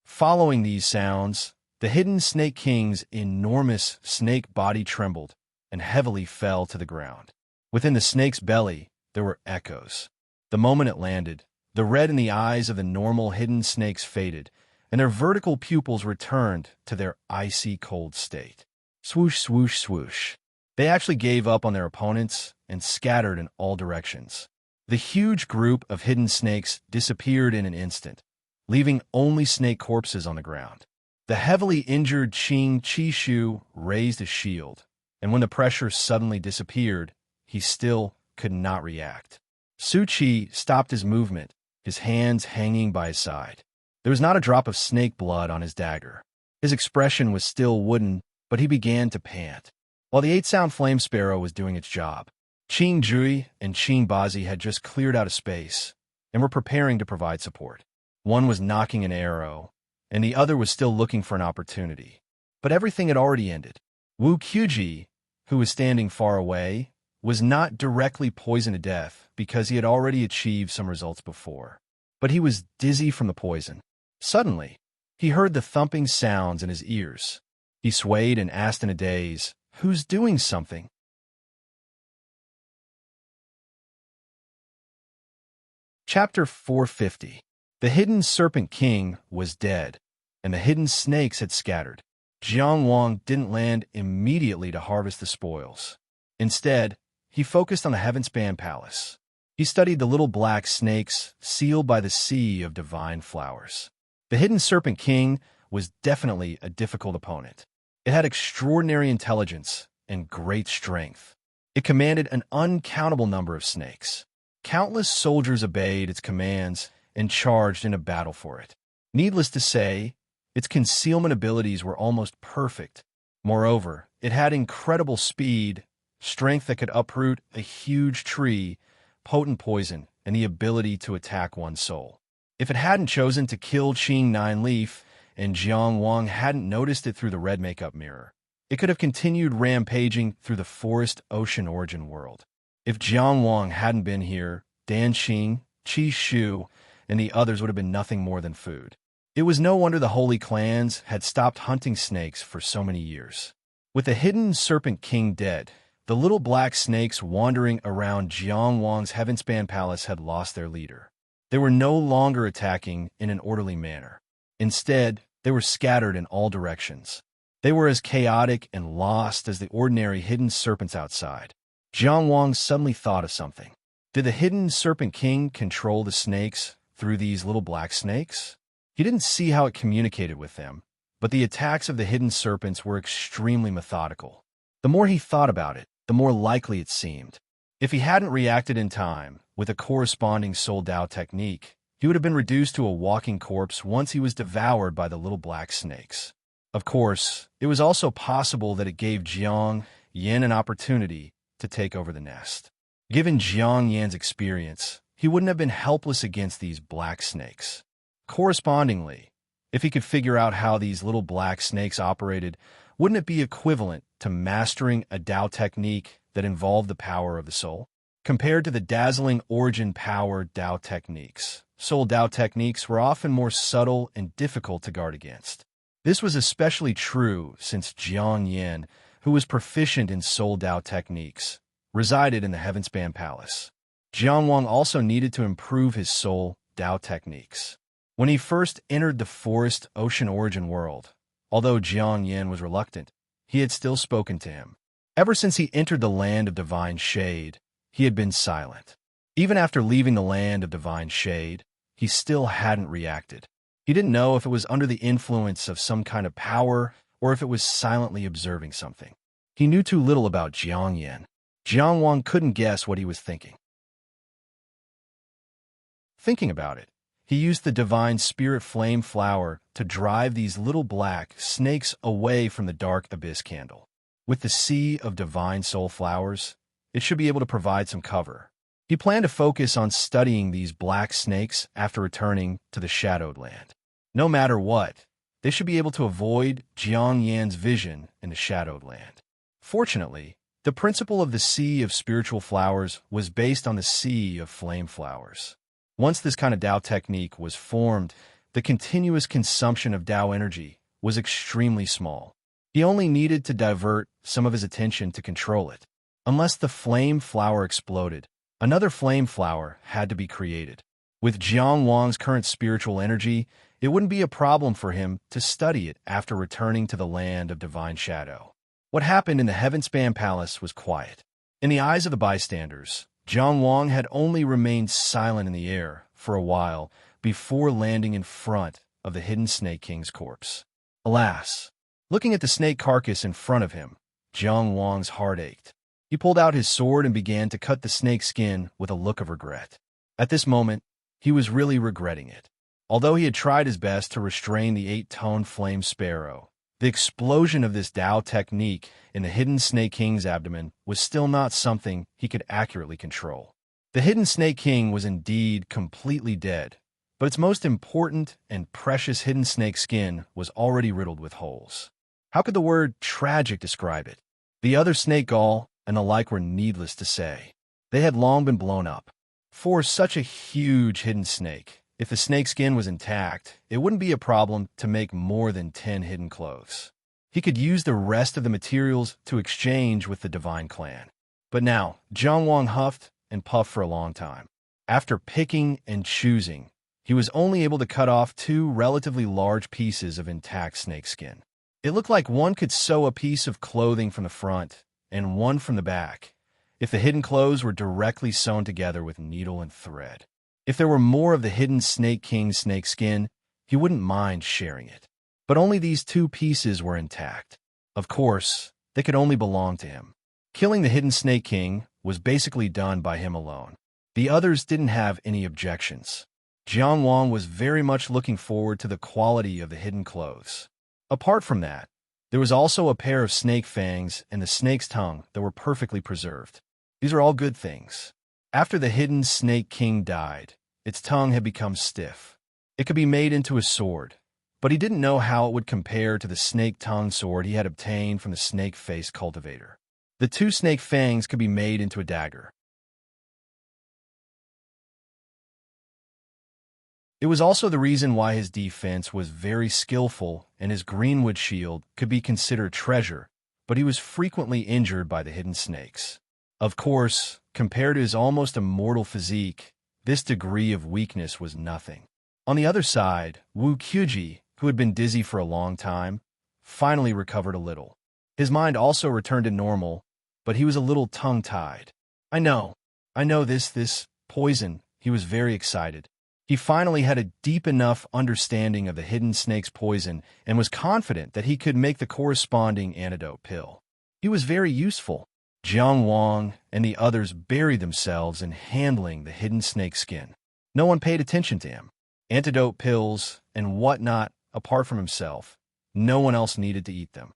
Speaker 1: Following these sounds, the hidden Snake King's enormous snake body trembled and heavily fell to the ground. Within the snake's belly, there were echoes. The moment it landed, the red in the eyes of the normal hidden snakes faded, and their vertical pupils returned to their icy cold state. Swoosh, swoosh, swoosh. They actually gave up on their opponents and scattered in all directions. The huge group of hidden snakes disappeared in an instant, leaving only snake corpses on the ground. The heavily injured Qing Qishu raised a shield, and when the pressure suddenly disappeared, he still could not react. Su Qi stopped his movement, his hands hanging by his side. There was not a drop of snake blood on his dagger. His expression was still wooden, but he began to pant. While the 8-sound flame sparrow was doing its job, Qing Jui and Qing Bazi had just cleared out a space and were preparing to provide support. One was knocking an arrow, and the other was still looking for an opportunity. But everything had already ended. Wu Qiuji, who was standing far away, was not directly poisoned to death because he had already achieved some results before. But he was dizzy from the poison. Suddenly, he heard the thumping sounds in his ears. He swayed and asked in a daze, "Who's doing something?" Chapter 450. The hidden serpent king was dead, and the hidden snakes had scattered. Jiang Wang didn't land immediately to harvest the spoils. Instead, he focused on the Heavenspan Palace. He studied the little black snakes sealed by the sea of divine flowers. The hidden serpent king was definitely a difficult opponent. It had extraordinary intelligence and great strength. It commanded an uncountable number of snakes. Countless soldiers obeyed its commands and charged in a battle for it. Needless to say, its concealment abilities were almost perfect. Moreover, it had incredible speed, strength that could uproot a huge tree, potent poison, and the ability to attack one's soul. If it hadn't chosen to kill Qing Nine-Leaf and Jiang Wang hadn't noticed it through the red makeup mirror, it could have continued rampaging through the forest ocean origin world. If Jiang Wang hadn't been here, Dan Qing, Qi Shu, and the others would have been nothing more than food. It was no wonder the holy clans had stopped hunting snakes for so many years. With the hidden serpent king dead, the little black snakes wandering around Jiang Wang's Heavenspan Palace had lost their leader. They were no longer attacking in an orderly manner. Instead, they were scattered in all directions. They were as chaotic and lost as the ordinary hidden serpents outside. Jiang Wang suddenly thought of something. Did the hidden serpent king control the snakes through these little black snakes? He didn't see how it communicated with them, but the attacks of the hidden serpents were extremely methodical. The more he thought about it, the more likely it seemed. If he hadn't reacted in time with a corresponding Soul Dao technique, he would have been reduced to a walking corpse once he was devoured by the little black snakes. Of course, it was also possible that it gave Jiang Yan an opportunity to take over the nest. Given Jiang Yan's experience, he wouldn't have been helpless against these black snakes. Correspondingly, if he could figure out how these little black snakes operated, wouldn't it be equivalent to mastering a Dao technique that involved the power of the soul? Compared to the dazzling origin power Dao techniques, Soul Dao techniques were often more subtle and difficult to guard against. This was especially true since Jiang Yan, who was proficient in Soul Dao techniques, resided in the Heavenspan Palace. Jiang Wang also needed to improve his Soul Dao techniques. When he first entered the forest ocean origin world, although Jiang Yan was reluctant, he had still spoken to him. Ever since he entered the land of divine shade, he had been silent. Even after leaving the land of divine shade, he still hadn't reacted. He didn't know if it was under the influence of some kind of power or if it was silently observing something. He knew too little about Jiang Yan. Jiang Wang couldn't guess what he was thinking. Thinking about it, he used the divine spirit flame flower to drive these little black snakes away from the dark abyss candle. With the sea of divine soul flowers, it should be able to provide some cover. He planned to focus on studying these black snakes after returning to the shadowed land. No matter what, they should be able to avoid Jiang Yan's vision in the shadowed land. Fortunately, the principle of the sea of spiritual flowers was based on the sea of flame flowers. Once this kind of Dao technique was formed, the continuous consumption of Dao energy was extremely small. He only needed to divert some of his attention to control it. Unless the flame flower exploded, another flame flower had to be created. With Jiang Wang's current spiritual energy, it wouldn't be a problem for him to study it after returning to the land of divine shadow. What happened in the Heavenspan Palace was quiet. In the eyes of the bystanders, Jiang Wang had only remained silent in the air for a while before landing in front of the hidden Snake King's corpse. Alas, looking at the snake carcass in front of him, Jiang Wang's heart ached. He pulled out his sword and began to cut the snake's skin with a look of regret. At this moment, he was really regretting it. Although he had tried his best to restrain the 8-tone flame sparrow, the explosion of this Dao technique in the hidden Snake King's abdomen was still not something he could accurately control. The hidden Snake King was indeed completely dead, but its most important and precious hidden snake skin was already riddled with holes. How could the word tragic describe it? The other snake gall and the like were needless to say. They had long been blown up. For such a huge hidden snake, if the snake skin was intact, it wouldn't be a problem to make more than 10 hidden clothes. He could use the rest of the materials to exchange with the divine clan. But now, Jiang Wang huffed and puffed for a long time. After picking and choosing, he was only able to cut off two relatively large pieces of intact snake skin. It looked like one could sew a piece of clothing from the front and one from the back, if the hidden clothes were directly sewn together with needle and thread. If there were more of the hidden Snake King's snake skin, he wouldn't mind sharing it. But only these two pieces were intact. Of course, they could only belong to him. Killing the hidden Snake King was basically done by him alone. The others didn't have any objections. Jiang Wang was very much looking forward to the quality of the hidden clothes. Apart from that, there was also a pair of snake fangs and the snake's tongue that were perfectly preserved. These are all good things. After the hidden Snake King died, its tongue had become stiff. It could be made into a sword, but he didn't know how it would compare to the snake tongue sword he had obtained from the snake-faced cultivator. The two snake fangs could be made into a dagger. It was also the reason why his defense was very skillful and his greenwood shield could be considered treasure, but he was frequently injured by the hidden snakes. Of course, compared to his almost immortal physique, this degree of weakness was nothing. On the other side, Wu Qiuji, who had been dizzy for a long time, finally recovered a little. His mind also returned to normal, but he was a little tongue-tied. I know this poison. He was very excited. He finally had a deep enough understanding of the hidden snake's poison and was confident that he could make the corresponding antidote pill. He was very useful. Jiang Wang and the others buried themselves in handling the hidden snake skin. No one paid attention to him. Antidote pills and whatnot, apart from himself, no one else needed to eat them.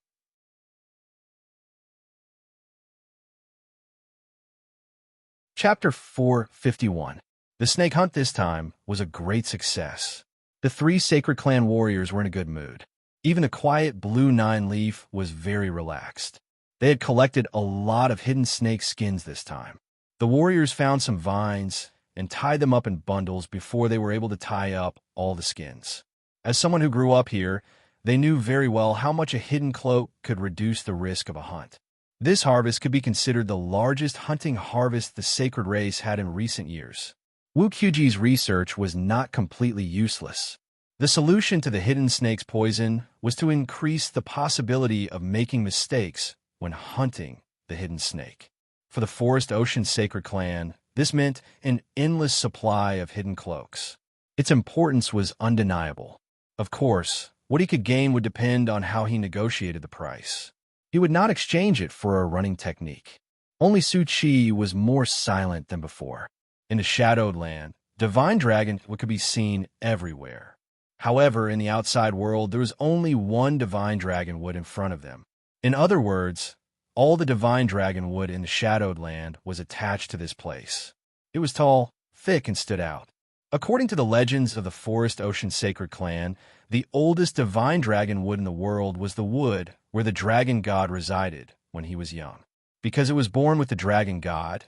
Speaker 1: Chapter 451. The snake hunt this time was a great success. The three Sacred Clan warriors were in a good mood. Even the quiet blue nine-leaf was very relaxed. They had collected a lot of hidden snake skins this time. The warriors found some vines and tied them up in bundles before they were able to tie up all the skins. As someone who grew up here, they knew very well how much a hidden cloak could reduce the risk of a hunt. This harvest could be considered the largest hunting harvest the sacred race had in recent years. Wu Qiuji's research was not completely useless. The solution to the hidden snake's poison was to increase the possibility of making mistakes when hunting the hidden snake. For the Forest Ocean Sacred Clan, this meant an endless supply of hidden cloaks. Its importance was undeniable. Of course, what he could gain would depend on how he negotiated the price. He would not exchange it for a running technique. Only Su Qi was more silent than before. In the Shadowed Land, divine dragon could be seen everywhere. However, in the outside world, there was only one divine dragon wood in front of them. In other words, all the divine dragon wood in the Shadowed Land was attached to this place. It was tall, thick, and stood out. According to the legends of the Forest Ocean Sacred Clan, the oldest divine dragon wood in the world was the wood where the dragon god resided when he was young. Because it was born with the dragon god,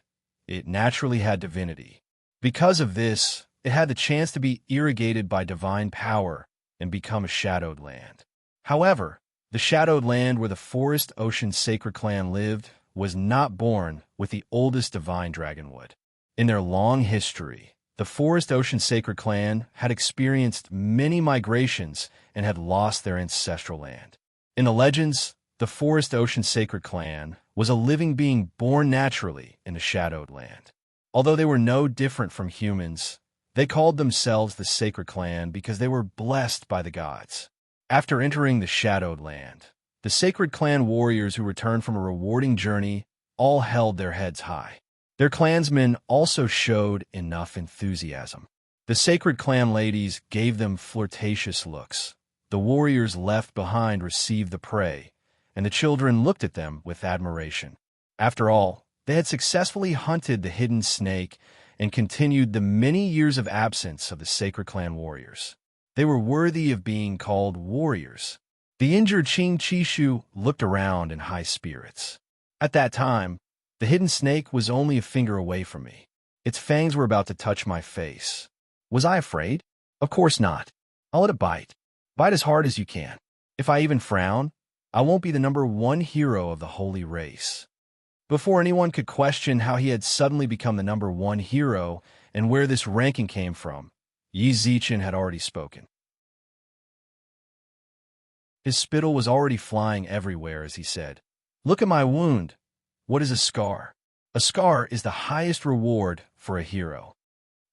Speaker 1: it naturally had divinity. Because of this, it had the chance to be irrigated by divine power and become a shadowed land. However, the shadowed land where the Forest Ocean Sacred Clan lived was not born with the oldest divine dragonwood. In their long history, the Forest Ocean Sacred Clan had experienced many migrations and had lost their ancestral land. In the legends, the Forest Ocean Sacred Clan was a living being born naturally in the Shadowed Land. Although they were no different from humans, they called themselves the Sacred Clan because they were blessed by the gods. After entering the Shadowed Land, the Sacred Clan warriors who returned from a rewarding journey all held their heads high. Their clansmen also showed enough enthusiasm. The Sacred Clan ladies gave them flirtatious looks. The warriors left behind received the prey, and the children looked at them with admiration. After all, they had successfully hunted the hidden snake and continued the many years of absence of the Sacred Clan warriors. They were worthy of being called warriors. The injured Qing Qishu looked around in high spirits. At that time, the hidden snake was only a finger away from me. Its fangs were about to touch my face. Was I afraid? Of course not. I'll let it bite. Bite as hard as you can. If I even frown, I won't be the #1 hero of the holy race. Before anyone could question how he had suddenly become the #1 hero and where this ranking came from, Yi Zichen had already spoken. His spittle was already flying everywhere as he said, "Look at my wound. What is a scar? A scar is the highest reward for a hero."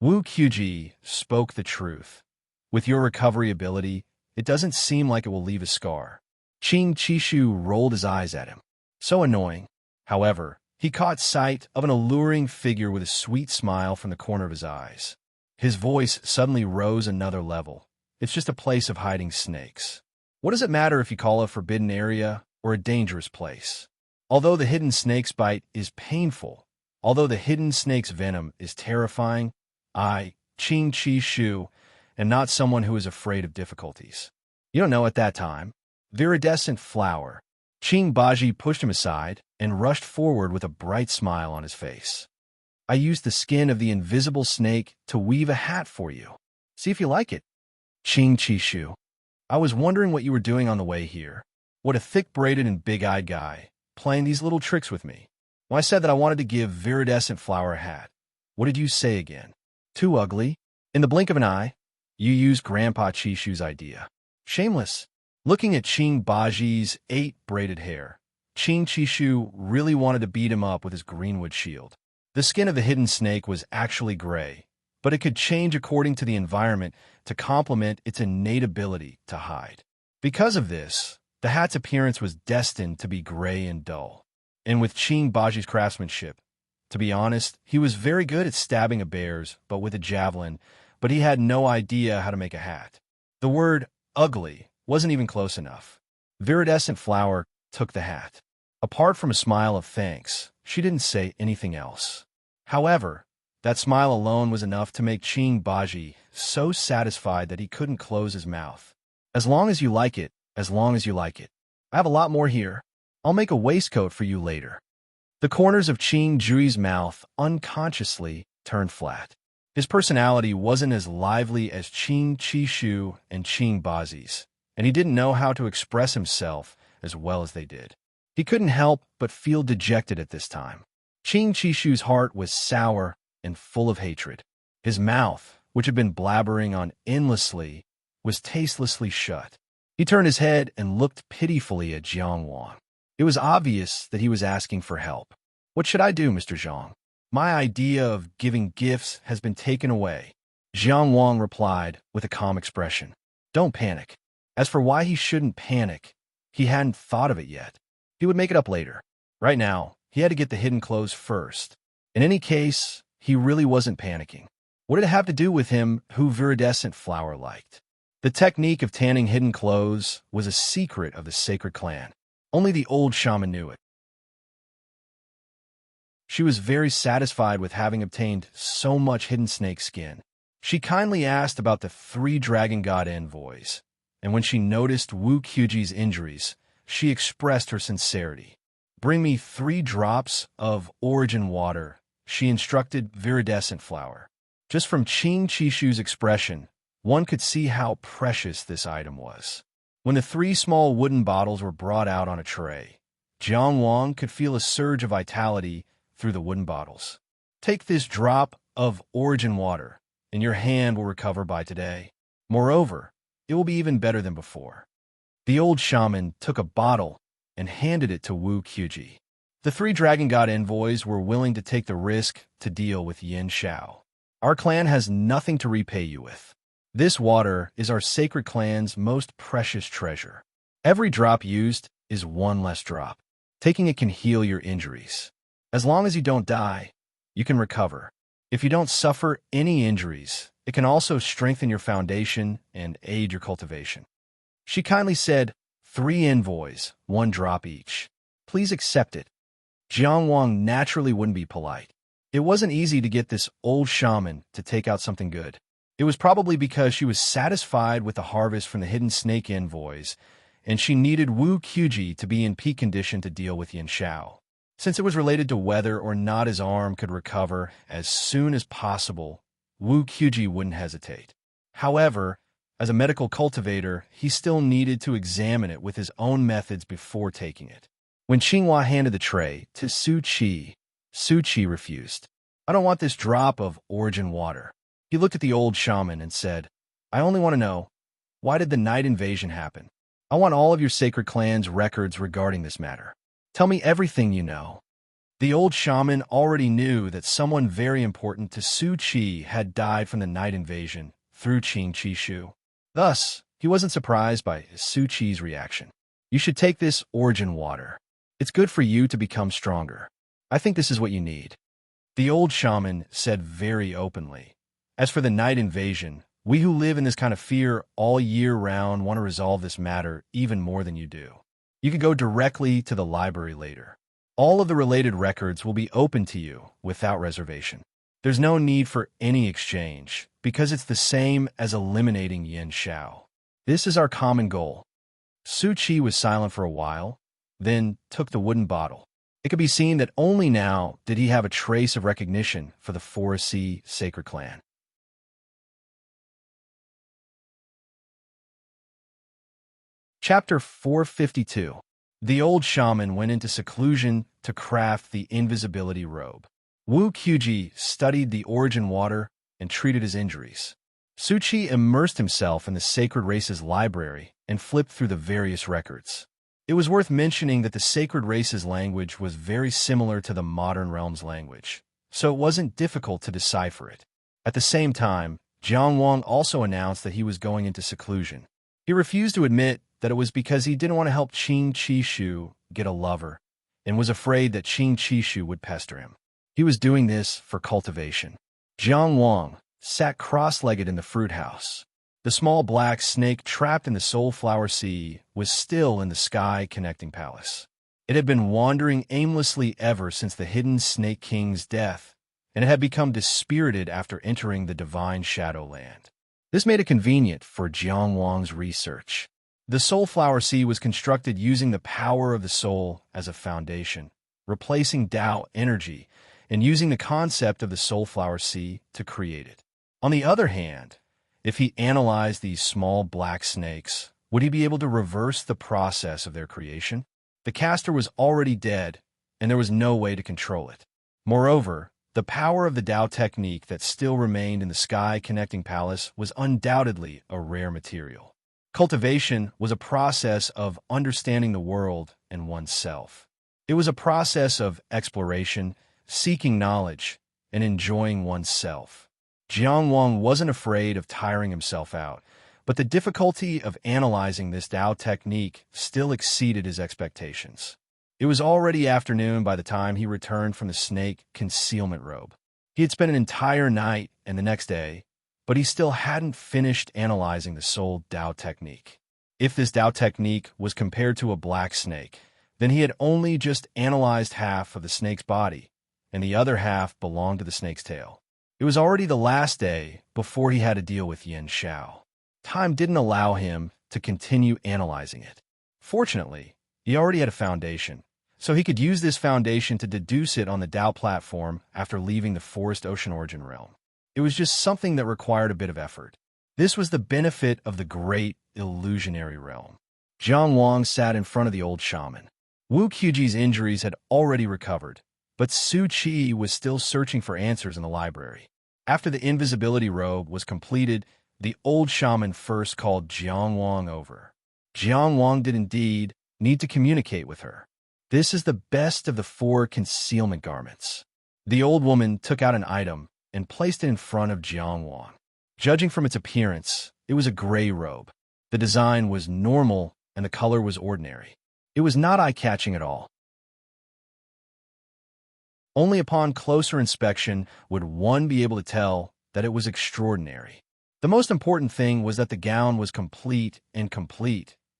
Speaker 1: Wu Qiuji spoke the truth. With your recovery ability, it doesn't seem like it will leave a scar. Qing Qishu rolled his eyes at him. So annoying. However, he caught sight of an alluring figure with a sweet smile from the corner of his eyes. His voice suddenly rose another level. It's just a place of hiding snakes. What does it matter if you call a forbidden area or a dangerous place? Although the hidden snake's bite is painful, although the hidden snake's venom is terrifying, I, Qing Chi Shu, am not someone who is afraid of difficulties. You don't know at that time. Viridescent flower. Qing Baji pushed him aside and rushed forward with a bright smile on his face. I used the skin of the invisible snake to weave a hat for you. See if you like it. Qing Chi Shu. I was wondering what you were doing on the way here. What a thick-braided and big-eyed guy, playing these little tricks with me. When I said that I wanted to give Viridescent Flower a hat, what did you say again? Too ugly? In the blink of an eye, you used Grandpa Chishu's idea. Shameless. Looking at Qing Baji's 8-braided hair, Qing Chishu really wanted to beat him up with his greenwood shield. The skin of the hidden snake was actually gray, but it could change according to the environment to complement its innate ability to hide. Because of this, the hat's appearance was destined to be gray and dull. And with Qing Baji's craftsmanship, to be honest, he was very good at stabbing a bear's, but with a javelin, but he had no idea how to make a hat. The word ugly wasn't even close enough. Viridescent Flower took the hat. Apart from a smile of thanks, she didn't say anything else. However, that smile alone was enough to make Qing Baji so satisfied that he couldn't close his mouth. As long as you like it, as long as you like it. I have a lot more here. I'll make a waistcoat for you later. The corners of Qing Jui's mouth unconsciously turned flat. His personality wasn't as lively as Qing Qishu and Qing Bazi's, and he didn't know how to express himself as well as they did. He couldn't help but feel dejected at this time. Qing Qishu's heart was sour and full of hatred. His mouth, which had been blabbering on endlessly, was tastelessly shut. He turned his head and looked pitifully at Jiang Wang. It was obvious that he was asking for help. What should I do, Mr. Zhang? My idea of giving gifts has been taken away. Jiang Wang replied with a calm expression. Don't panic. As for why he shouldn't panic, he hadn't thought of it yet. He would make it up later. Right now, he had to get the hidden clothes first. In any case, he really wasn't panicking. What did it have to do with him who Viridescent Flower liked? The technique of tanning hidden clothes was a secret of the sacred clan. Only the old shaman knew it. She was very satisfied with having obtained so much hidden snake skin. She kindly asked about the 3 dragon god envoys, and when she noticed Wu Qiuji's injuries, she expressed her sincerity. Bring me 3 drops of origin water, she instructed Viridescent Flower. Just from Qing Qishu's expression, one could see how precious this item was. When the 3 small wooden bottles were brought out on a tray, Jiang Wang could feel a surge of vitality through the wooden bottles. Take this drop of origin water, and your hand will recover by today. Moreover, it will be even better than before. The old shaman took a bottle and handed it to Wu Qiuji. The 3 dragon god envoys were willing to take the risk to deal with Yin Shao. Our clan has nothing to repay you with. This water is our sacred clan's most precious treasure. Every drop used is 1 less drop. Taking it can heal your injuries. As long as you don't die, you can recover. If you don't suffer any injuries, it can also strengthen your foundation and aid your cultivation. She kindly said, 3 envoys, 1 drop each. Please accept it. Jiang Wang naturally wouldn't be polite. It wasn't easy to get this old shaman to take out something good. It was probably because she was satisfied with the harvest from the hidden snake envoys, and she needed Wu Qiuji to be in peak condition to deal with Yin Shao. Since it was related to whether or not his arm could recover as soon as possible, Wu Qiuji wouldn't hesitate. However, as a medical cultivator, he still needed to examine it with his own methods before taking it. When Qinghua handed the tray to Su Qi refused. "I don't want this drop of origin water." He looked at the old shaman and said, "I only want to know, why did the night invasion happen? I want all of your sacred clan's records regarding this matter. Tell me everything you know." The old shaman already knew that someone very important to Su Qi had died from the night invasion through Qing Qishu. Thus, he wasn't surprised by Su Qi's reaction. "You should take this origin water. It's good for you to become stronger. I think this is what you need." The old shaman said very openly, "As for the night invasion, we who live in this kind of fear all year round want to resolve this matter even more than you do. You can go directly to the library later. All of the related records will be open to you without reservation. There's no need for any exchange, because it's the same as eliminating Yin Shao. This is our common goal." Su Qi was silent for a while, then took the wooden bottle. It could be seen that only now did he have a trace of recognition for the Forest sacred clan. Chapter 452. The old shaman went into seclusion to craft the invisibility robe. Wu Qiuji studied the origin water and treated his injuries. Su Qi immersed himself in the sacred race's library and flipped through the various records. It was worth mentioning that the sacred race's language was very similar to the modern realm's language, so it wasn't difficult to decipher it. At the same time, Jiang Wang also announced that he was going into seclusion. He refused to admit that it was because he didn't want to help Qing Qishu get a lover, and was afraid that Qing Qishu would pester him. He was doing this for cultivation. Jiang Wang sat cross-legged in the fruit house. The small black snake trapped in the soulflower sea was still in the sky-connecting palace. It had been wandering aimlessly ever since the hidden Snake King's death, and it had become dispirited after entering the divine Shadowland. This made it convenient for Jiang Wang's research. The Soulflower Sea was constructed using the power of the soul as a foundation, replacing Tao energy and using the concept of the Soulflower Sea to create it. On the other hand, if he analyzed these small black snakes, would he be able to reverse the process of their creation? The caster was already dead, and there was no way to control it. Moreover, the power of the Tao technique that still remained in the sky-connecting palace was undoubtedly a rare material. Cultivation was a process of understanding the world and oneself. It was a process of exploration, seeking knowledge, and enjoying oneself. Jiang Wang wasn't afraid of tiring himself out, but the difficulty of analyzing this Tao technique still exceeded his expectations. It was already afternoon by the time he returned from the snake concealment robe. He had spent an entire night and the next day, but he still hadn't finished analyzing the soul Tao technique. If this Tao technique was compared to a black snake, then he had only just analyzed half of the snake's body, and the other half belonged to the snake's tail. It was already the last day before he had to deal with Yin Shao. Time didn't allow him to continue analyzing it. Fortunately, he already had a foundation, so he could use this foundation to deduce it on the Tao platform after leaving the Forest Ocean Origin realm. It was just something that required a bit of effort. This was the benefit of the great illusionary realm. Jiang Wang sat in front of the old shaman. Wu Qiuji's injuries had already recovered, but Su Qi was still searching for answers in the library. After the invisibility robe was completed, the old shaman first called Jiang Wang over. Jiang Wang did indeed need to communicate with her. "This is the best of the 4 concealment garments." The old woman took out an item and placed it in front of Jiang Wang. Judging from its appearance, it was a gray robe. The design was normal and the color was ordinary. It was not eye-catching at all. Only upon closer inspection would one be able to tell that it was extraordinary. The most important thing was that the gown was complete,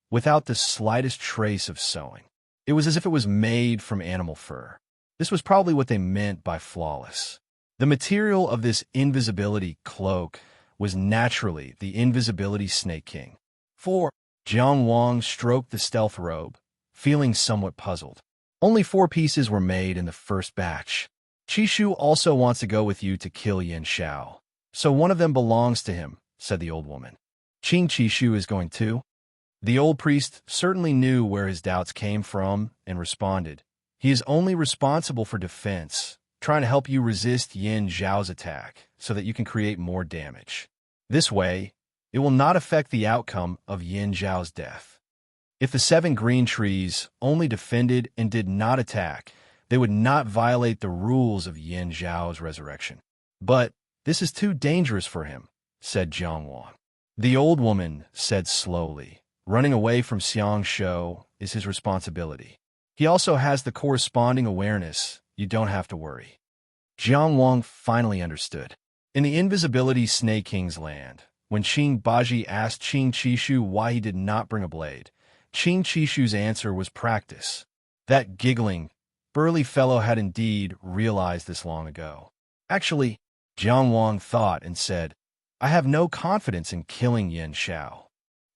Speaker 1: without the slightest trace of sewing. It was as if it was made from animal fur. This was probably what they meant by flawless. The material of this invisibility cloak was naturally the invisibility Snake King. 4. Jiang Wang stroked the stealth robe, feeling somewhat puzzled. Only 4 pieces were made in the first batch. Qishu also wants to go with you to kill Yin Shao, so one of them belongs to him, said the old woman. Qing Qishu is going too? The old priest certainly knew where his doubts came from and responded, "He is only responsible for defense, trying to help you resist Yin Zhao's attack so that you can create more damage. This way, it will not affect the outcome of Yin Zhao's death. If the 7 green trees only defended and did not attack, they would not violate the rules of Yin Zhao's resurrection. But this is too dangerous for him," said Jiang Wang. The old woman said slowly, "Running away from Xiang Shou is his responsibility. He also has the corresponding awareness. You don't have to worry." Jiang Wang finally understood. In the invisibility Snake King's land, when Qing Baji asked Qing Qishu why he did not bring a blade, Qing Qishu's answer was practice. That giggling, burly fellow had indeed realized this long ago. Actually, Jiang Wang thought and said, "I have no confidence in killing Yin Xiao."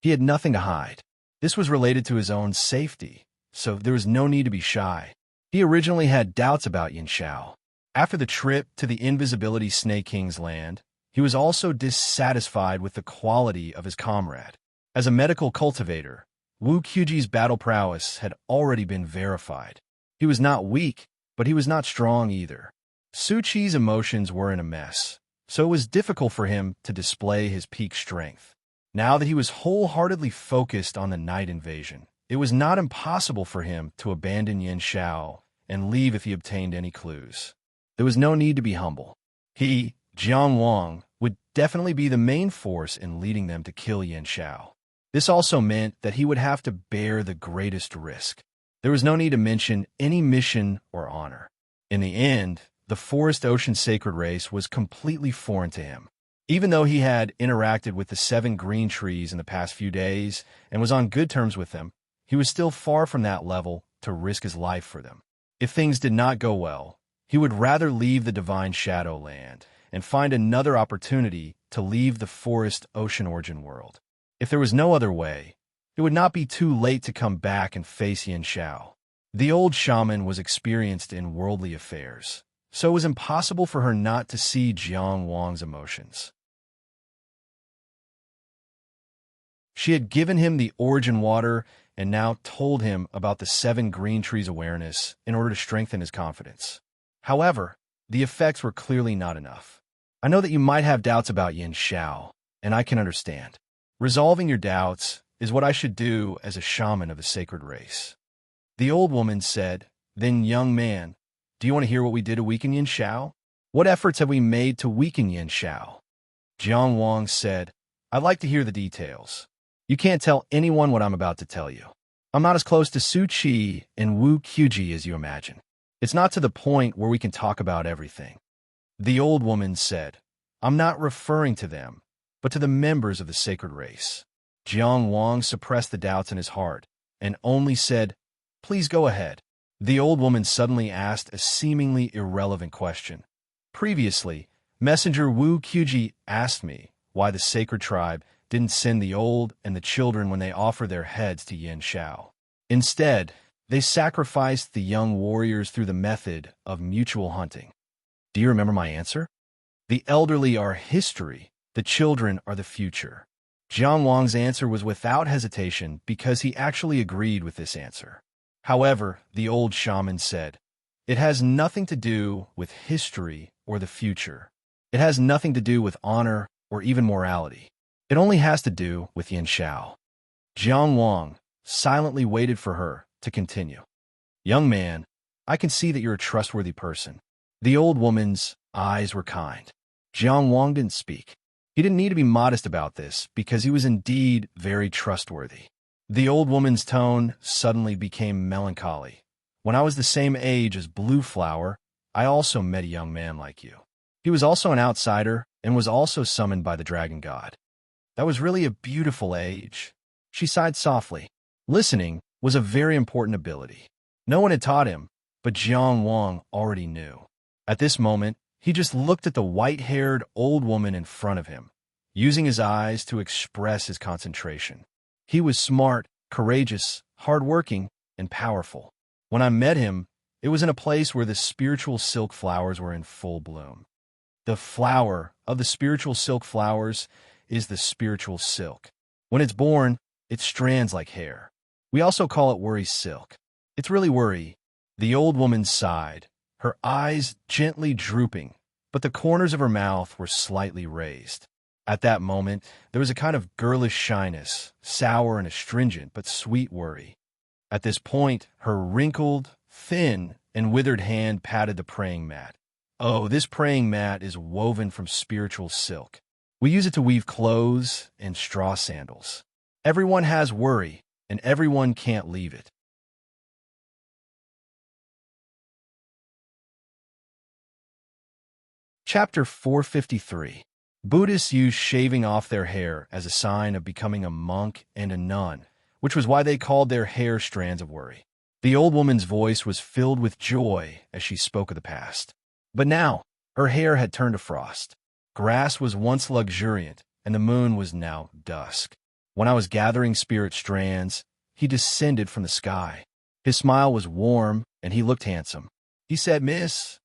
Speaker 1: He had nothing to hide. This was related to his own safety, so there was no need to be shy. He originally had doubts about Yin Xiao. After the trip to the invisibility Snake King's land, he was also dissatisfied with the quality of his comrade. As a medical cultivator, Wu Qiuji's battle prowess had already been verified. He was not weak, but he was not strong either. Su Qi's emotions were in a mess, so it was difficult for him to display his peak strength. Now that he was wholeheartedly focused on the night invasion, it was not impossible for him to abandon Yin Xiao and leave if he obtained any clues. There was no need to be humble. He, Jiang Wang, would definitely be the main force in leading them to kill Yin Xiao. This also meant that he would have to bear the greatest risk. There was no need to mention any mission or honor. In the end, the Forest Ocean Sacred Race was completely foreign to him. Even though he had interacted with the 7 green trees in the past few days and was on good terms with them, he was still far from that level to risk his life for them. If things did not go well, he would rather leave the Divine Shadowland and find another opportunity to leave the Forest Ocean Origin world. If there was no other way, it would not be too late to come back and face Yin Xiao. The old shaman was experienced in worldly affairs, so it was impossible for her not to see Jiang Wang's emotions. She had given him the origin water and now told him about the 7 green trees' awareness in order to strengthen his confidence. However, the effects were clearly not enough. "I know that you might have doubts about Yin Xiao, and I can understand. Resolving your doubts is what I should do as a shaman of the sacred race." The old woman said, "Then, young man, do you want to hear what we did to weaken Yin Xiao? What efforts have we made to weaken Yin Xiao?" Jiang Wang said, "I'd like to hear the details. You can't tell anyone what I'm about to tell you. I'm not as close to Su Qi and Wu Qiuji as you imagine. It's not to the point where we can talk about everything." The old woman said, "I'm not referring to them, but to the members of the sacred race." Jiang Wang suppressed the doubts in his heart and only said, "Please go ahead." The old woman suddenly asked a seemingly irrelevant question. "Previously, Messenger Wu Qiuji asked me why the sacred tribe didn't send the old and the children when they offer their heads to Yin Xiao. Instead, they sacrificed the young warriors through the method of mutual hunting. Do you remember my answer? The elderly are history, the children are the future." Jiang Wang's answer was without hesitation because he actually agreed with this answer. However, the old shaman said, "It has nothing to do with history or the future. It has nothing to do with honor or even morality. It only has to do with Yin Xiao." Jiang Wang silently waited for her to continue. "Young man, I can see that you're a trustworthy person." The old woman's eyes were kind. Jiang Wang didn't speak. He didn't need to be modest about this because he was indeed very trustworthy. The old woman's tone suddenly became melancholy. "When I was the same age as Blue Flower, I also met a young man like you. He was also an outsider and was also summoned by the dragon god. That was really a beautiful age." She sighed softly. Listening was a very important ability. No one had taught him, but Jiang Wang already knew. At this moment, he just looked at the white-haired old woman in front of him, using his eyes to express his concentration. He was smart, courageous, hardworking, and powerful. When I met him, it was in a place where the spiritual silk flowers were in full bloom. The flower of the spiritual silk flowers is the spiritual silk. When it's born, It strands like hair. We also call it worry silk. It's really worry. The old woman sighed, her eyes gently drooping, but the corners of her mouth were slightly raised. At that moment, there was a kind of girlish shyness, sour and astringent, but sweet worry. At this point, her wrinkled, thin, and withered hand patted the praying mat. Oh, this praying mat is woven from spiritual silk. We use it to weave clothes and straw sandals. Everyone has worry, and everyone can't leave it. Chapter 453. Buddhists use shaving off their hair as a sign of becoming a monk and a nun, which was why they called their hair strands of worry. The old woman's voice was filled with joy as she spoke of the past. But now, her hair had turned to frost. Grass was once luxuriant, and the moon was now dusk. When I was gathering spirit strands, he descended from the sky. His smile was warm, and he looked handsome. He said, Miss.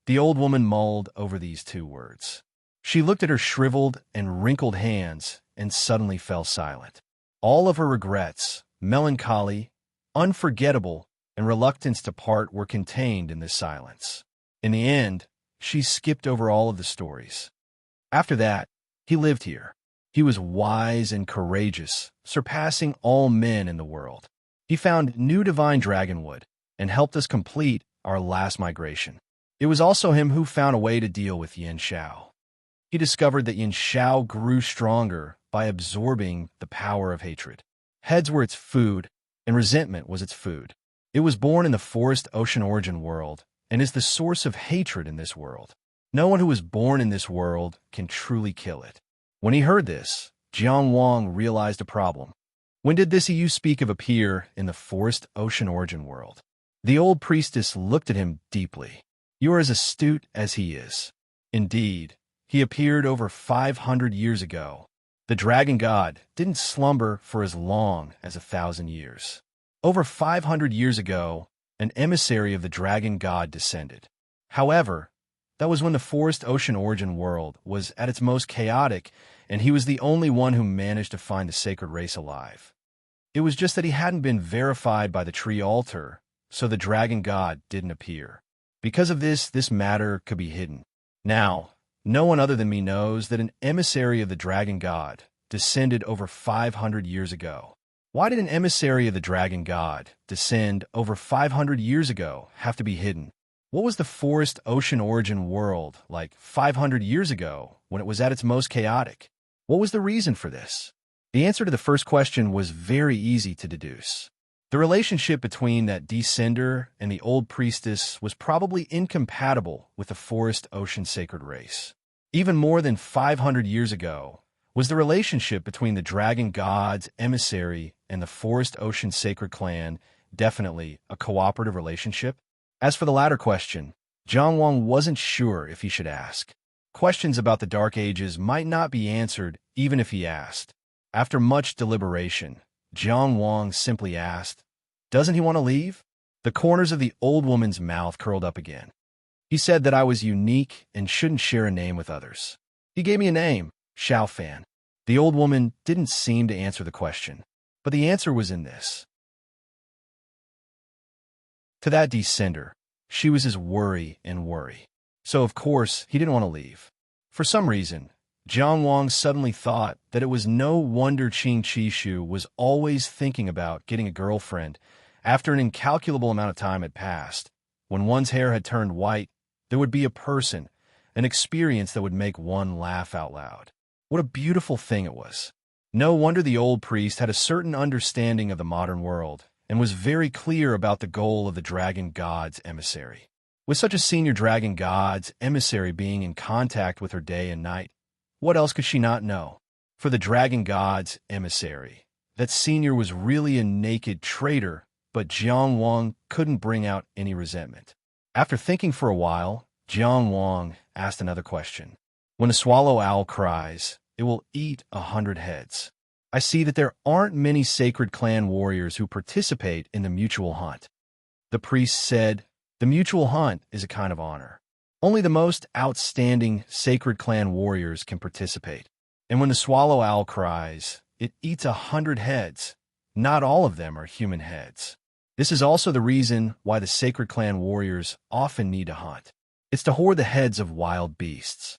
Speaker 1: The old woman mulled over these two words. She looked at her shriveled and wrinkled hands and suddenly fell silent. All of her regrets, melancholy, unforgettable, and reluctance to part were contained in this silence. In the end, she skipped over all of the stories. After that, he lived here. He was wise and courageous, surpassing all men in the world. He found new divine dragonwood and helped us complete our last migration. It was also him who found a way to deal with Yin Shao. He discovered that Yin Shao grew stronger by absorbing the power of hatred. Heads were its food, and resentment was its food. It was born in the forest ocean origin world, and is the source of hatred in this world. No one who was born in this world can truly kill it. When he heard this, Jiang Wang realized a problem. When did this EU speak of appear in the forest ocean origin world? The old priestess looked at him deeply. You are as astute as he is. Indeed, he appeared over 500 years ago. The dragon god didn't slumber for as long as 1,000 years. Over 500 years ago, an emissary of the dragon god descended. However, that was when the forest ocean origin world was at its most chaotic, and he was the only one who managed to find the sacred race alive. It was just that he hadn't been verified by the tree altar, so the dragon god didn't appear. Because of this matter could be hidden. Now, no one other than me knows that an emissary of the dragon god descended over 500 years ago. Why did an emissary of the dragon god descend over 500 years ago have to be hidden? What was the forest ocean origin world like 500 years ago when it was at its most chaotic? What was the reason for this? The answer to the first question was very easy to deduce. The relationship between that descender and the old priestess was probably incompatible with the forest ocean sacred race. Even more than 500 years ago was the relationship between the dragon god's emissary and the forest ocean sacred clan definitely a cooperative relationship? As for the latter question, Jiang Wang wasn't sure if he should ask. Questions about the Dark Ages might not be answered even if he asked. After much deliberation, Jiang Wang simply asked, "Doesn't he want to leave?" The corners of the old woman's mouth curled up again. He said that I was unique and shouldn't share a name with others. He gave me a name, Xiao Fan. The old woman didn't seem to answer the question, but the answer was in this. To that descender, she was his worry and worry. So, of course, he didn't want to leave. For some reason, Jiang Wang suddenly thought that it was no wonder Qing Qishu was always thinking about getting a girlfriend after an incalculable amount of time had passed. When one's hair had turned white, there would be a person, an experience that would make one laugh out loud. What a beautiful thing it was. No wonder the old priest had a certain understanding of the modern world and was very clear about the goal of the dragon god's emissary. With such a senior dragon god's emissary being in contact with her day and night, what else could she not know? For the dragon god's emissary, that senior was really a naked traitor, but Jiang Wang couldn't bring out any resentment. After thinking for a while, Jiang Wang asked another question. When a swallow owl cries, it will eat 100 heads. I see that there aren't many sacred clan warriors who participate in the mutual hunt. The priest said, the mutual hunt is a kind of honor. Only the most outstanding sacred clan warriors can participate. And when the swallow owl cries, it eats 100 heads. Not all of them are human heads. This is also the reason why the sacred clan warriors often need to hunt. It's to hoard the heads of wild beasts.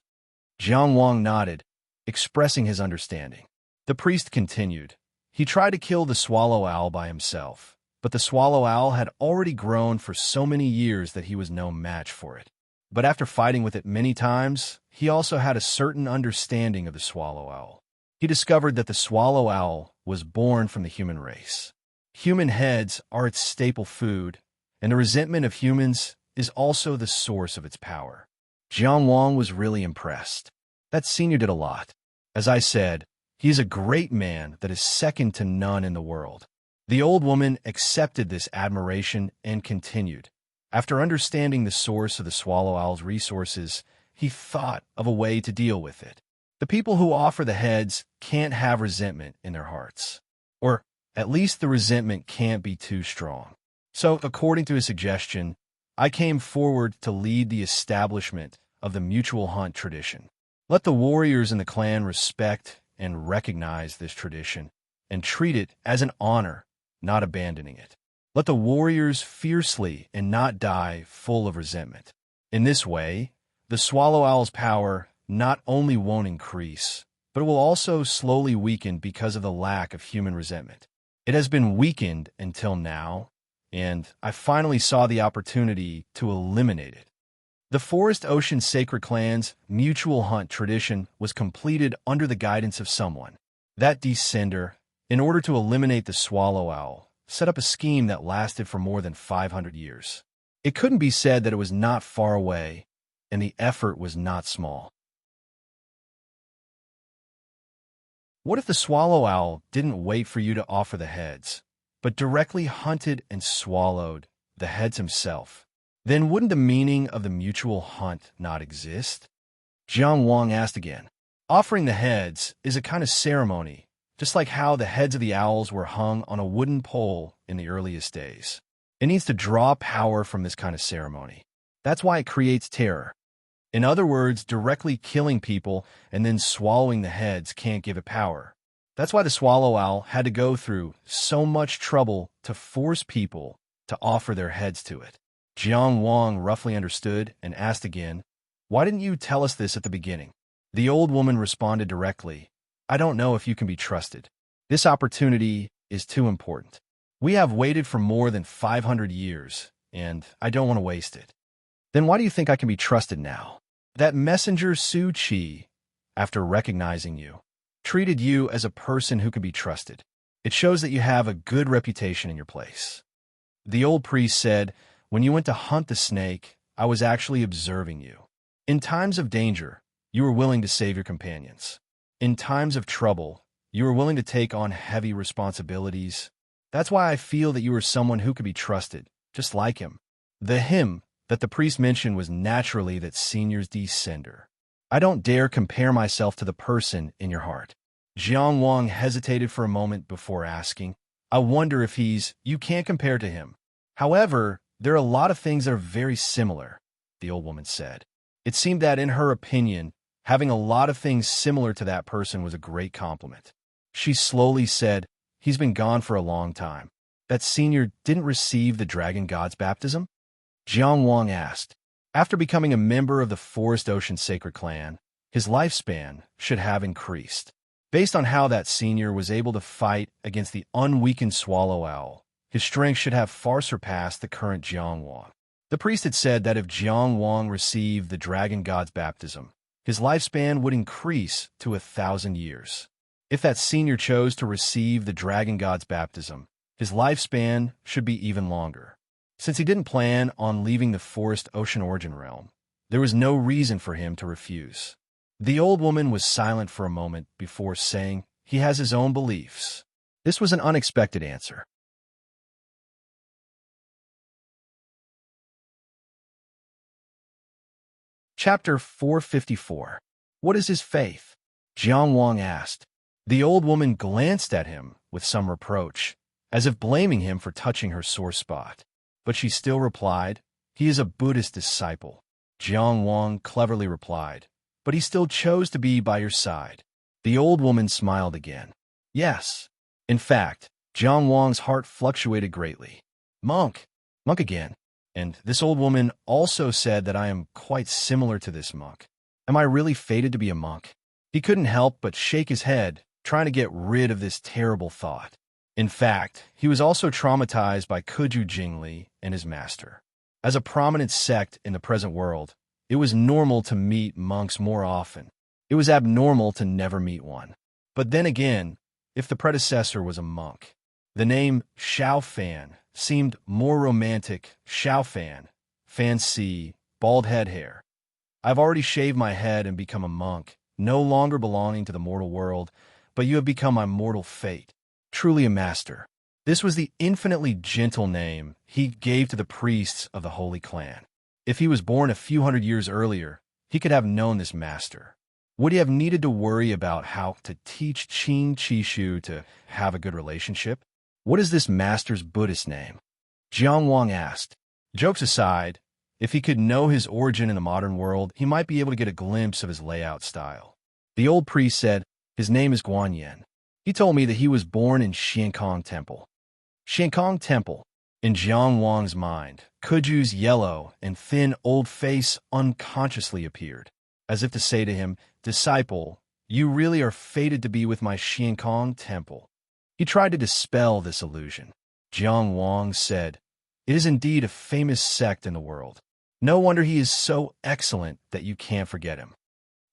Speaker 1: Jiang Wang nodded, expressing his understanding. The priest continued. He tried to kill the swallow owl by himself, but the swallow owl had already grown for so many years that he was no match for it. But after fighting with it many times, he also had a certain understanding of the swallow owl. He discovered that the swallow owl was born from the human race. Human heads are its staple food, and the resentment of humans is also the source of its power. Jiang Wang was really impressed. That senior did a lot. As I said, he is a great man that is second to none in the world. The old woman accepted this admiration and continued. After understanding the source of the swallow owl's resources, he thought of a way to deal with it. The people who offer the heads can't have resentment in their hearts. Or at least the resentment can't be too strong. So, according to his suggestion, I came forward to lead the establishment of the mutual hunt tradition. Let the warriors in the clan respect and recognize this tradition and treat it as an honor, not abandoning it. Let the warriors fiercely and not die full of resentment. In this way, the swallow owl's power not only won't increase, but it will also slowly weaken because of the lack of human resentment. It has been weakened until now, and I finally saw the opportunity to eliminate it. The Forest Ocean Sacred Clan's mutual hunt tradition was completed under the guidance of someone. That descender, in order to eliminate the swallow owl, set up a scheme that lasted for more than 500 years. It couldn't be said that it was not far away, and the effort was not small. What if the swallow owl didn't wait for you to offer the heads, but directly hunted and swallowed the heads himself? Then wouldn't the meaning of the mutual hunt not exist? Jiang Wang asked again. Offering the heads is a kind of ceremony, just like how the heads of the owls were hung on a wooden pole in the earliest days. It needs to draw power from this kind of ceremony. That's why it creates terror. In other words, directly killing people and then swallowing the heads can't give it power. That's why the swallow owl had to go through so much trouble to force people to offer their heads to it. Jiang Wang roughly understood and asked again, "Why didn't you tell us this at the beginning?" The old woman responded directly, "I don't know if you can be trusted. This opportunity is too important. We have waited for more than 500 years, and I don't want to waste it." "Then why do you think I can be trusted now?" "That messenger Su Qi, after recognizing you, treated you as a person who could be trusted. It shows that you have a good reputation in your place." The old priest said, "When you went to hunt the snake, I was actually observing you. In times of danger, you were willing to save your companions. In times of trouble, you were willing to take on heavy responsibilities. That's why I feel that you are someone who could be trusted, just like him." The him that the priest mentioned was naturally that senior's descender. "I don't dare compare myself to the person in your heart." Jiang Wang hesitated for a moment before asking, "I wonder if you can't compare to him. However, there are a lot of things that are very similar," the old woman said. It seemed that in her opinion, having a lot of things similar to that person was a great compliment. She slowly said, "He's been gone for a long time. That senior didn't receive the dragon god's baptism?" Jiang Wang asked. After becoming a member of the Forest Ocean Sacred Clan, his lifespan should have increased. Based on how that senior was able to fight against the unweakened swallow owl, his strength should have far surpassed the current Jiang Wang. The priest had said that if Jiang Wang received the dragon god's baptism, his lifespan would increase to 1,000 years. If that senior chose to receive the dragon god's baptism, his lifespan should be even longer. Since he didn't plan on leaving the Forest Ocean Origin Realm, there was no reason for him to refuse. The old woman was silent for a moment before saying, "He has his own beliefs." This was an unexpected answer. Chapter 454. What is his faith? Jiang Wang asked. The old woman glanced at him with some reproach, as if blaming him for touching her sore spot. But she still replied, "He is a Buddhist disciple." Jiang Wang cleverly replied, "But he still chose to be by your side." The old woman smiled again. Yes. In fact, Jiang Wang's heart fluctuated greatly. Monk. Monk again. And this old woman also said that I am quite similar to this monk. Am I really fated to be a monk? He couldn't help but shake his head, trying to get rid of this terrible thought. In fact, he was also traumatized by Kuju Jingli and his master. As a prominent sect in the present world, it was normal to meet monks more often. It was abnormal to never meet one. But then again, if the predecessor was a monk, the name Xiao Fan seemed more romantic. Xiao Fan, fancy, bald head hair. I've already shaved my head and become a monk, no longer belonging to the mortal world, but you have become my mortal fate. Truly a master. This was the infinitely gentle name he gave to the priests of the Holy Clan. If he was born a few hundred years earlier, he could have known this master. Would he have needed to worry about how to teach Qin Qishu to have a good relationship? What is this master's Buddhist name? Jiang Wang asked. Jokes aside, if he could know his origin in the modern world, he might be able to get a glimpse of his layout style. The old priest said, his name is Guanyin. He told me that he was born in Xiankong Temple. Xiankong Temple. In Jiang Wang's mind, Kuju's yellow and thin old face unconsciously appeared, as if to say to him, disciple, you really are fated to be with my Xiankong Temple. He tried to dispel this illusion. Jiang Wang said, it is indeed a famous sect in the world. No wonder he is so excellent that you can't forget him.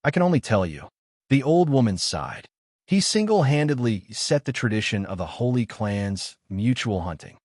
Speaker 1: I can only tell you. The old woman sighed. He single-handedly set the tradition of the Holy Clan's mutual hunting.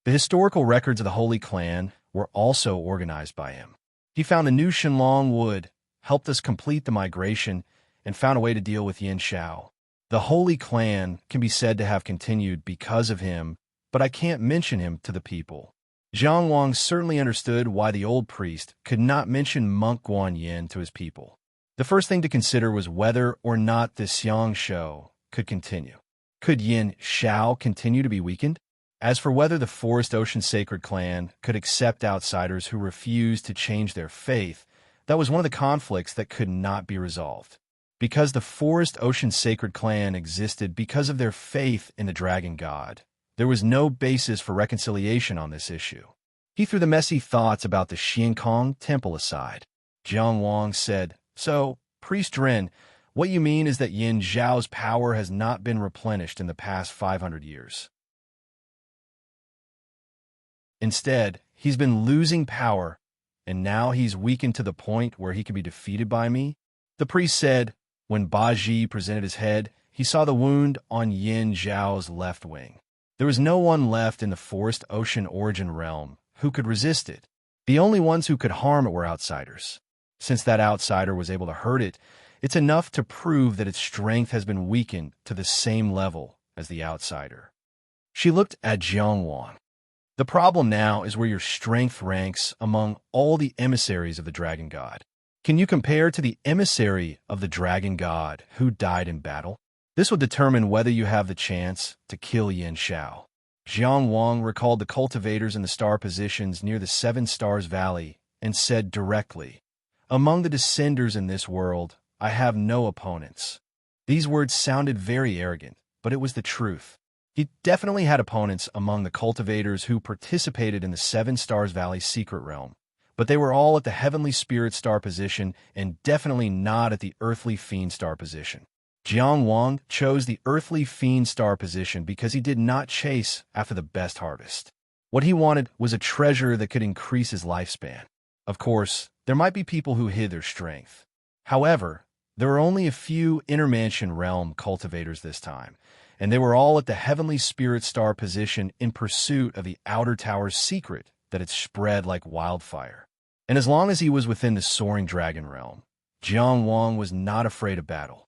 Speaker 1: The historical records of the Holy Clan were also organized by him. He found a new Shenlong wood, helped us complete the migration, and found a way to deal with Yin Shao. The Holy Clan can be said to have continued because of him, but I can't mention him to the people. Jiang Wang certainly understood why the old priest could not mention Monk Guanyin to his people. The first thing to consider was whether or not the Xiang Shou could continue. Could Yin Shao continue to be weakened? As for whether the Forest Ocean Sacred Clan could accept outsiders who refused to change their faith, that was one of the conflicts that could not be resolved. Because the Forest Ocean Sacred Clan existed because of their faith in the dragon god, there was no basis for reconciliation on this issue. He threw the messy thoughts about the Xiankong Temple aside. Jiang Wang said, so, Priest Ren, what you mean is that Yin Zhao's power has not been replenished in the past 500 years. Instead, he's been losing power, and now he's weakened to the point where he can be defeated by me? The priest said, when Baji presented his head, he saw the wound on Yin Zhao's left wing. There was no one left in the Forest Ocean Origin realm who could resist it. The only ones who could harm it were outsiders. Since that outsider was able to hurt it, it's enough to prove that its strength has been weakened to the same level as the outsider. She looked at Jiang Wang. The problem now is where your strength ranks among all the emissaries of the dragon god. Can you compare to the emissary of the dragon god who died in battle? This will determine whether you have the chance to kill Yin Shao. Jiang Wang recalled the cultivators in the star positions near the Seven Stars Valley and said directly, among the descenders in this world, I have no opponents. These words sounded very arrogant, but it was the truth. He definitely had opponents among the cultivators who participated in the Seven Stars Valley secret realm, but they were all at the Heavenly Spirit star position and definitely not at the Earthly Fiend star position. Jiang Wang chose the Earthly Fiend star position because he did not chase after the best harvest. What he wanted was a treasure that could increase his lifespan. Of course, there might be people who hid their strength. However, there were only a few Intermansion realm cultivators this time, and they were all at the Heavenly Spirit star position in pursuit of the Outer Tower's secret that had spread like wildfire. And as long as he was within the Soaring Dragon realm, Jiang Wang was not afraid of battle.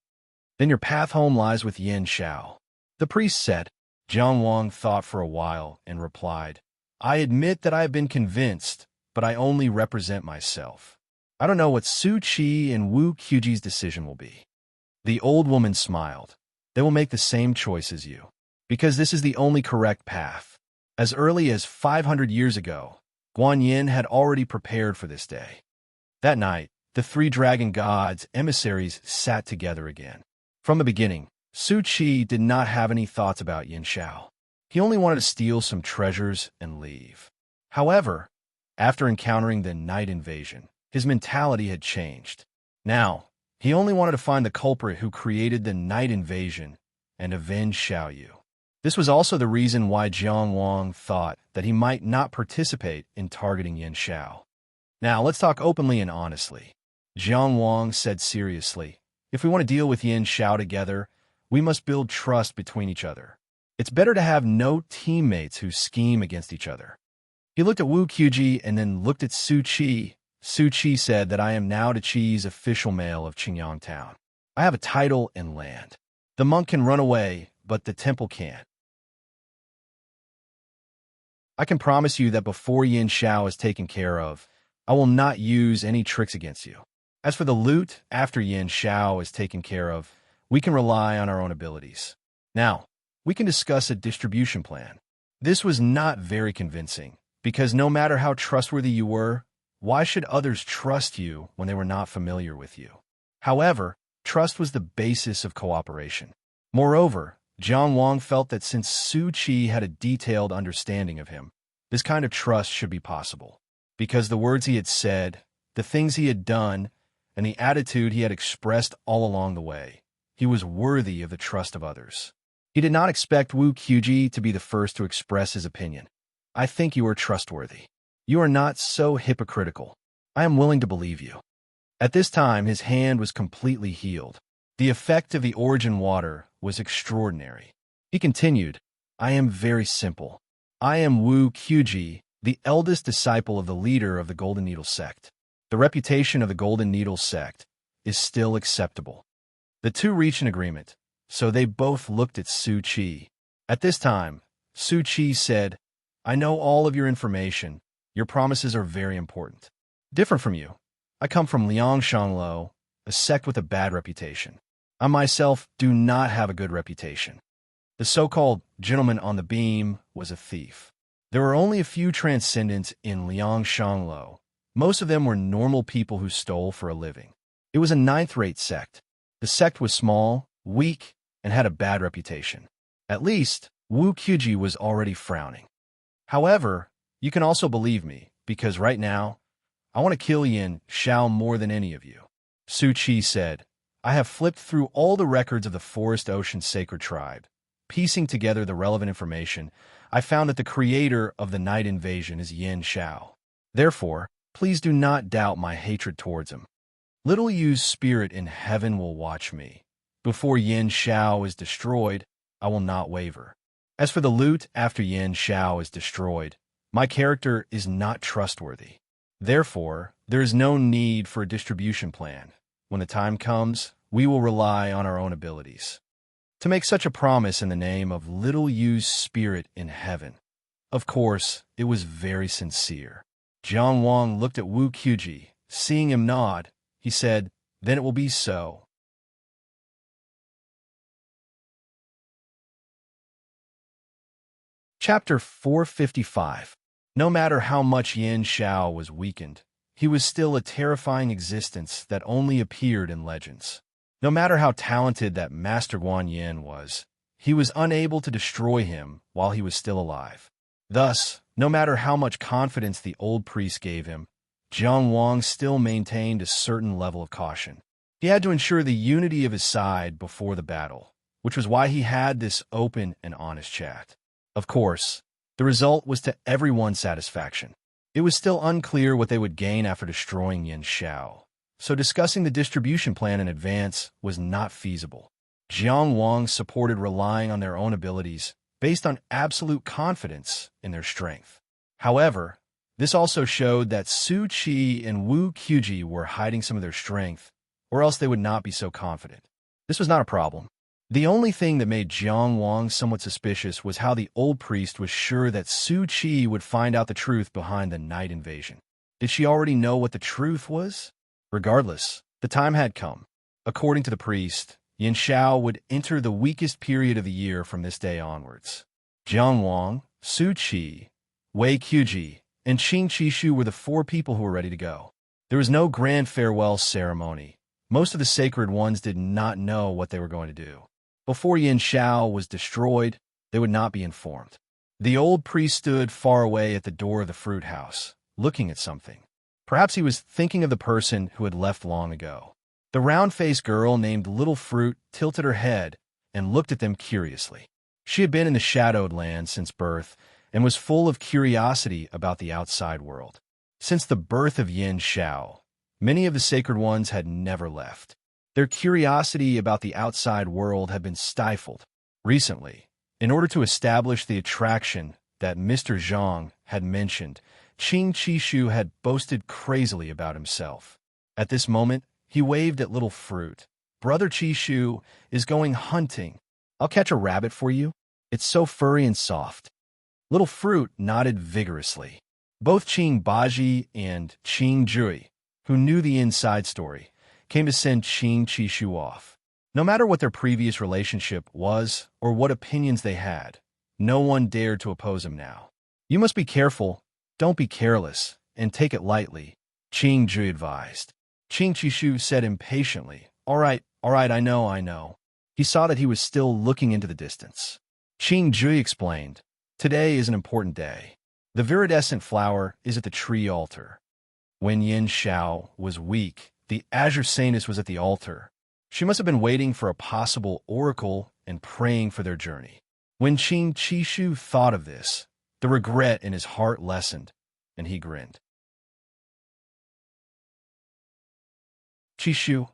Speaker 1: Then your path home lies with Yin Shao. The priest said. Jiang Wang thought for a while and replied, I admit that I have been convinced, but I only represent myself. I don't know what Su Qi and Wu Qiuji's decision will be. The old woman smiled. They will make the same choice as you, because this is the only correct path. As early as 500 years ago, Guanyin had already prepared for this day. That night, the three dragon gods' emissaries sat together again. From the beginning, Su Qi did not have any thoughts about Yin Xiao. He only wanted to steal some treasures and leave. However, after encountering the night invasion, his mentality had changed. Now, he only wanted to find the culprit who created the night invasion and avenge Xiao Yu. This was also the reason why Jiang Wang thought that he might not participate in targeting Yin Xiao. Now, let's talk openly and honestly. Jiang Wang said seriously, if we want to deal with Yin Xiao together, we must build trust between each other. It's better to have no teammates who scheme against each other. He looked at Wu Qiuji and then looked at Su Qi. Su Qi said that I am now the Qi's official male of Qingyang Town. I have a title and land. The monk can run away, but the temple can't. I can promise you that before Yin Xiao is taken care of, I will not use any tricks against you. As for the loot, after Yin Xiao is taken care of, we can rely on our own abilities. Now, we can discuss a distribution plan. This was not very convincing, because no matter how trustworthy you were, why should others trust you when they were not familiar with you? However, trust was the basis of cooperation. Moreover, Jiang Wang felt that since Su Qi had a detailed understanding of him, this kind of trust should be possible. Because the words he had said, the things he had done, and the attitude he had expressed all along the way, he was worthy of the trust of others. He did not expect Wu Qiuji to be the first to express his opinion. I think you are trustworthy. You are not so hypocritical. I am willing to believe you. At this time, his hand was completely healed. The effect of the origin water was extraordinary. He continued, I am very simple. I am Wu Qiuji, the eldest disciple of the leader of the Golden Needle sect. The reputation of the Golden Needle sect is still acceptable. The two reached an agreement, so they both looked at Su Qi. At this time, Su Qi said, I know all of your information. Your promises are very important. Different from you, I come from Liangshanglo, a sect with a bad reputation. I myself do not have a good reputation. The so-called gentleman on the beam was a thief. There were only a few transcendents in Liangshanglo. Most of them were normal people who stole for a living. It was a ninth-rate sect. The sect was small, weak, and had a bad reputation. At least, Wu Qiuji was already frowning. However, you can also believe me, because right now, I want to kill Yin Xiao more than any of you. Su Qi said, I have flipped through all the records of the Forest Ocean Sacred Tribe. Piecing together the relevant information, I found that the creator of the night invasion is Yin Xiao. Therefore, please do not doubt my hatred towards him. Little Yu's spirit in heaven will watch me. Before Yin Xiao is destroyed, I will not waver. As for the loot after Yin Xiao is destroyed, my character is not trustworthy. Therefore, there is no need for a distribution plan. When the time comes, we will rely on our own abilities. To make such a promise in the name of Little Yu's spirit in heaven. Of course, it was very sincere. Jiang Wang looked at Wu Qiuji. Seeing him nod, he said, then it will be so. Chapter 455. No matter how much Yin Xiao was weakened, he was still a terrifying existence that only appeared in legends. No matter how talented that Master Guan Yin was, he was unable to destroy him while he was still alive. Thus, no matter how much confidence the old priest gave him, Jiang Wang still maintained a certain level of caution. He had to ensure the unity of his side before the battle, which was why he had this open and honest chat. Of course, the result was to everyone's satisfaction. It was still unclear what they would gain after destroying Yin Xiao, so discussing the distribution plan in advance was not feasible. Jiang Wang supported relying on their own abilities based on absolute confidence in their strength. However, this also showed that Su Qi and Wu Qiuji were hiding some of their strength, or else they would not be so confident. This was not a problem. The only thing that made Jiang Wang somewhat suspicious was how the old priest was sure that Su Qi would find out the truth behind the night invasion. Did she already know what the truth was? Regardless, the time had come. According to the priest, Yin Xiao would enter the weakest period of the year from this day onwards. Jiang Wang, Su Qi, Wei Qiuji, and Qing Qishu were the four people who were ready to go. There was no grand farewell ceremony. Most of the sacred ones did not know what they were going to do. Before Yin Shao was destroyed, they would not be informed. The old priest stood far away at the door of the fruit house, looking at something. Perhaps he was thinking of the person who had left long ago. The round-faced girl named Little Fruit tilted her head and looked at them curiously. She had been in the shadowed land since birth and was full of curiosity about the outside world. Since the birth of Yin Shao, many of the sacred ones had never left. Their curiosity about the outside world had been stifled. Recently, in order to establish the attraction that Mr. Zhang had mentioned, Qing Qishu had boasted crazily about himself. At this moment, he waved at Little Fruit. "Brother Qishu is going hunting. I'll catch a rabbit for you. It's so furry and soft." Little Fruit nodded vigorously. Both Qing Baji and Qing Jui, who knew the inside story, came to send Qing Qishu off. No matter what their previous relationship was or what opinions they had, no one dared to oppose him now. "You must be careful, don't be careless, and take it lightly," Qing Jui advised. Qing Qishu said impatiently, All right, I know. He saw that he was still looking into the distance. Qing Jui explained, "Today is an important day. The viridescent flower is at the tree altar." When Yin Shao was weak, the azure saintess was at the altar. She must have been waiting for a possible oracle and praying for their journey. When Qing Qishu thought of this, the regret in his heart lessened, and he grinned. "Qishu,"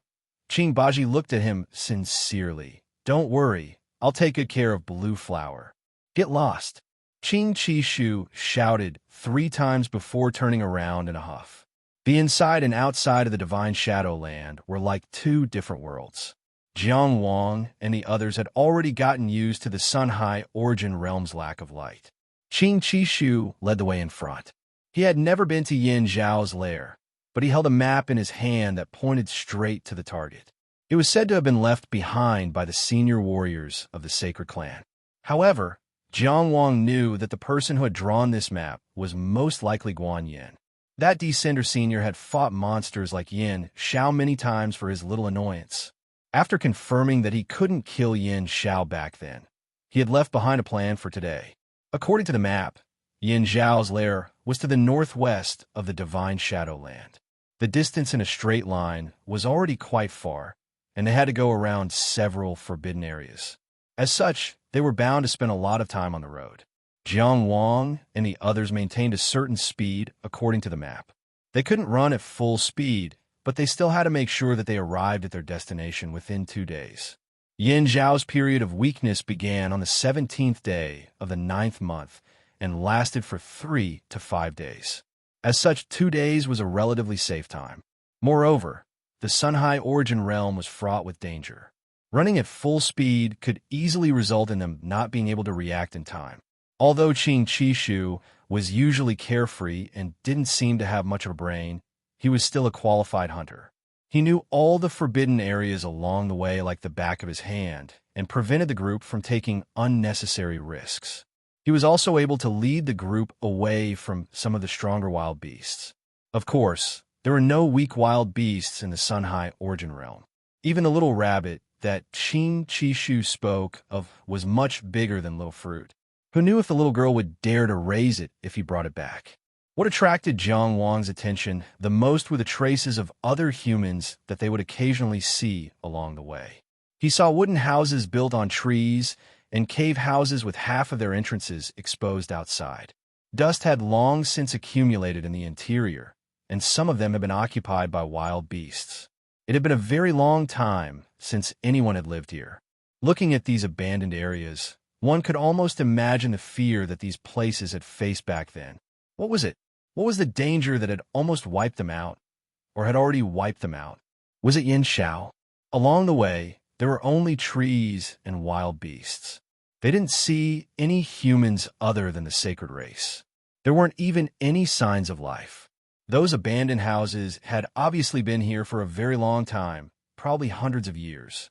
Speaker 1: Qing Baji looked at him sincerely. "Don't worry, I'll take good care of Blue Flower. Get lost." Qing Qishu shouted 3 times before turning around in a huff. The inside and outside of the Divine Shadowland were like 2 different worlds. Jiang Wang and the others had already gotten used to the Sun-High Origin Realm's lack of light. Qing Qishu led the way in front. He had never been to Yin Zhao's lair, but he held a map in his hand that pointed straight to the target. It was said to have been left behind by the senior warriors of the Sacred Clan. However, Jiang Wang knew that the person who had drawn this map was most likely Guan Yin. That descender senior had fought monsters like Yin Shao many times for his little annoyance. After confirming that he couldn't kill Yin Shao back then, he had left behind a plan for today. According to the map, Yin Zhao's lair was to the northwest of the Divine Shadowland. The distance in a straight line was already quite far, and they had to go around several forbidden areas. As such, they were bound to spend a lot of time on the road. Jiang Wang and the others maintained a certain speed according to the map. They couldn't run at full speed, but they still had to make sure that they arrived at their destination within 2 days. Yin Zhao's period of weakness began on the 17th day of the 9th month and lasted for 3 to 5 days. As such, 2 days was a relatively safe time. Moreover, the Sun-High Origin Realm was fraught with danger. Running at full speed could easily result in them not being able to react in time. Although Qing Qishu was usually carefree and didn't seem to have much of a brain, he was still a qualified hunter. He knew all the forbidden areas along the way like the back of his hand and prevented the group from taking unnecessary risks. He was also able to lead the group away from some of the stronger wild beasts. Of course, there were no weak wild beasts in the Sun-High Origin Realm. Even the little rabbit that Qing Qishu spoke of was much bigger than Little Fruit. Who knew if the little girl would dare to raise it if he brought it back? What attracted Jiang Wang's attention the most were the traces of other humans that they would occasionally see along the way. He saw wooden houses built on trees and cave houses with half of their entrances exposed outside. Dust had long since accumulated in the interior, and some of them had been occupied by wild beasts. It had been a very long time since anyone had lived here. Looking at these abandoned areas, one could almost imagine the fear that these places had faced back then. What was it? What was the danger that had almost wiped them out, or had already wiped them out? Was it Yin Shao? Along the way, there were only trees and wild beasts. They didn't see any humans other than the sacred race. There weren't even any signs of life. Those abandoned houses had obviously been here for a very long time, probably hundreds of years.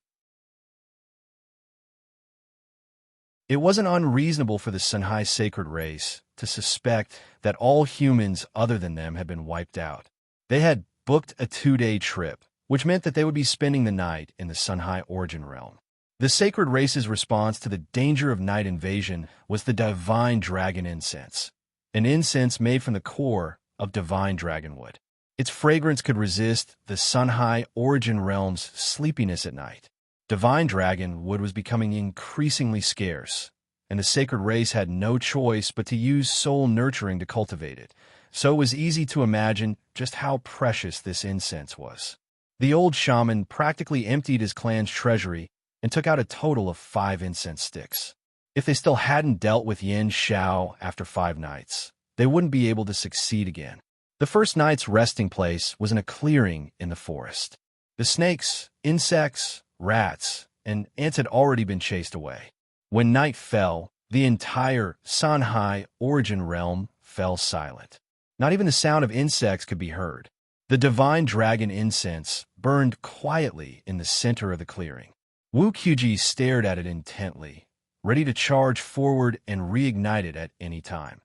Speaker 1: It wasn't unreasonable for the Sun-High sacred race to suspect that all humans other than them had been wiped out. They had booked a 2-day trip, which meant that they would be spending the night in the Sun-High Origin Realm. The sacred race's response to the danger of night invasion was the divine dragon incense, an incense made from the core of divine dragonwood. Its fragrance could resist the sun-high origin realm's sleepiness at night. Divine dragonwood was becoming increasingly scarce, and the sacred race had no choice but to use soul nurturing to cultivate it, so it was easy to imagine just how precious this incense was. The old shaman practically emptied his clan's treasury and took out a total of 5 incense sticks. If they still hadn't dealt with Yin Xiao after 5 nights, they wouldn't be able to succeed again. The first night's resting place was in a clearing in the forest. The snakes, insects, rats, and ants had already been chased away. When night fell, the entire Sanhai origin realm fell silent. Not even the sound of insects could be heard. The divine dragon incense burned quietly in the center of the clearing. Wu Qiuji stared at it intently, ready to charge forward and reignite it at any time.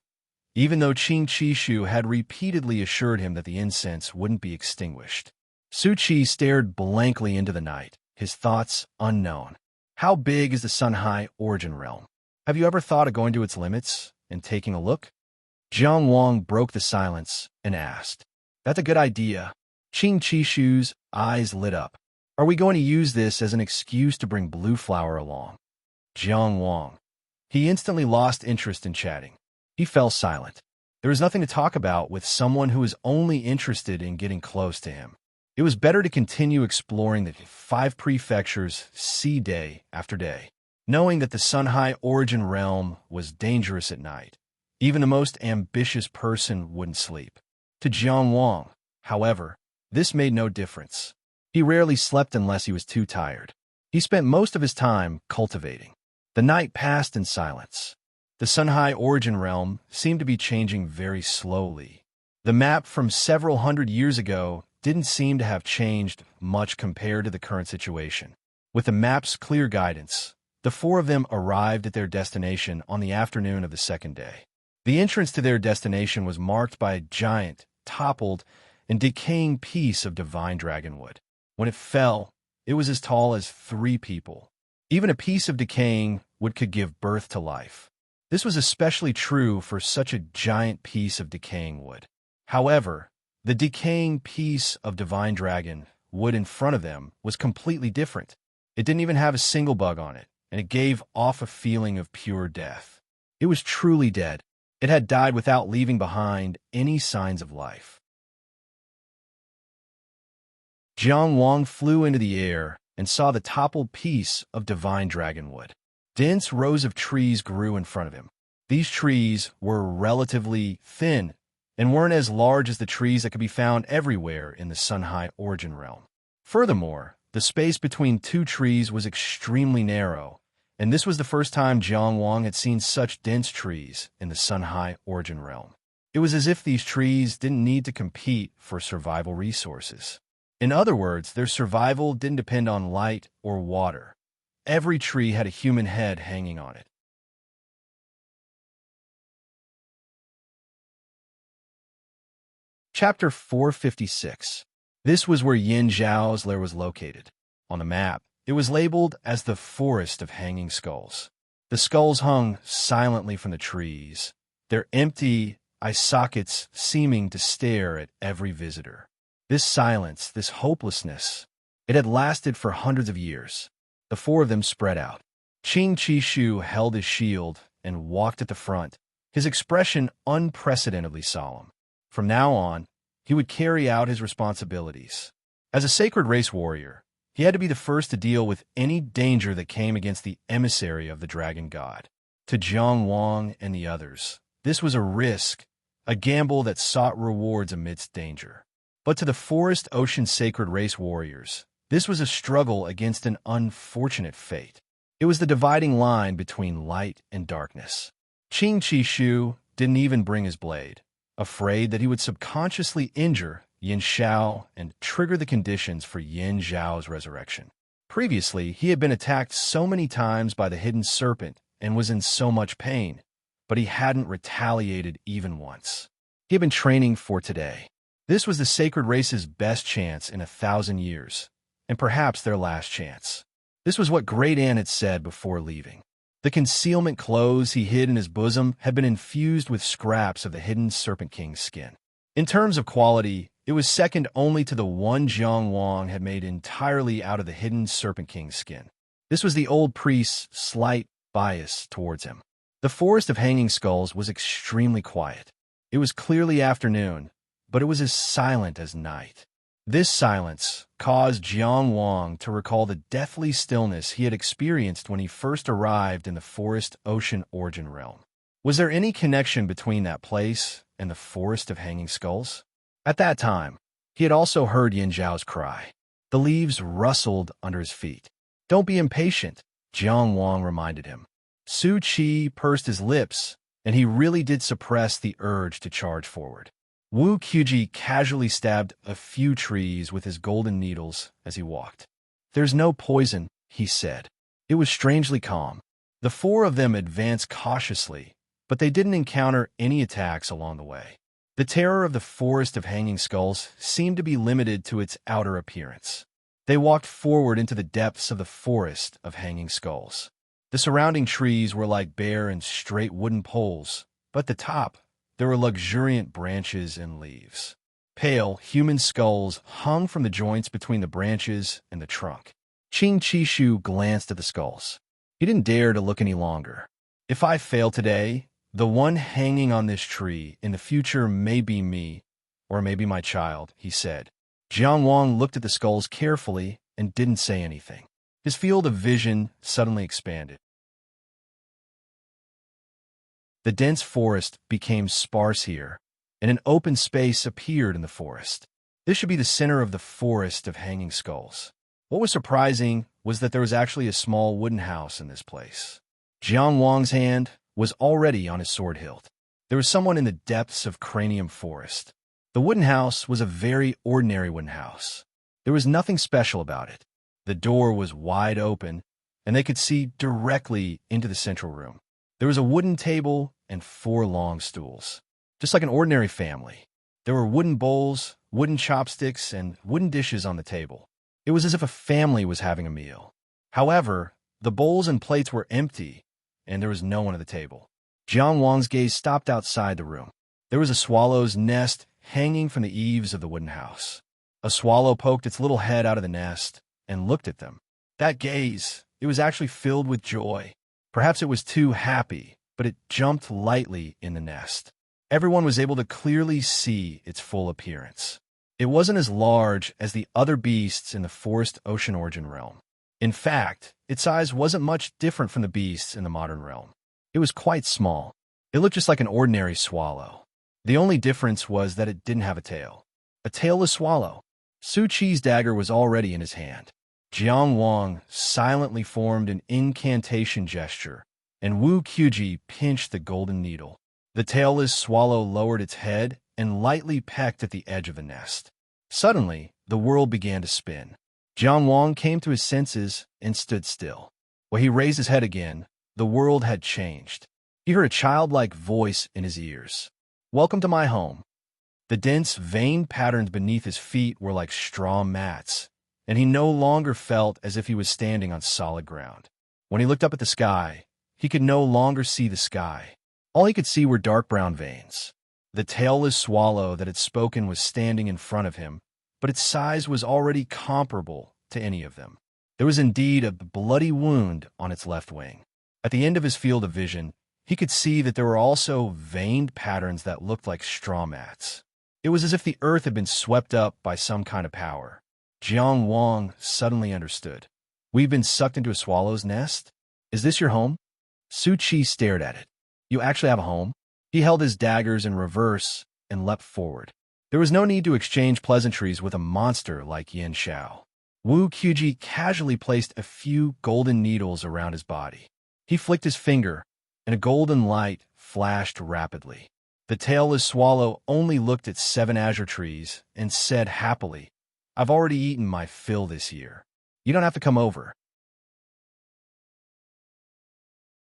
Speaker 1: Even though Qing Qishu had repeatedly assured him that the incense wouldn't be extinguished. Su Qi stared blankly into the night, his thoughts unknown. How big is the Sunhai origin realm? Have you ever thought of going to its limits and taking a look? Jiang Wang broke the silence and asked. That's a good idea. Qing Qishu's eyes lit up. Are we going to use this as an excuse to bring Blue Flower along? Jiang Wang. He instantly lost interest in chatting. He fell silent. There was nothing to talk about with someone who was only interested in getting close to him. It was better to continue exploring the 5 prefectures day after day, knowing that the Sunhai origin realm was dangerous at night. Even the most ambitious person wouldn't sleep. To Jiang Wang, however, this made no difference. He rarely slept unless he was too tired. He spent most of his time cultivating. The night passed in silence. The Sunhai origin realm seemed to be changing very slowly. The map from several hundred years ago didn't seem to have changed much compared to the current situation. With the map's clear guidance, the 4 of them arrived at their destination on the afternoon of the 2nd day. The entrance to their destination was marked by a giant, toppled, and decaying piece of divine dragonwood. When it fell, it was as tall as 3 people. Even a piece of decaying wood could give birth to life. This was especially true for such a giant piece of decaying wood. However, the decaying piece of divine dragon wood in front of them was completely different. It didn't even have a single bug on it, and it gave off a feeling of pure death. It was truly dead. It had died without leaving behind any signs of life. Jiang Wang flew into the air and saw the toppled piece of divine dragonwood. Dense rows of trees grew in front of him. These trees were relatively thin and weren't as large as the trees that could be found everywhere in the Sunhai origin realm. Furthermore, the space between 2 trees was extremely narrow, and this was the first time Jiang Wang had seen such dense trees in the Sunhai origin realm. It was as if these trees didn't need to compete for survival resources. In other words, their survival didn't depend on light or water. Every tree had a human head hanging on it. Chapter 456. This was where Yin Zhao's lair was located. On the map, it was labeled as the Forest of Hanging Skulls. The skulls hung silently from the trees, their empty eye sockets seeming to stare at every visitor. This silence, this hopelessness, it had lasted for hundreds of years. The 4 of them spread out. Qing Qishu held his shield and walked at the front, his expression unprecedentedly solemn. From now on, he would carry out his responsibilities. As a sacred race warrior, he had to be the first to deal with any danger that came against the emissary of the dragon god. To Jiang Wang and the others, this was a risk, a gamble that sought rewards amidst danger. But to the forest ocean sacred race warriors, this was a struggle against an unfortunate fate. It was the dividing line between light and darkness. Qing Qishu didn't even bring his blade, afraid that he would subconsciously injure Yin Xiao and trigger the conditions for Yin Zhao's resurrection. Previously, he had been attacked so many times by the hidden serpent and was in so much pain, but he hadn't retaliated even once. He had been training for today. This was the sacred race's best chance in 1,000 years, and perhaps their last chance. This was what Great Ann had said before leaving. The concealment clothes he hid in his bosom had been infused with scraps of the hidden Serpent King's skin. In terms of quality, it was second only to the one Jiang Wang had made entirely out of the hidden Serpent King's skin. This was the old priest's slight bias towards him. The forest of hanging skulls was extremely quiet. It was clearly afternoon, but it was as silent as night. This silence caused Jiang Wang to recall the deathly stillness he had experienced when he first arrived in the forest ocean origin realm. Was there any connection between that place and the forest of hanging skulls? At that time, he had also heard Yin Zhao's cry. The leaves rustled under his feet. "Don't be impatient," Jiang Wang reminded him. Su Qi pursed his lips, and he really did suppress the urge to charge forward. Wu Qiuji casually stabbed a few trees with his golden needles as he walked. "There's no poison," he said. It was strangely calm. The four of them advanced cautiously, but they didn't encounter any attacks along the way. The terror of the forest of hanging skulls seemed to be limited to its outer appearance. They walked forward into the depths of the forest of hanging skulls. The surrounding trees were like bare and straight wooden poles, but at the top, there were luxuriant branches and leaves. Pale, human skulls hung from the joints between the branches and the trunk. Qing Qishu glanced at the skulls. He didn't dare to look any longer. "If I fail today, the one hanging on this tree in the future may be me, or maybe my child," he said. Jiang Wang looked at the skulls carefully and didn't say anything. His field of vision suddenly expanded. The dense forest became sparse here, and an open space appeared in the forest. This should be the center of the forest of hanging skulls. What was surprising was that there was actually a small wooden house in this place. Jiang Wang's hand was already on his sword hilt. There was someone in the depths of Cranium Forest. The wooden house was a very ordinary wooden house. There was nothing special about it. The door was wide open, and they could see directly into the central room. There was a wooden table and 4 long stools. Just like an ordinary family. There were wooden bowls, wooden chopsticks, and wooden dishes on the table. It was as if a family was having a meal. However, the bowls and plates were empty, and there was no one at the table. Jiang Wang's gaze stopped outside the room. There was a swallow's nest hanging from the eaves of the wooden house. A swallow poked its little head out of the nest and looked at them. That gaze, it was actually filled with joy. Perhaps it was too happy, but it jumped lightly in the nest. Everyone was able to clearly see its full appearance. It wasn't as large as the other beasts in the forest ocean origin realm. In fact, its size wasn't much different from the beasts in the modern realm. It was quite small. It looked just like an ordinary swallow. The only difference was that it didn't have a tail. A tailless swallow. Su Qi's dagger was already in his hand. Jiang Wang silently formed an incantation gesture, and Wu Qiuji pinched the golden needle. The tailless swallow lowered its head and lightly pecked at the edge of the nest. Suddenly, the world began to spin. Jiang Wang came to his senses and stood still. When he raised his head again, the world had changed. He heard a childlike voice in his ears. "Welcome to my home." The dense, veined patterns beneath his feet were like straw mats, and he no longer felt as if he was standing on solid ground. When he looked up at the sky, he could no longer see the sky. All he could see were dark brown veins. The tailless swallow that had spoken was standing in front of him, but its size was already comparable to any of them. There was indeed a bloody wound on its left wing. At the end of his field of vision, he could see that there were also veined patterns that looked like straw mats. It was as if the earth had been swept up by some kind of power. Jiang Wang suddenly understood. "We've been sucked into a swallow's nest? Is this your home?" Su Qi stared at it. "You actually have a home?" He held his daggers in reverse and leapt forward. There was no need to exchange pleasantries with a monster like Yin Zhao. Wu Qiuji casually placed a few golden needles around his body. He flicked his finger, and a golden light flashed rapidly. The tailless swallow only looked at 7 azure trees and said happily, "I've already eaten my fill this year. You don't have to come over."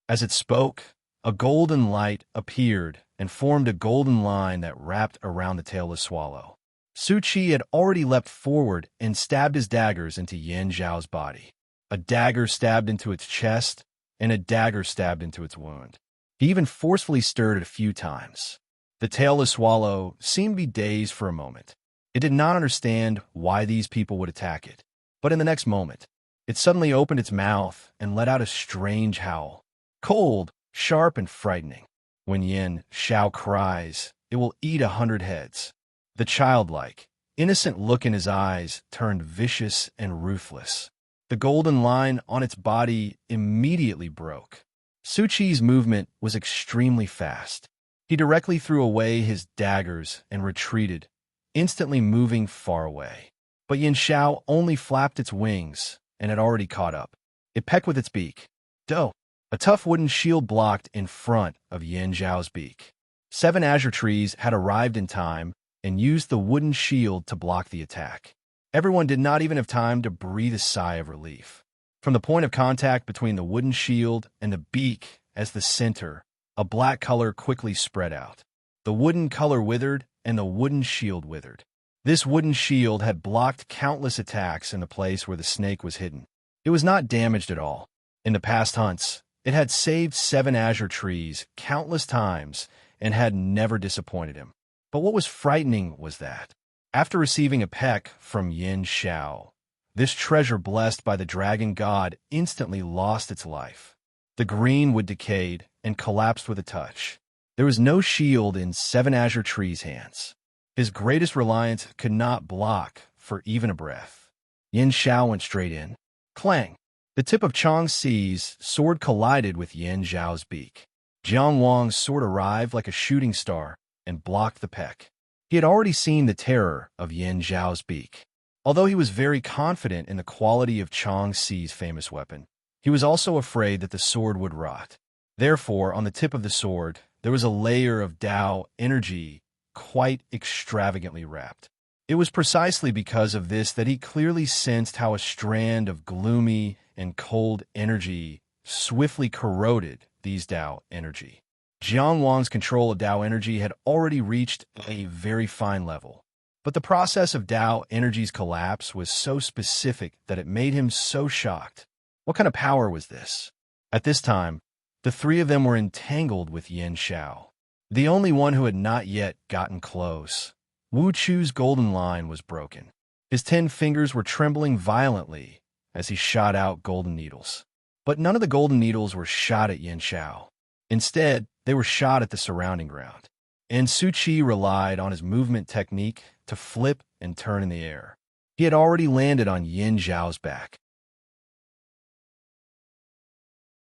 Speaker 1: As it spoke, a golden light appeared and formed a golden line that wrapped around the tailless swallow. Su Qi had already leapt forward and stabbed his daggers into Yin Zhao's body. A dagger stabbed into its chest, and a dagger stabbed into its wound. He even forcefully stirred it a few times. The tailless swallow seemed to be dazed for a moment. It did not understand why these people would attack it. But in the next moment, it suddenly opened its mouth and let out a strange howl. Cold, sharp, and frightening. When Yin Xiao cries, it will eat 100 heads. The childlike, innocent look in his eyes turned vicious and ruthless. The golden line on its body immediately broke. Su Qi's movement was extremely fast. He directly threw away his daggers and retreated, instantly moving far away. But Yin Xiao only flapped its wings and had already caught up. It pecked with its beak. Do! A tough wooden shield blocked in front of Yin Xiao's beak. 7 azure trees had arrived in time and used the wooden shield to block the attack. Everyone did not even have time to breathe a sigh of relief. From the point of contact between the wooden shield and the beak as the center, a black color quickly spread out. The wooden color withered and the wooden shield withered. This wooden shield had blocked countless attacks in the place where the snake was hidden. It was not damaged at all. In the past hunts, it had saved 7 azure trees countless times and had never disappointed him. But what was frightening was that, after receiving a peck from Yin Xiao, this treasure blessed by the dragon god instantly lost its life. The green wood decayed and collapsed with a touch. There was no shield in 7 azure trees' hands. His greatest reliance could not block for even a breath. Yin Xiao went straight in. Clang! The tip of Chang Xi's sword collided with Yin Zhao's beak. Jiang Wang's sword arrived like a shooting star and blocked the peck. He had already seen the terror of Yin Zhao's beak. Although he was very confident in the quality of Chang Xi's famous weapon, he was also afraid that the sword would rot. Therefore, on the tip of the sword, there was a layer of Dao energy quite extravagantly wrapped. It was precisely because of this that he clearly sensed how a strand of gloomy and cold energy swiftly corroded these Dao energy. Jiang Wang's control of Dao energy had already reached a very fine level, but the process of Dao energy's collapse was so specific that it made him so shocked. What kind of power was this? At this time, the 3 of them were entangled with Yin Xiao. The only one who had not yet gotten close. Wu Chu's golden line was broken. His 10 fingers were trembling violently as he shot out golden needles. But none of the golden needles were shot at Yin Xiao. Instead, they were shot at the surrounding ground. And Su Qi relied on his movement technique to flip and turn in the air. He had already landed on Yin Zhao's back.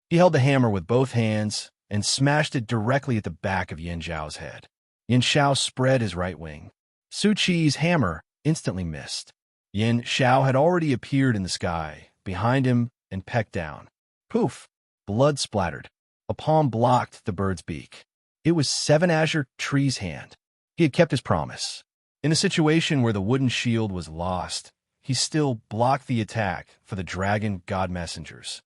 Speaker 1: He held the hammer with both hands and smashed it directly at the back of Yin Zhao's head. Yin Xiao spread his right wing. Su Qi's hammer instantly missed. Yin Xiao had already appeared in the sky, behind him, and pecked down. Poof! Blood splattered. A palm blocked the bird's beak. It was 7 azure trees' hand. He had kept his promise. In a situation where the wooden shield was lost, he still blocked the attack for the dragon god messengers.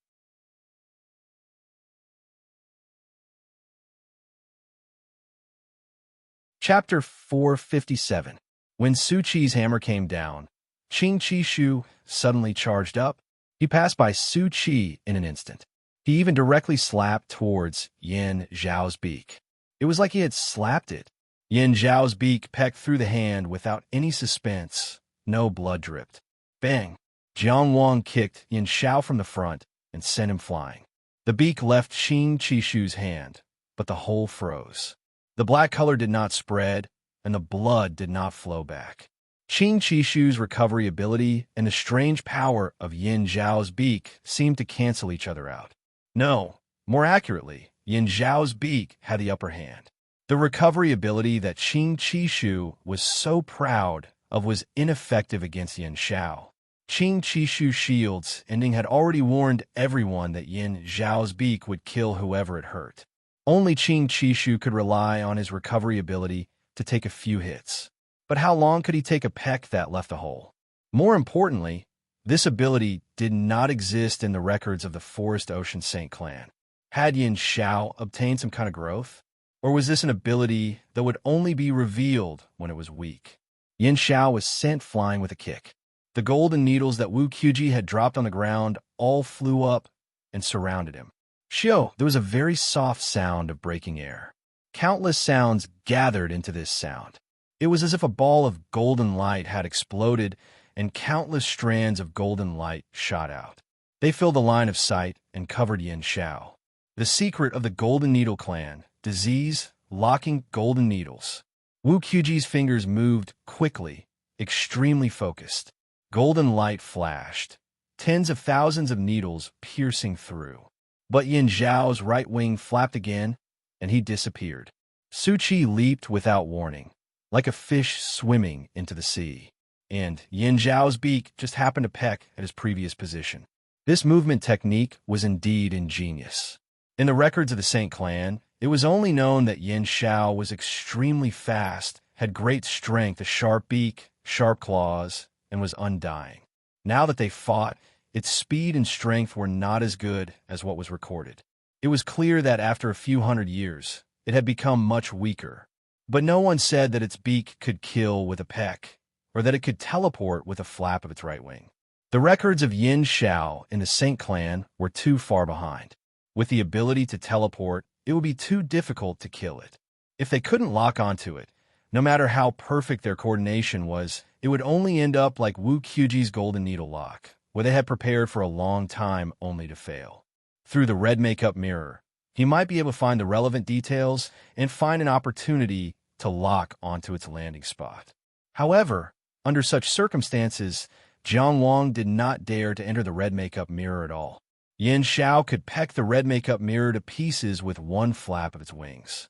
Speaker 1: Chapter 457. When Su Qi's hammer came down, Qing Qishu suddenly charged up. He passed by Su Qi in an instant. He even directly slapped towards Yin Zhao's beak. It was like he had slapped it. Yin Zhao's beak pecked through the hand without any suspense. No blood dripped. Bang! Jiang Wang kicked Yin Xiao from the front and sent him flying. The beak left Qing Qishu's hand, but the hole froze. The black color did not spread, and the blood did not flow back. Qing Qishu's recovery ability and the strange power of Yin Zhao's beak seemed to cancel each other out. No, more accurately, Yin Zhao's beak had the upper hand. The recovery ability that Qing Qishu was so proud of was ineffective against Yin Xiao. Qing Qishu's shield's ending had already warned everyone that Yin Zhao's beak would kill whoever it hurt. Only Qing Qishu could rely on his recovery ability to take a few hits. But how long could he take a peck that left a hole? More importantly, this ability did not exist in the records of the Forest Ocean Saint clan. Had Yin Xiao obtained some kind of growth? Or was this an ability that would only be revealed when it was weak? Yin Xiao was sent flying with a kick. The golden needles that Wu Qiuji had dropped on the ground all flew up and surrounded him. Shio, there was a very soft sound of breaking air. Countless sounds gathered into this sound. It was as if a ball of golden light had exploded and countless strands of golden light shot out. They filled the line of sight and covered Yin Xiao. The secret of the Golden Needle Clan, disease, locking golden needles. Wu Qiuji's fingers moved quickly, extremely focused. Golden light flashed, tens of thousands of needles piercing through. But Yin Xiao's right wing flapped again, and he disappeared. Su Qi leaped without warning, like a fish swimming into the sea. And Yin Xiao's beak just happened to peck at his previous position. This movement technique was indeed ingenious. In the records of the Saint Clan, it was only known that Yin Xiao was extremely fast, had great strength, a sharp beak, sharp claws, and was undying. Now that they fought, its speed and strength were not as good as what was recorded. It was clear that after a few hundred years, it had become much weaker. But no one said that its beak could kill with a peck, or that it could teleport with a flap of its right wing. The records of Yin Xiao in the Saint Clan were too far behind. With the ability to teleport, it would be too difficult to kill it. If they couldn't lock onto it, no matter how perfect their coordination was, it would only end up like Wu Qiuji's golden needle lock, where they had prepared for a long time only to fail. Through the red makeup mirror, he might be able to find the relevant details and find an opportunity to lock onto its landing spot. However, under such circumstances, Jiang Wang did not dare to enter the red makeup mirror at all. Yin Xiao could peck the red makeup mirror to pieces with one flap of its wings.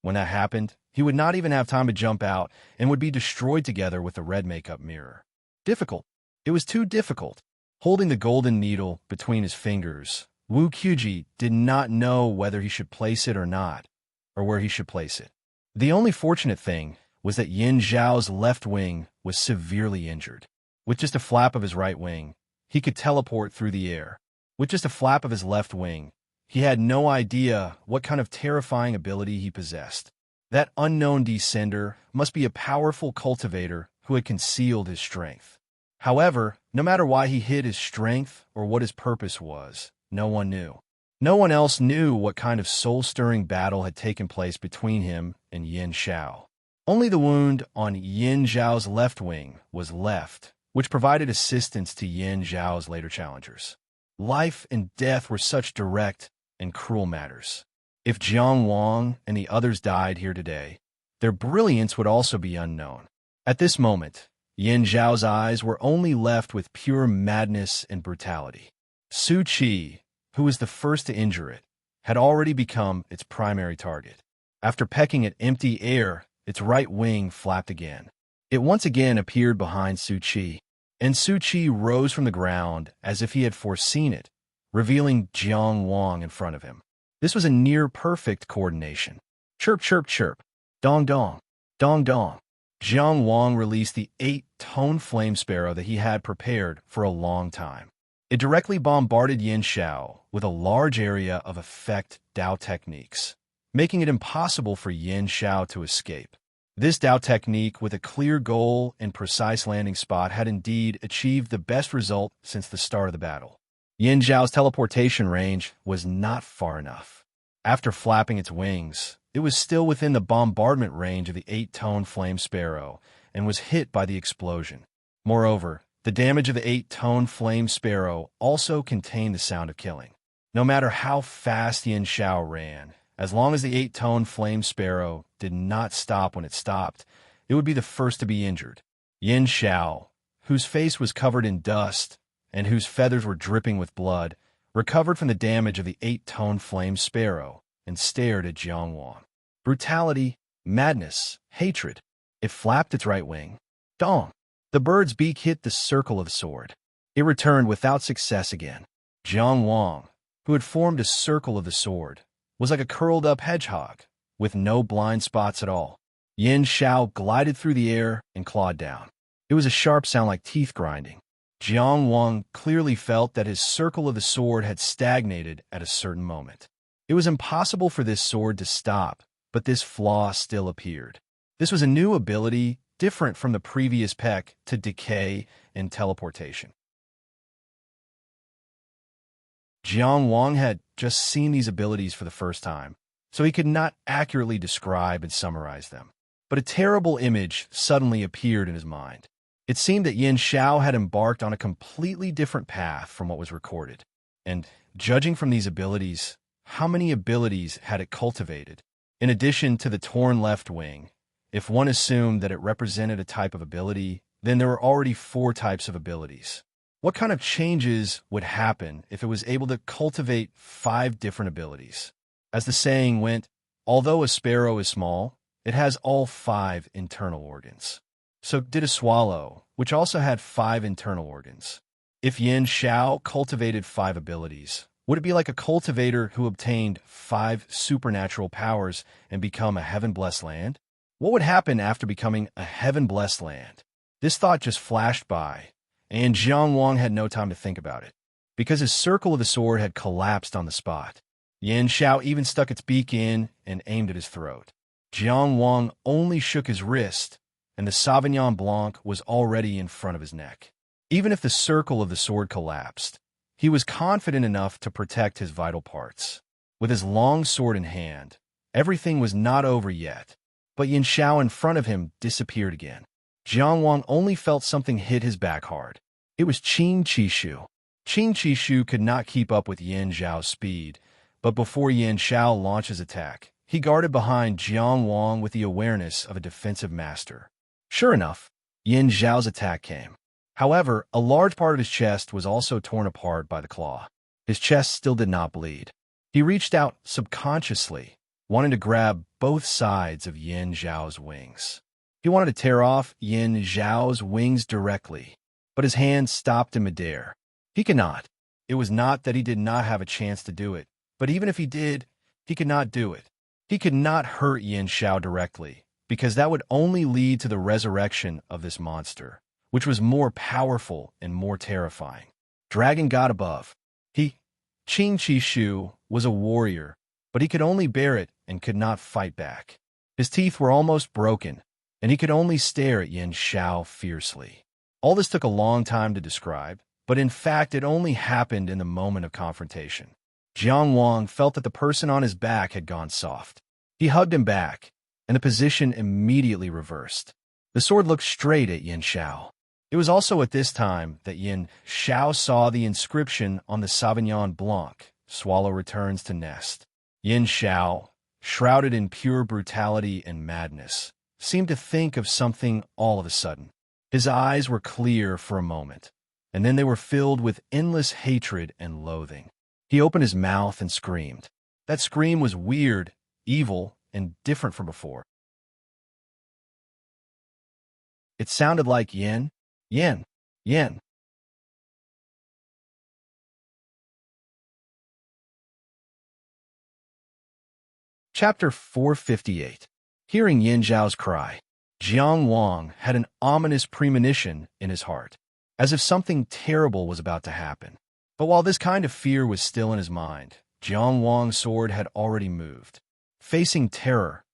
Speaker 1: When that happened, he would not even have time to jump out and would be destroyed together with the red makeup mirror. Difficult. It was too difficult. Holding the golden needle between his fingers, Wu Qiuji did not know whether he should place it or not, or where he should place it. The only fortunate thing was that Yin Xiao's left wing was severely injured. With just a flap of his right wing, he could teleport through the air. With just a flap of his left wing, he had no idea what kind of terrifying ability he possessed. That unknown descender must be a powerful cultivator who had concealed his strength. However, no matter why he hid his strength or what his purpose was, no one knew. No one else knew what kind of soul-stirring battle had taken place between him and Yin Xiao. Only the wound on Yin Xiao's left wing was left, which provided assistance to Yin Xiao's later challengers. Life and death were such direct and cruel matters. If Jiang Wang and the others died here today, their brilliance would also be unknown. At this moment, Yin Xiao's eyes were only left with pure madness and brutality. Su Qi, who was the first to injure it, had already become its primary target. After pecking at empty air, its right wing flapped again. It once again appeared behind Su Qi, and Su Qi rose from the ground as if he had foreseen it, revealing Jiang Wang in front of him. This was a near-perfect coordination. Chirp, chirp, chirp. Dong, dong. Dong, dong. Jiang Wang released the 8-tone flame sparrow that he had prepared for a long time. It directly bombarded Yin Xiao with a large area of effect Dao techniques, making it impossible for Yin Xiao to escape. This Dao technique with a clear goal and precise landing spot had indeed achieved the best result since the start of the battle. Yin Xiao's teleportation range was not far enough. After flapping its wings, it was still within the bombardment range of the 8-tone flame sparrow and was hit by the explosion. Moreover, the damage of the 8-tone flame sparrow also contained the sound of killing. No matter how fast Yin Xiao ran, as long as the 8-tone flame sparrow did not stop when it stopped, it would be the first to be injured. Yin Xiao, whose face was covered in dust and whose feathers were dripping with blood, recovered from the damage of the 8-tone flame sparrow and stared at Jiang Wang. Brutality, madness, hatred. It flapped its right wing. Dong! The bird's beak hit the circle of the sword. It returned without success again. Jiang Wang, who had formed a circle of the sword, was like a curled-up hedgehog, with no blind spots at all. Yin Xiao glided through the air and clawed down. It was a sharp sound like teeth grinding. Jiang Wang clearly felt that his circle of the sword had stagnated at a certain moment. It was impossible for this sword to stop, but this flaw still appeared. This was a new ability different from the previous peck to decay and teleportation. Jiang Wang had just seen these abilities for the first time, so he could not accurately describe and summarize them. But a terrible image suddenly appeared in his mind. It seemed that Yin Xiao had embarked on a completely different path from what was recorded. And, judging from these abilities, how many abilities had it cultivated? In addition to the torn left wing, if one assumed that it represented a type of ability, then there were already 4 types of abilities. What kind of changes would happen if it was able to cultivate 5 different abilities? As the saying went, although a sparrow is small, it has all 5 internal organs. So did a swallow, which also had 5 internal organs. If Yin Xiao cultivated 5 abilities, would it be like a cultivator who obtained 5 supernatural powers and become a heaven-blessed land? What would happen after becoming a heaven-blessed land? This thought just flashed by, and Jiang Wang had no time to think about it, because his circle of the sword had collapsed on the spot. Yin Xiao even stuck its beak in and aimed at his throat. Jiang Wang only shook his wrist, and the Sauvignon Blanc was already in front of his neck. Even if the circle of the sword collapsed, he was confident enough to protect his vital parts. With his long sword in hand, everything was not over yet, but Yin Xiao in front of him disappeared again. Jiang Wang only felt something hit his back hard. It was Qin Qishu. Qin Qishu could not keep up with Yin Xiao's speed, but before Yin Xiao launched his attack, he guarded behind Jiang Wang with the awareness of a defensive master. Sure enough, Yin Xiao's attack came. However, a large part of his chest was also torn apart by the claw. His chest still did not bleed. He reached out subconsciously, wanting to grab both sides of Yin Xiao's wings. He wanted to tear off Yin Xiao's wings directly, but his hand stopped in midair. He could not. It was not that he did not have a chance to do it, but even if he did, he could not do it. He could not hurt Yin Xiao directly, because that would only lead to the resurrection of this monster, which was more powerful and more terrifying. Dragon God above. Qin Qishu, was a warrior, but he could only bear it and could not fight back. His teeth were almost broken, and he could only stare at Yin Xiao fiercely. All this took a long time to describe, but in fact it only happened in the moment of confrontation. Jiang Wang felt that the person on his back had gone soft. He hugged him back, and the position immediately reversed. The sword looked straight at Yin Xiao. It was also at this time that Yin Xiao saw the inscription on the Sauvignon Blanc, "Swallow returns to nest." Yin Xiao, shrouded in pure brutality and madness, seemed to think of something all of a sudden. His eyes were clear for a moment, and then they were filled with endless hatred and loathing. He opened his mouth and screamed. That scream was weird, evil, and different from before. It sounded like yin, yin, yin. Chapter 458. Hearing Yin Zhao's cry, Jiang Wang had an ominous premonition in his heart, as if something terrible was about to happen. But while this kind of fear was still in his mind, Jiang Wang's sword had already moved. Facing terror,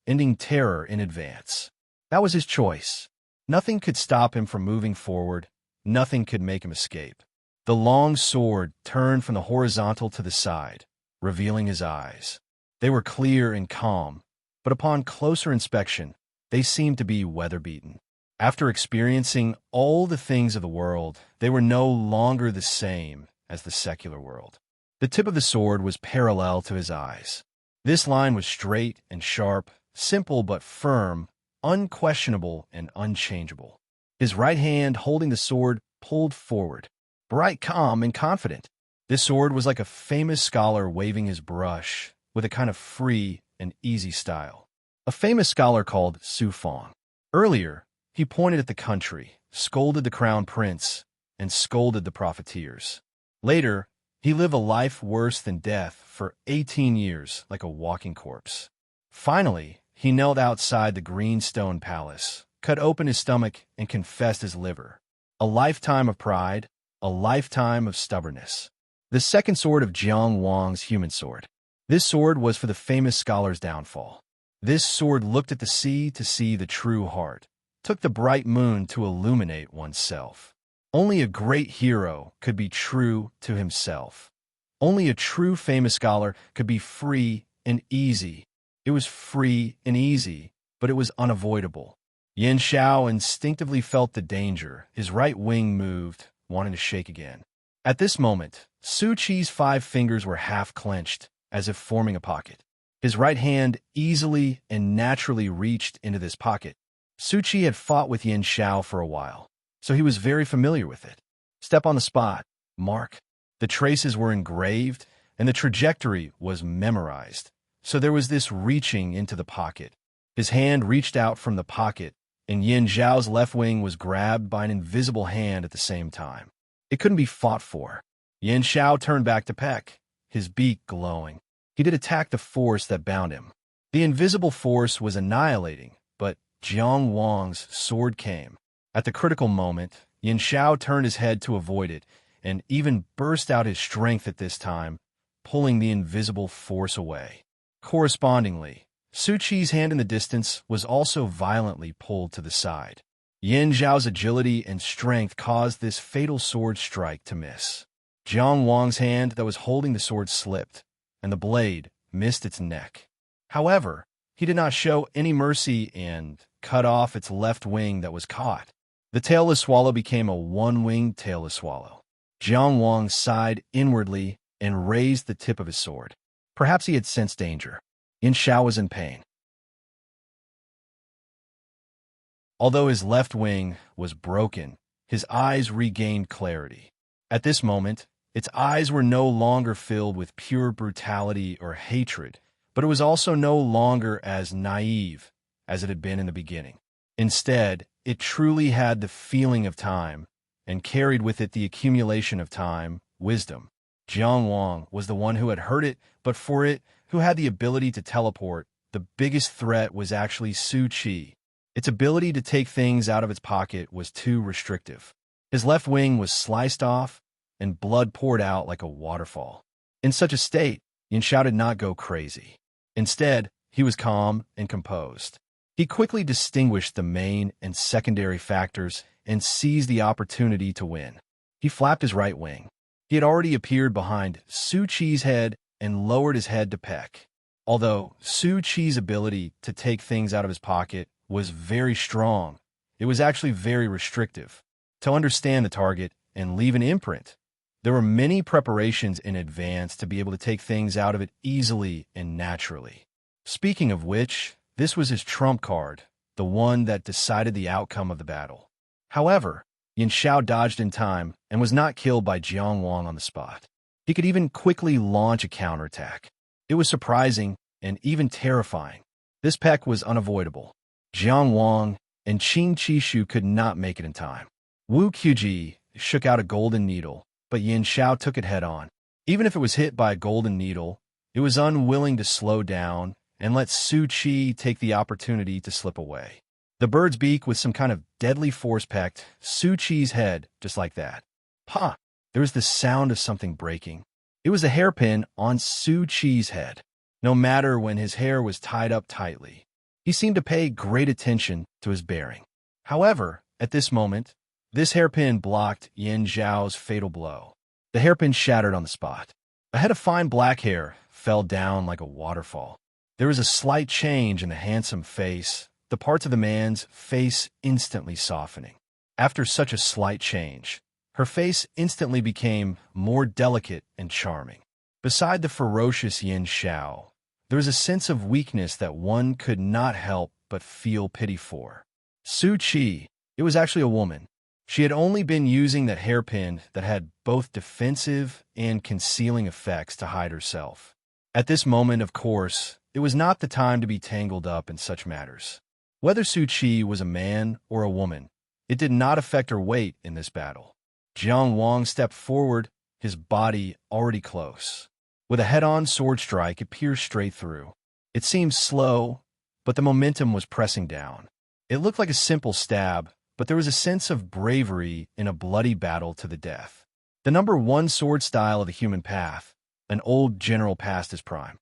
Speaker 1: ending terror in advance. That was his choice. Nothing could stop him from moving forward. Nothing could make him escape. The long sword turned from the horizontal to the side, revealing his eyes. They were clear and calm, but upon closer inspection, they seemed to be weather-beaten. After experiencing all the things of the world, they were no longer the same as the secular world. The tip of the sword was parallel to his eyes. This line was straight and sharp, simple but firm, unquestionable and unchangeable. His right hand holding the sword pulled forward, bright, calm, and confident. This sword was like a famous scholar waving his brush with a kind of free and easy style. A famous scholar called Su Fong. Earlier, he pointed at the country, scolded the crown prince, and scolded the profiteers. Later, he lived a life worse than death for 18 years like a walking corpse. Finally, he knelt outside the green stone palace, cut open his stomach, and confessed his liver. A lifetime of pride, a lifetime of stubbornness. The second sword of Jiang Wang's human sword. This sword was for the famous scholar's downfall. This sword looked at the sea to see the true heart, took the bright moon to illuminate oneself. Only a great hero could be true to himself. Only a true famous scholar could be free and easy. It was free and easy, but it was unavoidable. Yin Xiao instinctively felt the danger. His right wing moved, wanting to shake again. At this moment, Su Qi's 5 fingers were half clenched, as if forming a pocket. His right hand easily and naturally reached into this pocket. Su Qi had fought with Yin Xiao for a while, so he was very familiar with it. Step on the spot, mark. The traces were engraved, and the trajectory was memorized. So there was this reaching into the pocket. His hand reached out from the pocket, and Yin Xiao's left wing was grabbed by an invisible hand at the same time. It couldn't be fought for. Yin Xiao turned back to peck, his beak glowing. He did attack the force that bound him. The invisible force was annihilating, but Jiang Wang's sword came. At the critical moment, Yin Xiao turned his head to avoid it, and even burst out his strength at this time, pulling the invisible force away. Correspondingly, Su Qi's hand in the distance was also violently pulled to the side. Yin Xiao's agility and strength caused this fatal sword strike to miss. Jiang Wang's hand that was holding the sword slipped, and the blade missed its neck. However, he did not show any mercy and cut off its left wing that was caught. The tailless swallow became a one-winged tailless swallow. Jiang Wang sighed inwardly and raised the tip of his sword. Perhaps he had sensed danger. Yin Xiao was in pain. Although his left wing was broken, his eyes regained clarity. At this moment, its eyes were no longer filled with pure brutality or hatred, but it was also no longer as naive as it had been in the beginning. Instead, it truly had the feeling of time and carried with it the accumulation of time, wisdom. Jiang Wang was the one who had heard it, but for it, who had the ability to teleport, the biggest threat was actually Su Qi. Its ability to take things out of its pocket was too restrictive. His left wing was sliced off, and blood poured out like a waterfall. In such a state, Yin Xiao did not go crazy. Instead, he was calm and composed. He quickly distinguished the main and secondary factors and seized the opportunity to win. He flapped his right wing. He had already appeared behind Su Qi's head and lowered his head to peck. Although Su Qi's ability to take things out of his pocket was very strong, it was actually very restrictive. To understand the target and leave an imprint, there were many preparations in advance to be able to take things out of it easily and naturally. Speaking of which, this was his trump card, the one that decided the outcome of the battle. However, Yin Xiao dodged in time and was not killed by Jiang Wang on the spot. He could even quickly launch a counterattack. It was surprising and even terrifying. This peck was unavoidable. Jiang Wang and Qing Qishu could not make it in time. Wu Qiuji shook out a golden needle, but Yin Xiao took it head-on. Even if it was hit by a golden needle, it was unwilling to slow down and let Su Qi take the opportunity to slip away. The bird's beak with some kind of deadly force pecked Su Qi's head just like that. Ha! There was the sound of something breaking. It was the hairpin on Su Qi's head. No matter when his hair was tied up tightly, he seemed to pay great attention to his bearing. However, at this moment, this hairpin blocked Yin Xiao's fatal blow. The hairpin shattered on the spot. A head of fine black hair fell down like a waterfall. There was a slight change in the handsome face, the parts of the man's face instantly softening. After such a slight change, her face instantly became more delicate and charming. Beside the ferocious Yin Xiao, there was a sense of weakness that one could not help but feel pity for. Su Qi, it was actually a woman. She had only been using that hairpin that had both defensive and concealing effects to hide herself. At this moment, of course, it was not the time to be tangled up in such matters. Whether Su Qi was a man or a woman, it did not affect her weight in this battle. Jiang Wang stepped forward, his body already close. With a head-on sword strike, it pierced straight through. It seemed slow, but the momentum was pressing down. It looked like a simple stab, but there was a sense of bravery in a bloody battle to the death. The number 1 sword style of the human path, an old general past his prime.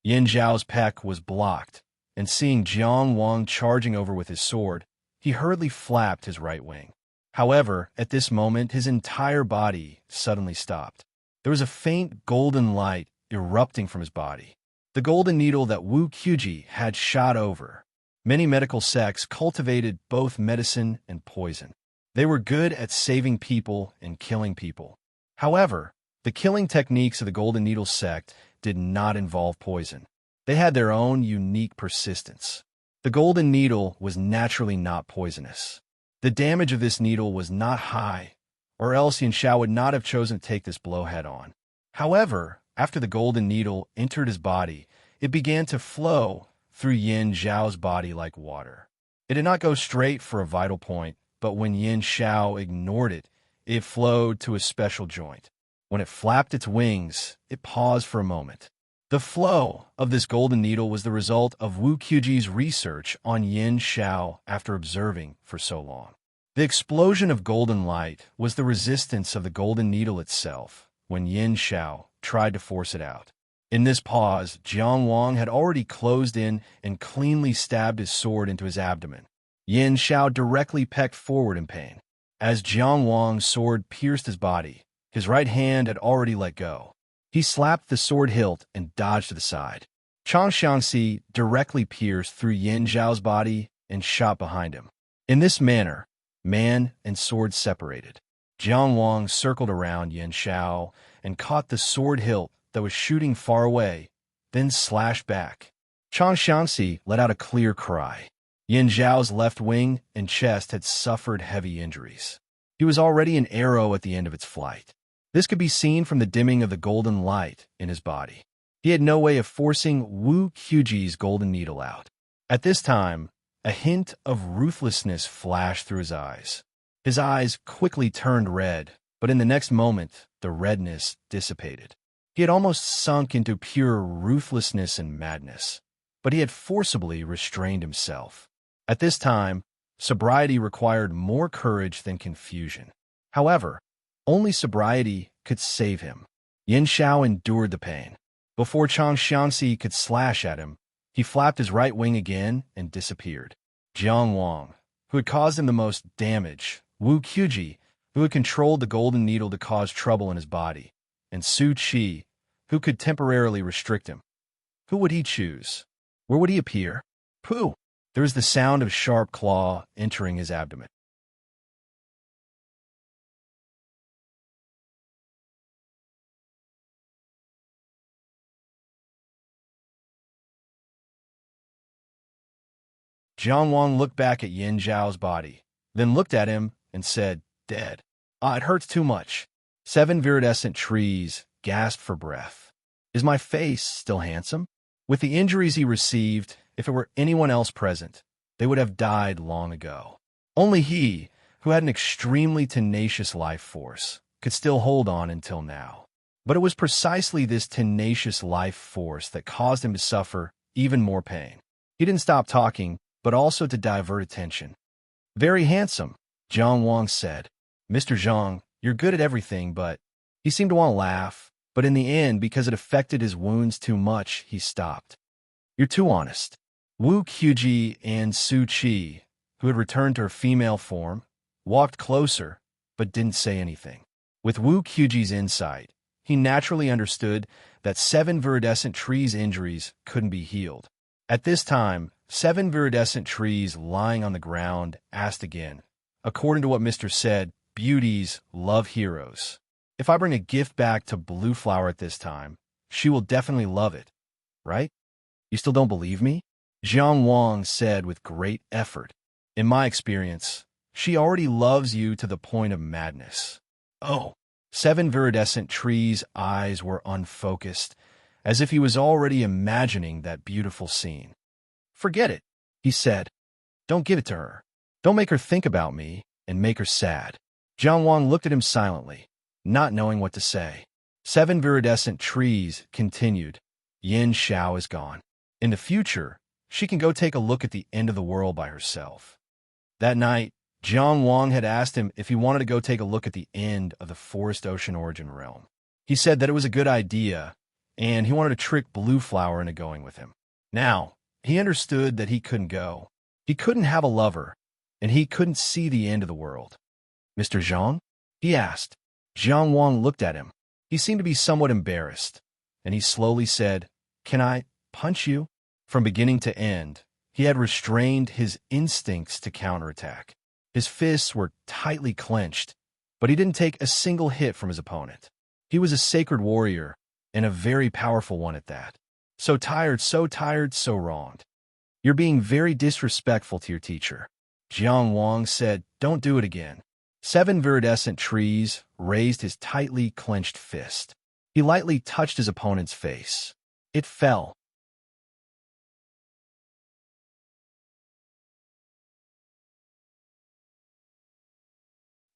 Speaker 1: Yin Zhao's peck was blocked, and seeing Jiang Wang charging over with his sword, he hurriedly flapped his right wing. However, at this moment, his entire body suddenly stopped. There was a faint golden light erupting from his body. The golden needle that Wu Qiuji had shot over. Many medical sects cultivated both medicine and poison. They were good at saving people and killing people. However, the killing techniques of the Golden Needle sect did not involve poison. They had their own unique persistence. The Golden Needle was naturally not poisonous. The damage of this needle was not high, or else Yin Xiao would not have chosen to take this blow head-on. However, after the Golden Needle entered his body, it began to flow through Yin Zhao's body like water. It did not go straight for a vital point, but when Yin Xiao ignored it, it flowed to a special joint. When it flapped its wings, it paused for a moment. The flow of this golden needle was the result of Wu Qiuji's research on Yin Xiao after observing for so long. The explosion of golden light was the resistance of the golden needle itself when Yin Xiao tried to force it out. In this pause, Jiang Wang had already closed in and cleanly stabbed his sword into his abdomen. Yin Xiao directly pecked forward in pain. As Jiang Wang's sword pierced his body, his right hand had already let go. He slapped the sword hilt and dodged to the side. Chang Xiangxi directly pierced through Yin Zhao's body and shot behind him. In this manner, man and sword separated. Jiang Wang circled around Yin Xiao and caught the sword hilt that was shooting far away, then slashed back. Chang Xiangxi let out a clear cry. Yin Zhao's left wing and chest had suffered heavy injuries. He was already an arrow at the end of its flight. This could be seen from the dimming of the golden light in his body. He had no way of forcing Wu Qiuji's golden needle out. At this time, a hint of ruthlessness flashed through his eyes. His eyes quickly turned red, but in the next moment, the redness dissipated. He had almost sunk into pure ruthlessness and madness, but he had forcibly restrained himself. At this time, sobriety required more courage than confusion. However, only sobriety could save him. Yin Xiao endured the pain. Before Chang Xiangxi could slash at him, he flapped his right wing again and disappeared. Jiang Wang, who had caused him the most damage, Wu Qiuji, who had controlled the golden needle to cause trouble in his body, and Su Qi, who could temporarily restrict him. Who would he choose? Where would he appear? Pooh! There was the sound of sharp claw entering his abdomen. Jiang Wang looked back at Yin Zhao's body, then looked at him and said, "Dead. Ah, it hurts too much." 7 viridescent trees gasped for breath. Is my face still handsome? With the injuries he received, if it were anyone else present, they would have died long ago. Only he, who had an extremely tenacious life force, could still hold on until now. But it was precisely this tenacious life force that caused him to suffer even more pain. He didn't stop talking, but also to divert attention. "Very handsome," Jiang Wang said. "Mr. Zhang, you're good at everything, but..." He seemed to want to laugh, but in the end, because it affected his wounds too much, he stopped. "You're too honest." Wu Qiuji and Su Qi, who had returned to her female form, walked closer, but didn't say anything. With Wu Qiuji's insight, he naturally understood that 7 viridescent trees' injuries couldn't be healed. At this time, 7 viridescent trees lying on the ground asked again, "According to what Mr. said, beauties love heroes. If I bring a gift back to Blue Flower at this time, she will definitely love it, right? You still don't believe me?" Jiang Wang said with great effort. "In my experience, she already loves you to the point of madness." Oh, 7 viridescent trees' eyes were unfocused, as if he was already imagining that beautiful scene. "Forget it," he said. "Don't give it to her. Don't make her think about me and make her sad." Jiang Wang looked at him silently, not knowing what to say. 7 viridescent trees continued. "Yin Xiao is gone. In the future, she can go take a look at the end of the world by herself." That night, Jiang Wang had asked him if he wanted to go take a look at the end of the Forest Ocean Origin realm. He said that it was a good idea, and he wanted to trick Blue Flower into going with him. Now, he understood that he couldn't go. He couldn't have a lover, and he couldn't see the end of the world. "Mr. Zhang?" he asked. Jiang Wang looked at him. He seemed to be somewhat embarrassed, and he slowly said, "Can I punch you?" From beginning to end, he had restrained his instincts to counterattack. His fists were tightly clenched, but he didn't take a single hit from his opponent. He was a sacred warrior, and a very powerful one at that. So tired, so wronged. "You're being very disrespectful to your teacher." Jiang Wang said, "Don't do it again." 7 viridescent trees raised his tightly clenched fist. He lightly touched his opponent's face. It fell.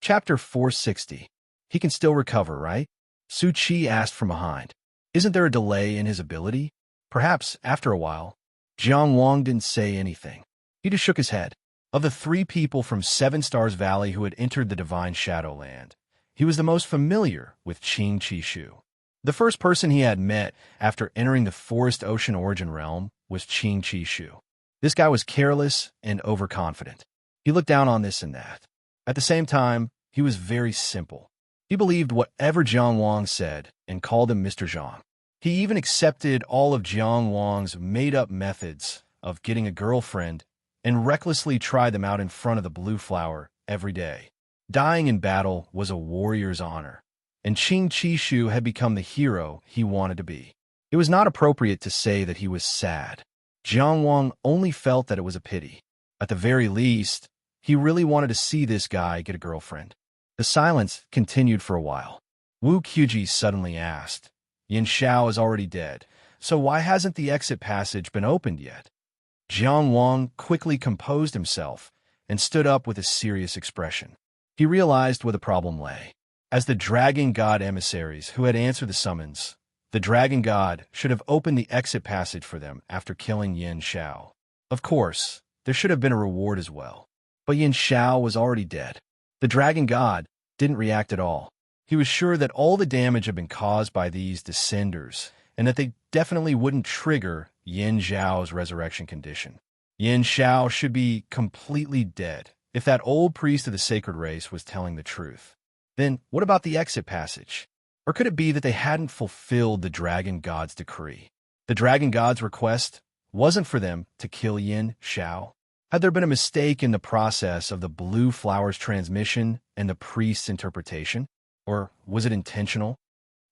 Speaker 1: Chapter 460. He can still recover, right? Su Qi asked from behind. Isn't there a delay in his ability? Perhaps, after a while. Jiang Wang didn't say anything. He just shook his head. Of the 3 people from 7 Stars Valley who had entered the Divine Shadowland, he was the most familiar with Qing Qi Shu. The first person he had met after entering the Forest Ocean Origin Realm was Qing Qi Shu. This guy was careless and overconfident. He looked down on this and that. At the same time, he was very simple. He believed whatever Jiang Wang said and called him Mr. Zhang. He even accepted all of Jiang Wang's made-up methods of getting a girlfriend and recklessly tried them out in front of the Blue Flower every day. Dying in battle was a warrior's honor, and Qing Qi Shu had become the hero he wanted to be. It was not appropriate to say that he was sad. Jiang Wang only felt that it was a pity. At the very least, he really wanted to see this guy get a girlfriend. The silence continued for a while. Wu Qiuji suddenly asked, "Yin Xiao is already dead, so why hasn't the exit passage been opened yet?" Jiang Wang quickly composed himself and stood up with a serious expression. He realized where the problem lay. As the Dragon God emissaries who had answered the summons, the Dragon God should have opened the exit passage for them after killing Yin Xiao. Of course, there should have been a reward as well. But Yin Xiao was already dead. The Dragon God didn't react at all. He was sure that all the damage had been caused by these descenders, and that they definitely wouldn't trigger Yin Xiao's resurrection condition. Yin Xiao should be completely dead if that old priest of the sacred race was telling the truth. Then what about the exit passage? Or could it be that they hadn't fulfilled the Dragon God's decree? The Dragon God's request wasn't for them to kill Yin Xiao. Had there been a mistake in the process of the Blue Flower's transmission and the priest's interpretation? Or was it intentional?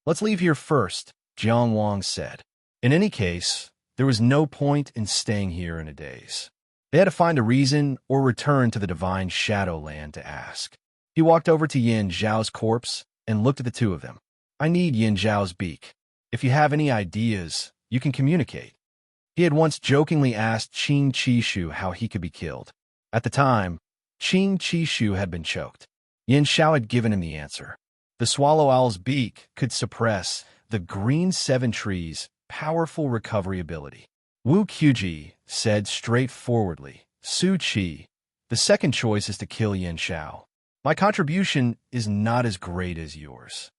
Speaker 1: "Let's leave here first," Jiang Wang said. In any case, there was no point in staying here in a daze. They had to find a reason or return to the Divine Shadowland to ask. He walked over to Yin Zhao's corpse and looked at the 2 of them. "I need Yin Zhao's beak. If you have any ideas, you can communicate." He had once jokingly asked Qing Qi Shu how he could be killed. At the time, Qing Qi Shu had been choked. Yin Xiao had given him the answer. The swallow owl's beak could suppress the green 7 trees' powerful recovery ability. Wu Qiuji said straightforwardly, "Su Qi, the second choice is to kill Yin Xiao. My contribution is not as great as yours."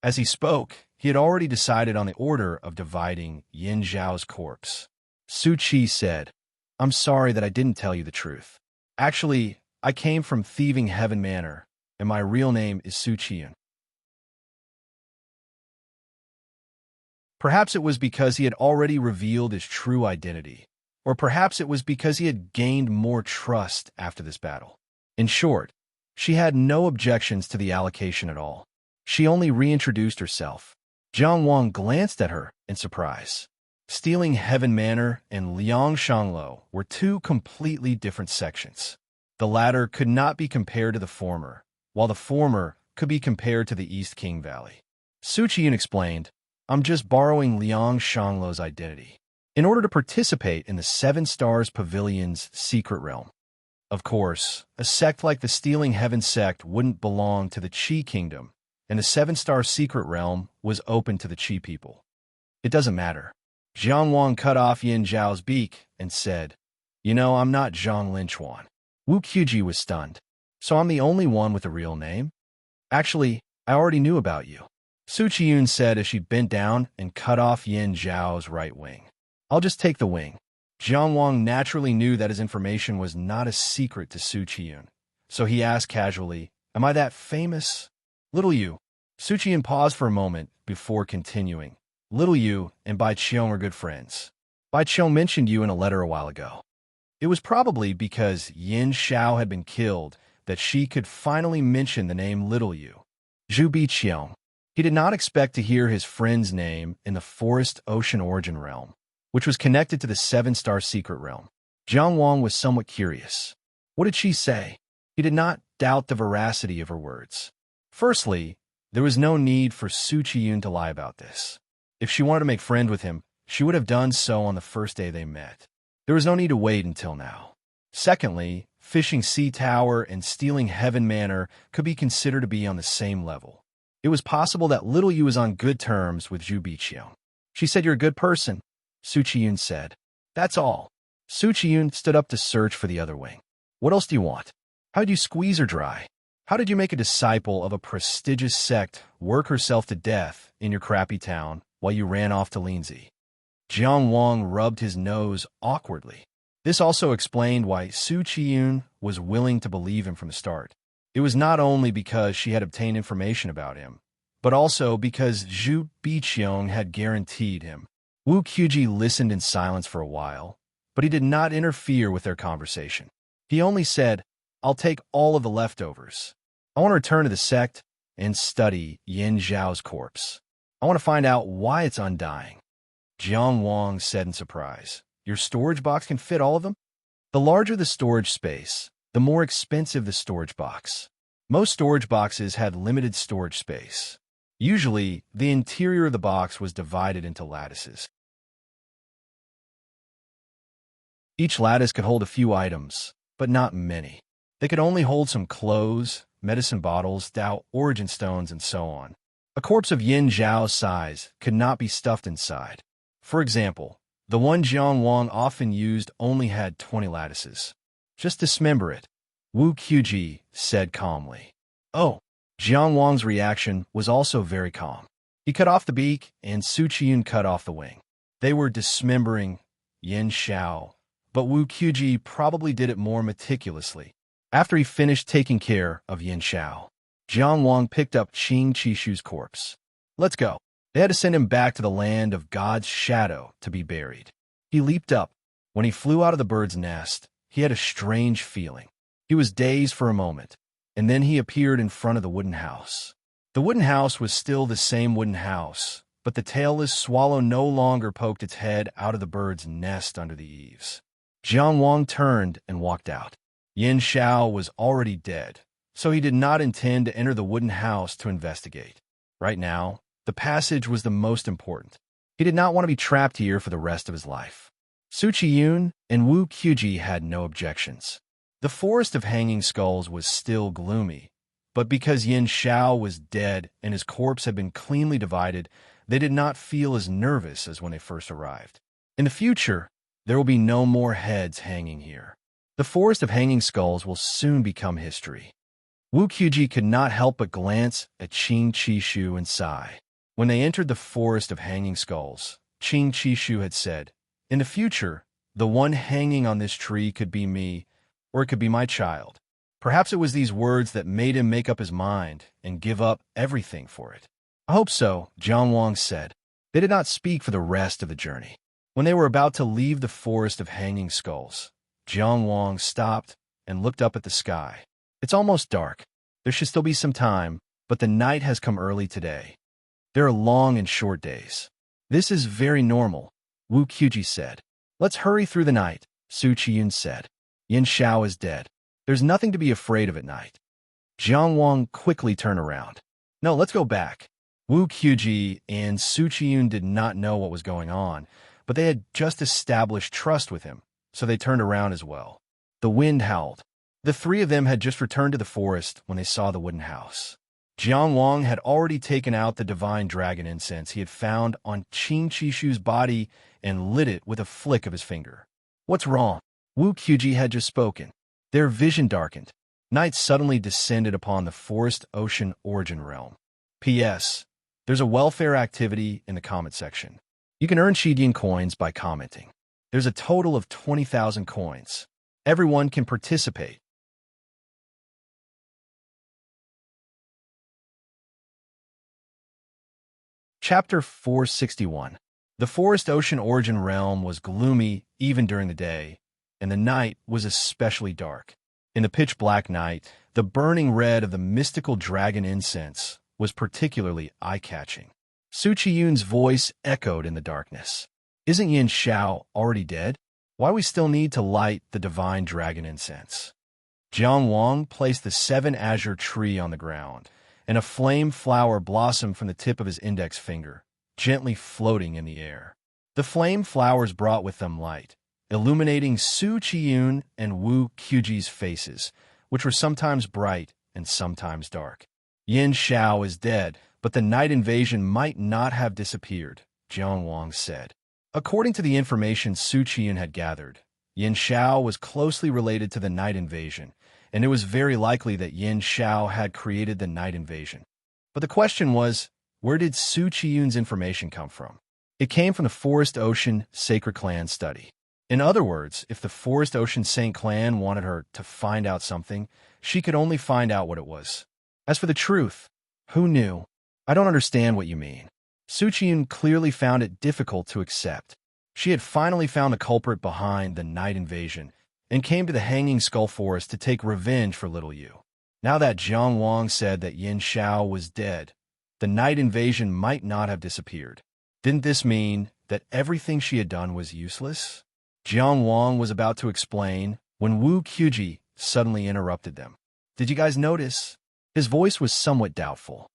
Speaker 1: As he spoke, he had already decided on the order of dividing Yin Zhao's corpse. Su Qi said, "I'm sorry that I didn't tell you the truth. Actually, I came from Thieving Heaven Manor, and my real name is Su Qian." Perhaps it was because he had already revealed his true identity, or perhaps it was because he had gained more trust after this battle. In short, she had no objections to the allocation at all. She only reintroduced herself. Jiang Wang glanced at her in surprise. Stealing Heaven Manor and Liang Shanglo were 2 completely different sections. The latter could not be compared to the former, while the former could be compared to the East King Valley. Su Qian explained, "I'm just borrowing Liang Shanglo's identity in order to participate in the 7 Stars Pavilion's secret realm. Of course, a sect like the Stealing Heaven sect wouldn't belong to the Qi Kingdom, and the 7 Star secret realm was open to the Qi people. It doesn't matter." Jiang Wang cut off Yin Zhao's beak and said, "You know, I'm not Zhang Linchuan." Wu Qiuji was stunned. "So I'm the only one with a real name? Actually, I already knew about you." Su Qiyun said as she bent down and cut off Yin Zhao's right wing. I'll just take the wing. Jiang Wang naturally knew that his information was not a secret to Su Qiyun, so he asked casually, Am I that famous? Little Yu. Su Qiyun paused for a moment before continuing. Little Yu and Bai Qiong are good friends. Bai Qiong mentioned you in a letter a while ago. It was probably because Yin Xiao had been killed that she could finally mention the name Little Yu. Zhu Biqiong. He did not expect to hear his friend's name in the Forest Ocean Origin realm, which was connected to the Seven-Star Secret Realm. Jiang Wang was somewhat curious. What did she say? He did not doubt the veracity of her words. Firstly, there was no need for Su Qiyun to lie about this. If she wanted to make friends with him, she would have done so on the first day they met. There was no need to wait until now. Secondly, fishing Sea Tower and stealing Heaven Manor could be considered to be on the same level. It was possible that Little Yu was on good terms with Zhu Biqiong. She said, You're a good person, Su Qiyun said. That's all. Su Qiyun stood up to search for the other wing. What else do you want? How did you squeeze her dry? How did you make a disciple of a prestigious sect work herself to death in your crappy town while you ran off to Linzi? Jiang Wang rubbed his nose awkwardly. This also explained why Su Qiyun was willing to believe him from the start. It was not only because she had obtained information about him, but also because Zhu Biqiong had guaranteed him. Wu Qiuji listened in silence for a while, but he did not interfere with their conversation. He only said, I'll take all of the leftovers. I want to return to the sect and study Yin Zhao's corpse. I want to find out why it's undying. Jiang Wang said in surprise, Your storage box can fit all of them? The larger the storage space, the more expensive the storage box. Most storage boxes had limited storage space. Usually, the interior of the box was divided into lattices. Each lattice could hold a few items, but not many. They could only hold some clothes, medicine bottles, Dao origin stones, and so on. A corpse of Yin Zhao's size could not be stuffed inside. For example, the one Jiang Wang often used only had 20 lattices. Just dismember it, Wu Qiuji said calmly. Oh, Jiang Wang's reaction was also very calm. He cut off the beak, and Su Qiyun cut off the wing. They were dismembering Yin Xiao, but Wu Qiuji probably did it more meticulously. After he finished taking care of Yin Xiao, Jiang Wang picked up Qing Qishu's corpse. Let's go. They had to send him back to the land of God's shadow to be buried. He leaped up. When he flew out of the bird's nest, he had a strange feeling. He was dazed for a moment, and then he appeared in front of the wooden house. The wooden house was still the same wooden house, but the tailless swallow no longer poked its head out of the bird's nest under the eaves. Jiang Wang turned and walked out. Yin Xiao was already dead, so he did not intend to enter the wooden house to investigate. Right now, the passage was the most important. He did not want to be trapped here for the rest of his life. Su Qiyun and Wu Qiuji had no objections. The forest of hanging skulls was still gloomy, but because Yin Xiao was dead and his corpse had been cleanly divided, they did not feel as nervous as when they first arrived. In the future, there will be no more heads hanging here. The forest of hanging skulls will soon become history. Wu Qiuji could not help but glance at Qing Qishu and sigh. When they entered the forest of hanging skulls, Qing Qishu had said, In the future, the one hanging on this tree could be me, or it could be my child. Perhaps it was these words that made him make up his mind and give up everything for it. I hope so, Jiang Wang said. They did not speak for the rest of the journey. When they were about to leave the forest of hanging skulls, Jiang Wang stopped and looked up at the sky. It's almost dark. There should still be some time, but the night has come early today. There are long and short days. This is very normal, Wu Qiuji said. Let's hurry through the night, Su Qiyun said. Yin Xiao is dead. There's nothing to be afraid of at night. Jiang Wang quickly turned around. No, let's go back. Wu Qiuji and Su Qiyun did not know what was going on, but they had just established trust with him, so they turned around as well. The wind howled. The three of them had just returned to the forest when they saw the wooden house. Jiang Wang had already taken out the divine dragon incense he had found on Qing Qishu's body and lit it with a flick of his finger. What's wrong? Wu Qiuji had just spoken. Their vision darkened. Night suddenly descended upon the Forest Ocean Origin realm. P.S. There's a welfare activity in the comment section. You can earn Shidian coins by commenting. There's a total of 20,000 coins. Everyone can participate. Chapter 461. The Forest Ocean Origin Realm was gloomy even during the day, and the night was especially dark. In the pitch-black night, the burning red of the mystical dragon incense was particularly eye-catching. Su Qiyun's voice echoed in the darkness. Isn't Yin Xiao already dead? Why we still need to light the divine dragon incense? Jiang Wang placed the 7 azure tree on the ground, and a flame flower blossomed from the tip of his index finger, gently floating in the air. The flame flowers brought with them light, illuminating Su Qiyun and Wu Qiuji's faces, which were sometimes bright and sometimes dark. Yin Xiao is dead, but the night invasion might not have disappeared, Jiang Wang said. According to the information Su Qiyun had gathered, Yin Xiao was closely related to the night invasion, and it was very likely that Yin Xiao had created the night invasion. But the question was, where did Su Qiyun's information come from? It came from the Forest Ocean Sacred Clan study. In other words, if the Forest Ocean Saint Clan wanted her to find out something, she could only find out what it was. As for the truth, who knew? I don't understand what you mean. Su Qiyun clearly found it difficult to accept. She had finally found the culprit behind the night invasion and came to the Hanging Skull Forest to take revenge for little Yu. Now that Jiang Wang said that Yin Xiao was dead, the night invasion might not have disappeared. Didn't this mean that everything she had done was useless? Jiang Wang was about to explain when Wu Qiuji suddenly interrupted them. Did you guys notice? His voice was somewhat doubtful.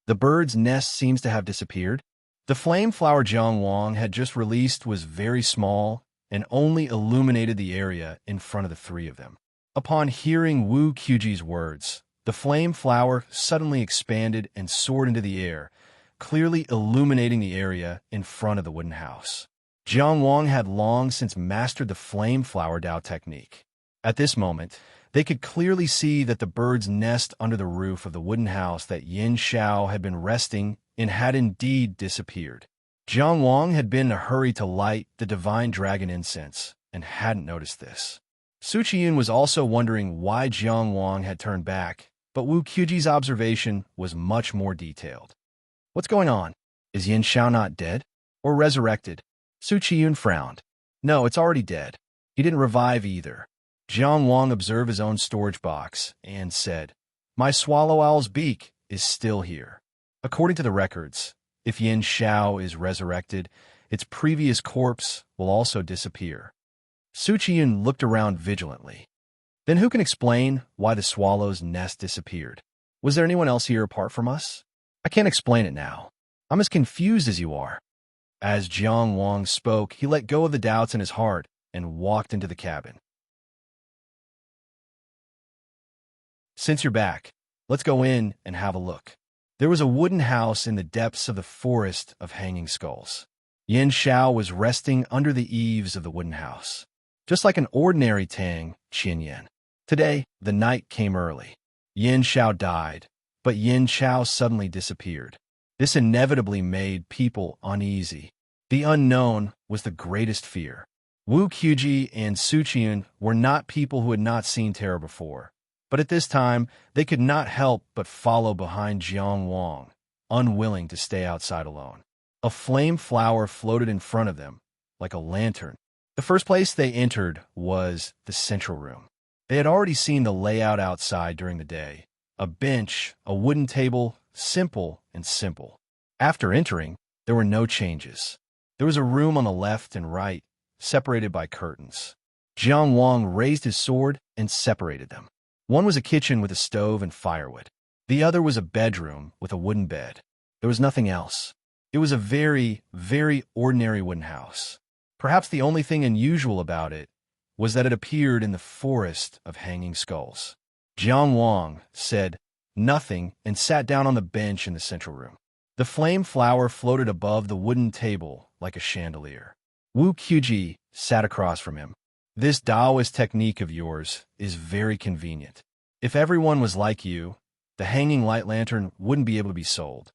Speaker 1: The bird's nest seems to have disappeared. The flame flower Jiang Wang had just released was very small and only illuminated the area in front of the 3 of them. Upon hearing Wu Qiuji's words, the flame flower suddenly expanded and soared into the air, clearly illuminating the area in front of the wooden house. Jiang Wang had long since mastered the flame flower Dao technique. At this moment, they could clearly see that the bird's nest under the roof of the wooden house that Yin Xiao had been resting in had indeed disappeared. Jiang Wang had been in a hurry to light the divine dragon incense and hadn't noticed this. Su Qiyun was also wondering why Jiang Wang had turned back, but Wu Qiuji's observation was much more detailed. What's going on? Is Yin Xiao not dead? Or resurrected? Su Qiyun frowned. No, it's already dead. He didn't revive either. Jiang Wang observed his own storage box and said, My swallow owl's beak is still here. According to the records, if Yin Xiao is resurrected, its previous corpse will also disappear. Su Qiyun looked around vigilantly. Then who can explain why the swallow's nest disappeared? Was there anyone else here apart from us? I can't explain it now. I'm as confused as you are. As Jiang Wang spoke, he let go of the doubts in his heart and walked into the cabin. Since you're back, let's go in and have a look. There was a wooden house in the depths of the forest of hanging skulls. Yin Xiao was resting under the eaves of the wooden house, just like an ordinary Tang Qinyan. Today, the night came early. Yin Xiao died, but Yin Xiao suddenly disappeared. This inevitably made people uneasy. The unknown was the greatest fear. Wu Qiuji and Su Qiyun were not people who had not seen terror before, but at this time, they could not help but follow behind Jiang Wang, unwilling to stay outside alone. A flame flower floated in front of them, like a lantern. The first place they entered was the central room. They had already seen the layout outside during the day. A bench, a wooden table, simple and simple. After entering, there were no changes. There was a room on the left and right, separated by curtains. Jiang Wang raised his sword and separated them. One was a kitchen with a stove and firewood. The other was a bedroom with a wooden bed. There was nothing else. It was a very, very ordinary wooden house. Perhaps the only thing unusual about it was that it appeared in the forest of hanging skulls. Jiang Wang said nothing and sat down on the bench in the central room. The flame flower floated above the wooden table like a chandelier. Wu Qiuji sat across from him. This Taoist technique of yours is very convenient. If everyone was like you, the hanging light lantern wouldn't be able to be sold.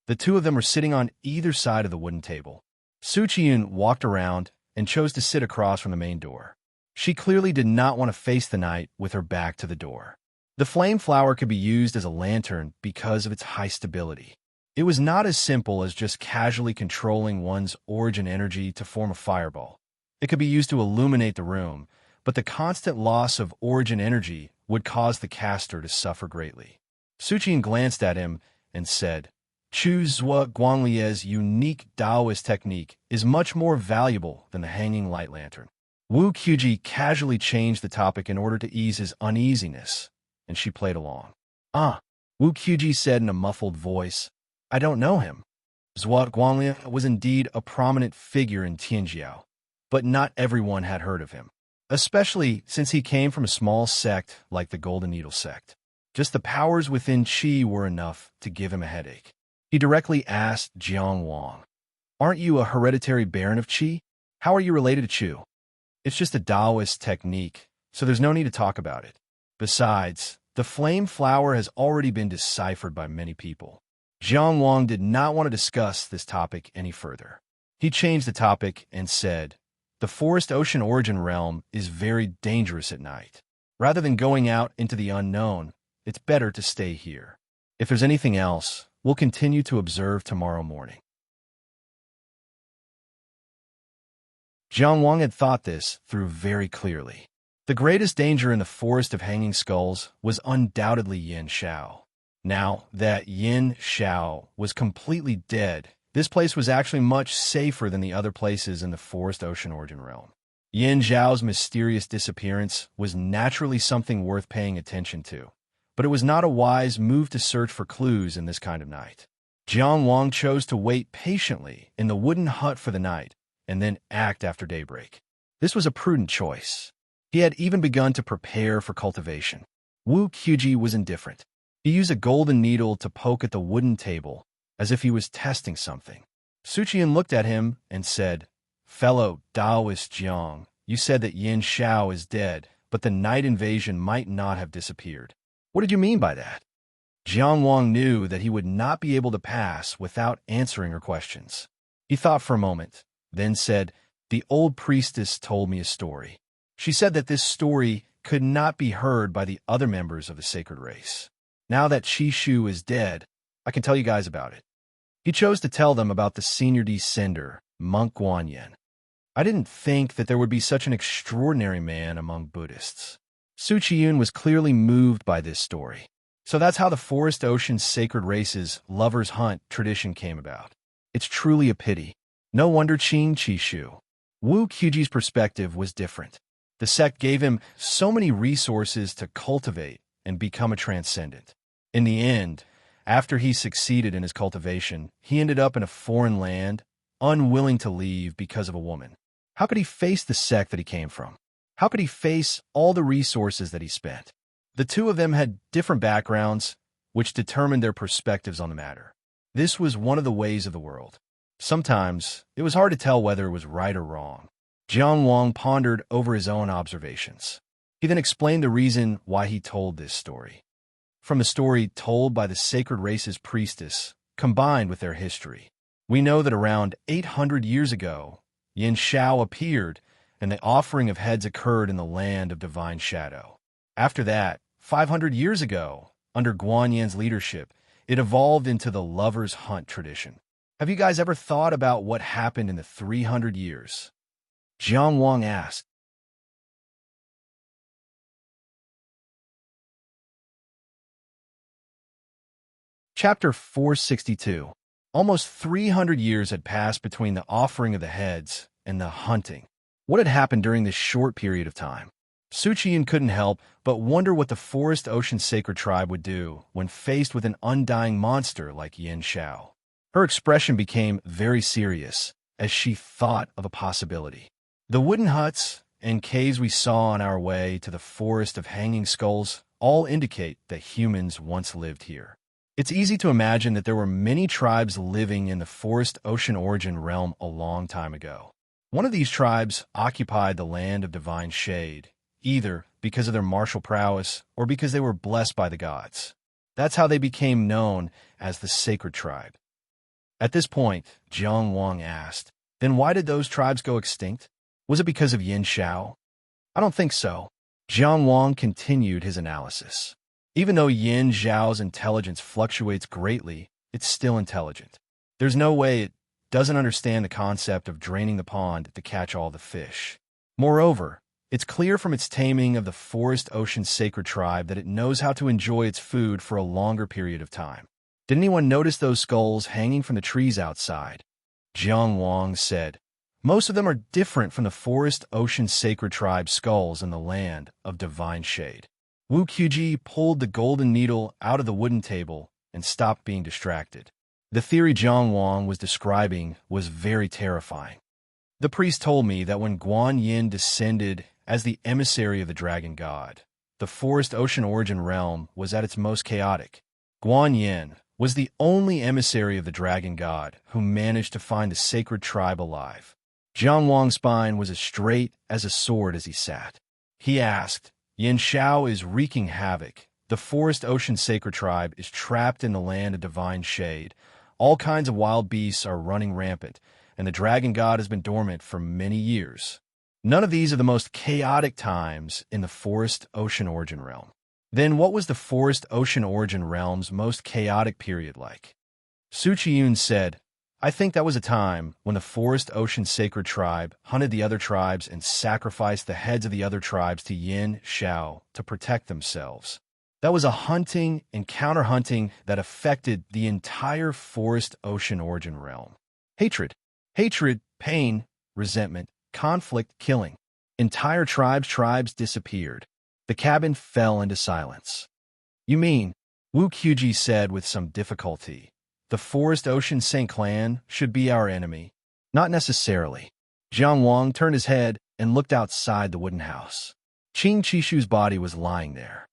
Speaker 1: The two of them were sitting on either side of the wooden table. Suchiyun walked around and chose to sit across from the main door. She clearly did not want to face the night with her back to the door. The flame flower could be used as a lantern because of its high stability. It was not as simple as just casually controlling one's origin energy to form a fireball. It could be used to illuminate the room, but the constant loss of origin energy would cause the caster to suffer greatly. Suchiyun glanced at him and said, "Choose Zhua Guanglie's unique Taoist technique is much more valuable than the hanging light lantern." Wu Qiuji casually changed the topic in order to ease his uneasiness, and she played along. Wu Qiuji said in a muffled voice, "I don't know him." Zhua Guanglia was indeed a prominent figure in Tianjiao, but not everyone had heard of him, especially since he came from a small sect like the Golden Needle sect. Just the powers within Qi were enough to give him a headache. He directly asked Jiang Wang, "Aren't you a hereditary baron of Qi? How are you related to Chu?" "It's just a Taoist technique, so there's no need to talk about it. Besides, the flame flower has already been deciphered by many people." Jiang Wang did not want to discuss this topic any further. He changed the topic and said, "The forest ocean origin realm is very dangerous at night. Rather than going out into the unknown, it's better to stay here. If there's anything else, we'll continue to observe tomorrow morning." Jiang Wang had thought this through very clearly. The greatest danger in the Forest of Hanging Skulls was undoubtedly Yin Shao. Now that Yin Shao was completely dead, this place was actually much safer than the other places in the Forest Ocean Origin realm. Yin Zhao's mysterious disappearance was naturally something worth paying attention to, but it was not a wise move to search for clues in this kind of night. Jiang Wang chose to wait patiently in the wooden hut for the night, and then act after daybreak. This was a prudent choice. He had even begun to prepare for cultivation. Wu Qiuji was indifferent. He used a golden needle to poke at the wooden table, as if he was testing something. Suchiyun looked at him and said, "Fellow Taoist Jiang, you said that Yin Shao is dead, but the night invasion might not have disappeared. What did you mean by that?" Jiang Wang knew that he would not be able to pass without answering her questions. He thought for a moment, then said, "The old priestess told me a story. She said that this story could not be heard by the other members of the sacred race. Now that Qishu is dead, I can tell you guys about it." He chose to tell them about the senior descender, Monk Guanyin. "I didn't think that there would be such an extraordinary man among Buddhists." Suchiyun was clearly moved by this story. So that's how the Forest Ocean Sacred Race's Lover's Hunt tradition came about. It's truly a pity. No wonder Qing Qishu. Wu Qiuji's perspective was different. The sect gave him so many resources to cultivate and become a transcendent. In the end, after he succeeded in his cultivation, he ended up in a foreign land, unwilling to leave because of a woman. How could he face the sect that he came from? How could he face all the resources that he spent? The two of them had different backgrounds, which determined their perspectives on the matter. This was one of the ways of the world. Sometimes, it was hard to tell whether it was right or wrong. Jiang Wang pondered over his own observations. He then explained the reason why he told this story. From the story told by the sacred race's priestess, combined with their history, we know that around 800 years ago, Yin Shao appeared, and the offering of heads occurred in the land of divine shadow. After that, 500 years ago, under Guanyin's leadership, it evolved into the Lover's Hunt tradition. Have you guys ever thought about what happened in the 300 years? Jiang Wang asked. Chapter 462. Almost 300 years had passed between the offering of the heads and the hunting. What had happened during this short period of time? Suchiyun couldn't help but wonder what the Forest Ocean Sacred Tribe would do when faced with an undying monster like Yin Shao. Her expression became very serious as she thought of a possibility. The wooden huts and caves we saw on our way to the Forest of Hanging Skulls all indicate that humans once lived here. It's easy to imagine that there were many tribes living in the Forest Ocean Origin realm a long time ago. One of these tribes occupied the land of divine shade, either because of their martial prowess or because they were blessed by the gods. That's how they became known as the Sacred Tribe. At this point, Jiang Wang asked, then why did those tribes go extinct? Was it because of Yin Xiao? I don't think so. Jiang Wang continued his analysis. Even though Yin Xiao's intelligence fluctuates greatly, it's still intelligent. There's no way it doesn't understand the concept of draining the pond to catch all the fish. Moreover, it's clear from its taming of the Forest Ocean Sacred Tribe that it knows how to enjoy its food for a longer period of time. Did anyone notice those skulls hanging from the trees outside? Jiang Wang said, most of them are different from the Forest Ocean Sacred Tribe skulls in the land of divine shade. Wu Qiji pulled the golden needle out of the wooden table and stopped being distracted. The theory Jiang Wang was describing was very terrifying. The priest told me that when Guan Yin descended as the emissary of the dragon god, the Forest Ocean Origin realm was at its most chaotic. Guan Yin was the only emissary of the dragon god who managed to find the sacred tribe alive. Jiang Wang's spine was as straight as a sword as he sat. He asked, Yin Xiao is wreaking havoc. The Forest Ocean Sacred Tribe is trapped in the land of divine shade. All kinds of wild beasts are running rampant, and the dragon god has been dormant for many years. None of these are the most chaotic times in the Forest Ocean Origin realm. Then what was the Forest Ocean Origin realm's most chaotic period like? Su Qiyun said, I think that was a time when the Forest Ocean Sacred Tribe hunted the other tribes and sacrificed the heads of the other tribes to Yin Xiao to protect themselves. That was a hunting and counter-hunting that affected the entire Forest Ocean Origin realm. Hatred, pain, resentment, conflict, killing. Entire tribes disappeared. The cabin fell into silence. You mean, Wu Qiji said with some difficulty, the Forest Ocean Saint clan should be our enemy? Not necessarily. Jiang Wang turned his head and looked outside the wooden house. Qing Qishu's body was lying there.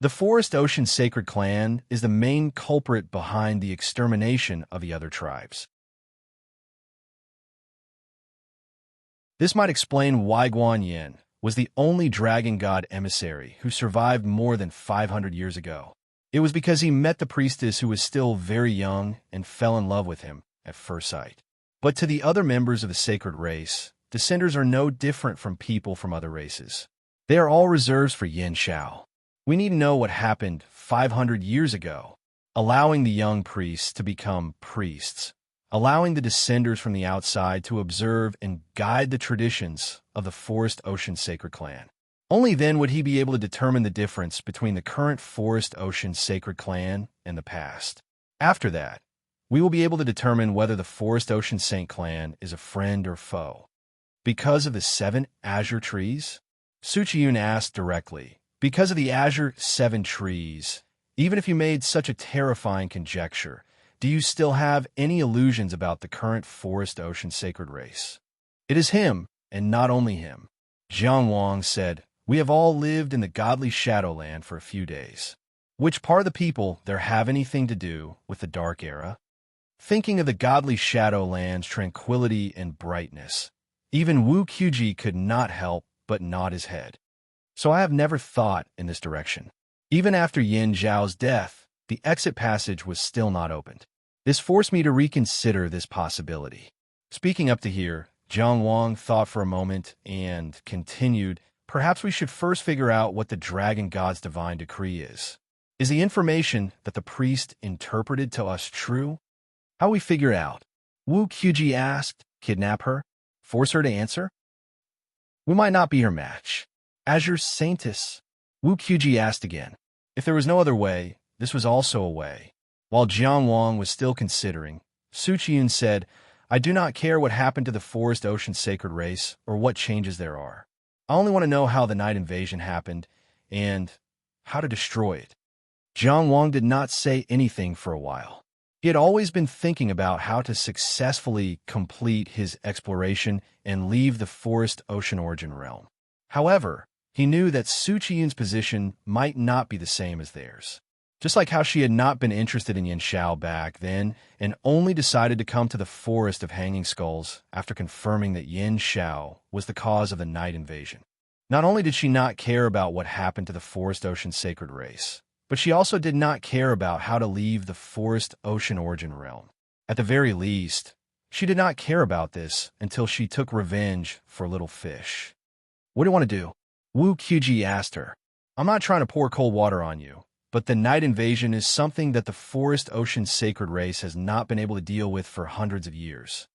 Speaker 1: The Forest Ocean Sacred Clan is the main culprit behind the extermination of the other tribes. This might explain why Guan Yin was the only dragon god emissary who survived more than 500 years ago. It was because he met the priestess who was still very young and fell in love with him at first sight. But to the other members of the sacred race, descenders are no different from people from other races. They are all reserves for Yin Xiao. We need to know what happened 500 years ago, allowing the young priests to become priests, allowing the descenders from the outside to observe and guide the traditions of the Forest Ocean Sacred Clan. Only then would he be able to determine the difference between the current Forest Ocean Sacred Clan and the past. After that, we will be able to determine whether the Forest Ocean Saint clan is a friend or foe. Because of the 7 azure trees? Su Qiyun asked directly. Because of the azure 7 trees, even if you made such a terrifying conjecture, do you still have any illusions about the current Forest Ocean Sacred race? It is him, and not only him. Jiang Wang said, we have all lived in the godly Shadowland for a few days. Which part of the people there have anything to do with the Dark Era? Thinking of the godly Shadowland's tranquility and brightness, even Wu Qiji could not help but nod his head. So I have never thought in this direction. Even after Yin Zhao's death, the exit passage was still not opened. This forced me to reconsider this possibility. Speaking up to here, Jiang Wang thought for a moment and continued, perhaps we should first figure out what the dragon god's divine decree is. Is the information that the priest interpreted to us true? How we figure it out? Wu Qiji asked, kidnap her? Force her to answer? We might not be her match. Azure Saintess? Wu Qiji asked again. If there was no other way, this was also a way. While Jiang Wang was still considering, Su Qiyun said, I do not care what happened to the Forest Ocean Sacred race or what changes there are. I only want to know how the night invasion happened and how to destroy it. Jiang Wang did not say anything for a while. He had always been thinking about how to successfully complete his exploration and leave the Forest Ocean Origin realm. However, he knew that Su Qiyun's position might not be the same as theirs. Just like how she had not been interested in Yin Xiao back then and only decided to come to the Forest of Hanging Skulls after confirming that Yin Xiao was the cause of the night invasion. Not only did she not care about what happened to the Forest Ocean Sacred race, but she also did not care about how to leave the Forest Ocean Origin realm. At the very least, she did not care about this until she took revenge for little fish. What do you want to do? Wu Qiji asked her. I'm not trying to pour cold water on you, but the night invasion is something that the forest ocean sacred race has not been able to deal with for hundreds of years.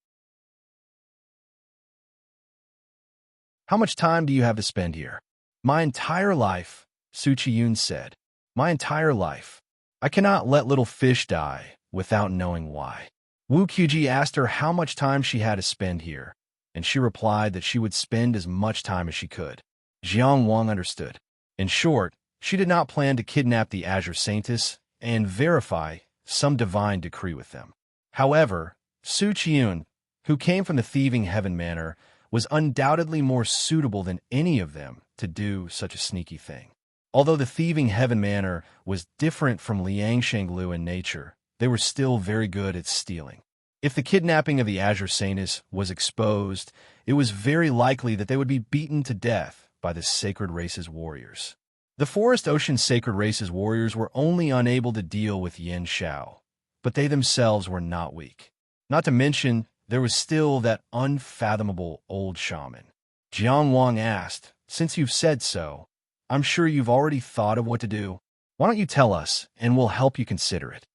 Speaker 1: How much time do you have to spend here? My entire life, Su Qiyun said. My entire life. I cannot let little fish die without knowing why. Wu Qiji asked her how much time she had to spend here, and she replied that she would spend as much time as she could. Jiang Wang understood. In short, she did not plan to kidnap the Azure Saintess and verify some divine decree with them. However, Su Qiyun, who came from the thieving heaven manor, was undoubtedly more suitable than any of them to do such a sneaky thing. Although the thieving heaven manor was different from Liang Shanglu in nature, they were still very good at stealing. If the kidnapping of the Azure Saintess was exposed, it was very likely that they would be beaten to death by the sacred race's warriors. The Forest Ocean sacred race's warriors were only unable to deal with Yin Shao, but they themselves were not weak. Not to mention, there was still that unfathomable old shaman. Jiang Wang asked, since you've said so, I'm sure you've already thought of what to do. Why don't you tell us, and we'll help you consider it.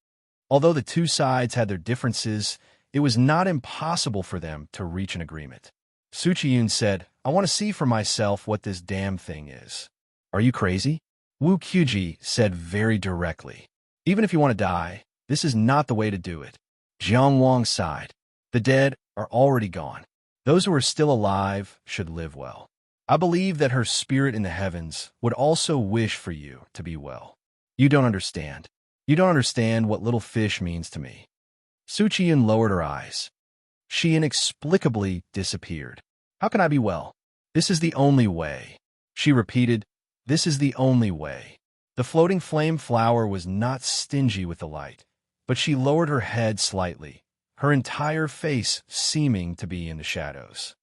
Speaker 1: Although the two sides had their differences, it was not impossible for them to reach an agreement. Su Qiyun said, I want to see for myself what this damn thing is. Are you crazy? Wu Qiji said very directly. Even if you want to die, this is not the way to do it. Jiang Wang sighed. The dead are already gone. Those who are still alive should live well. I believe that her spirit in the heavens would also wish for you to be well. You don't understand. You don't understand what little fish means to me. Su Qiyun lowered her eyes. She inexplicably disappeared. How can I be well? This is the only way. She repeated, this is the only way. The floating flame flower was not stingy with the light, but she lowered her head slightly, her entire face seeming to be in the shadows.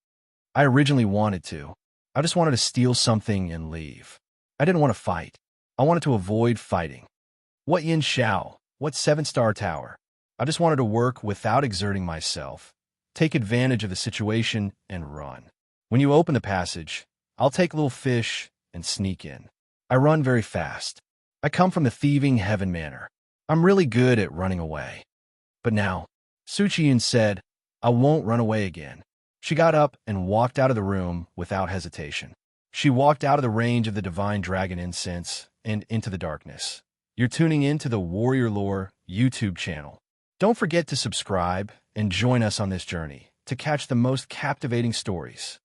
Speaker 1: I originally wanted to. I just wanted to steal something and leave. I didn't want to fight. I wanted to avoid fighting. What Yin Shao? What 7-star tower? I just wanted to work without exerting myself, take advantage of the situation, and run. When you open the passage, I'll take little fish and sneak in. I run very fast. I come from the thieving heaven manor. I'm really good at running away. But now, Su Qiyun said, I won't run away again. She got up and walked out of the room without hesitation. She walked out of the range of the divine dragon incense and into the darkness. You're tuning in to the Warrior Lore YouTube channel. Don't forget to subscribe and join us on this journey to catch the most captivating stories.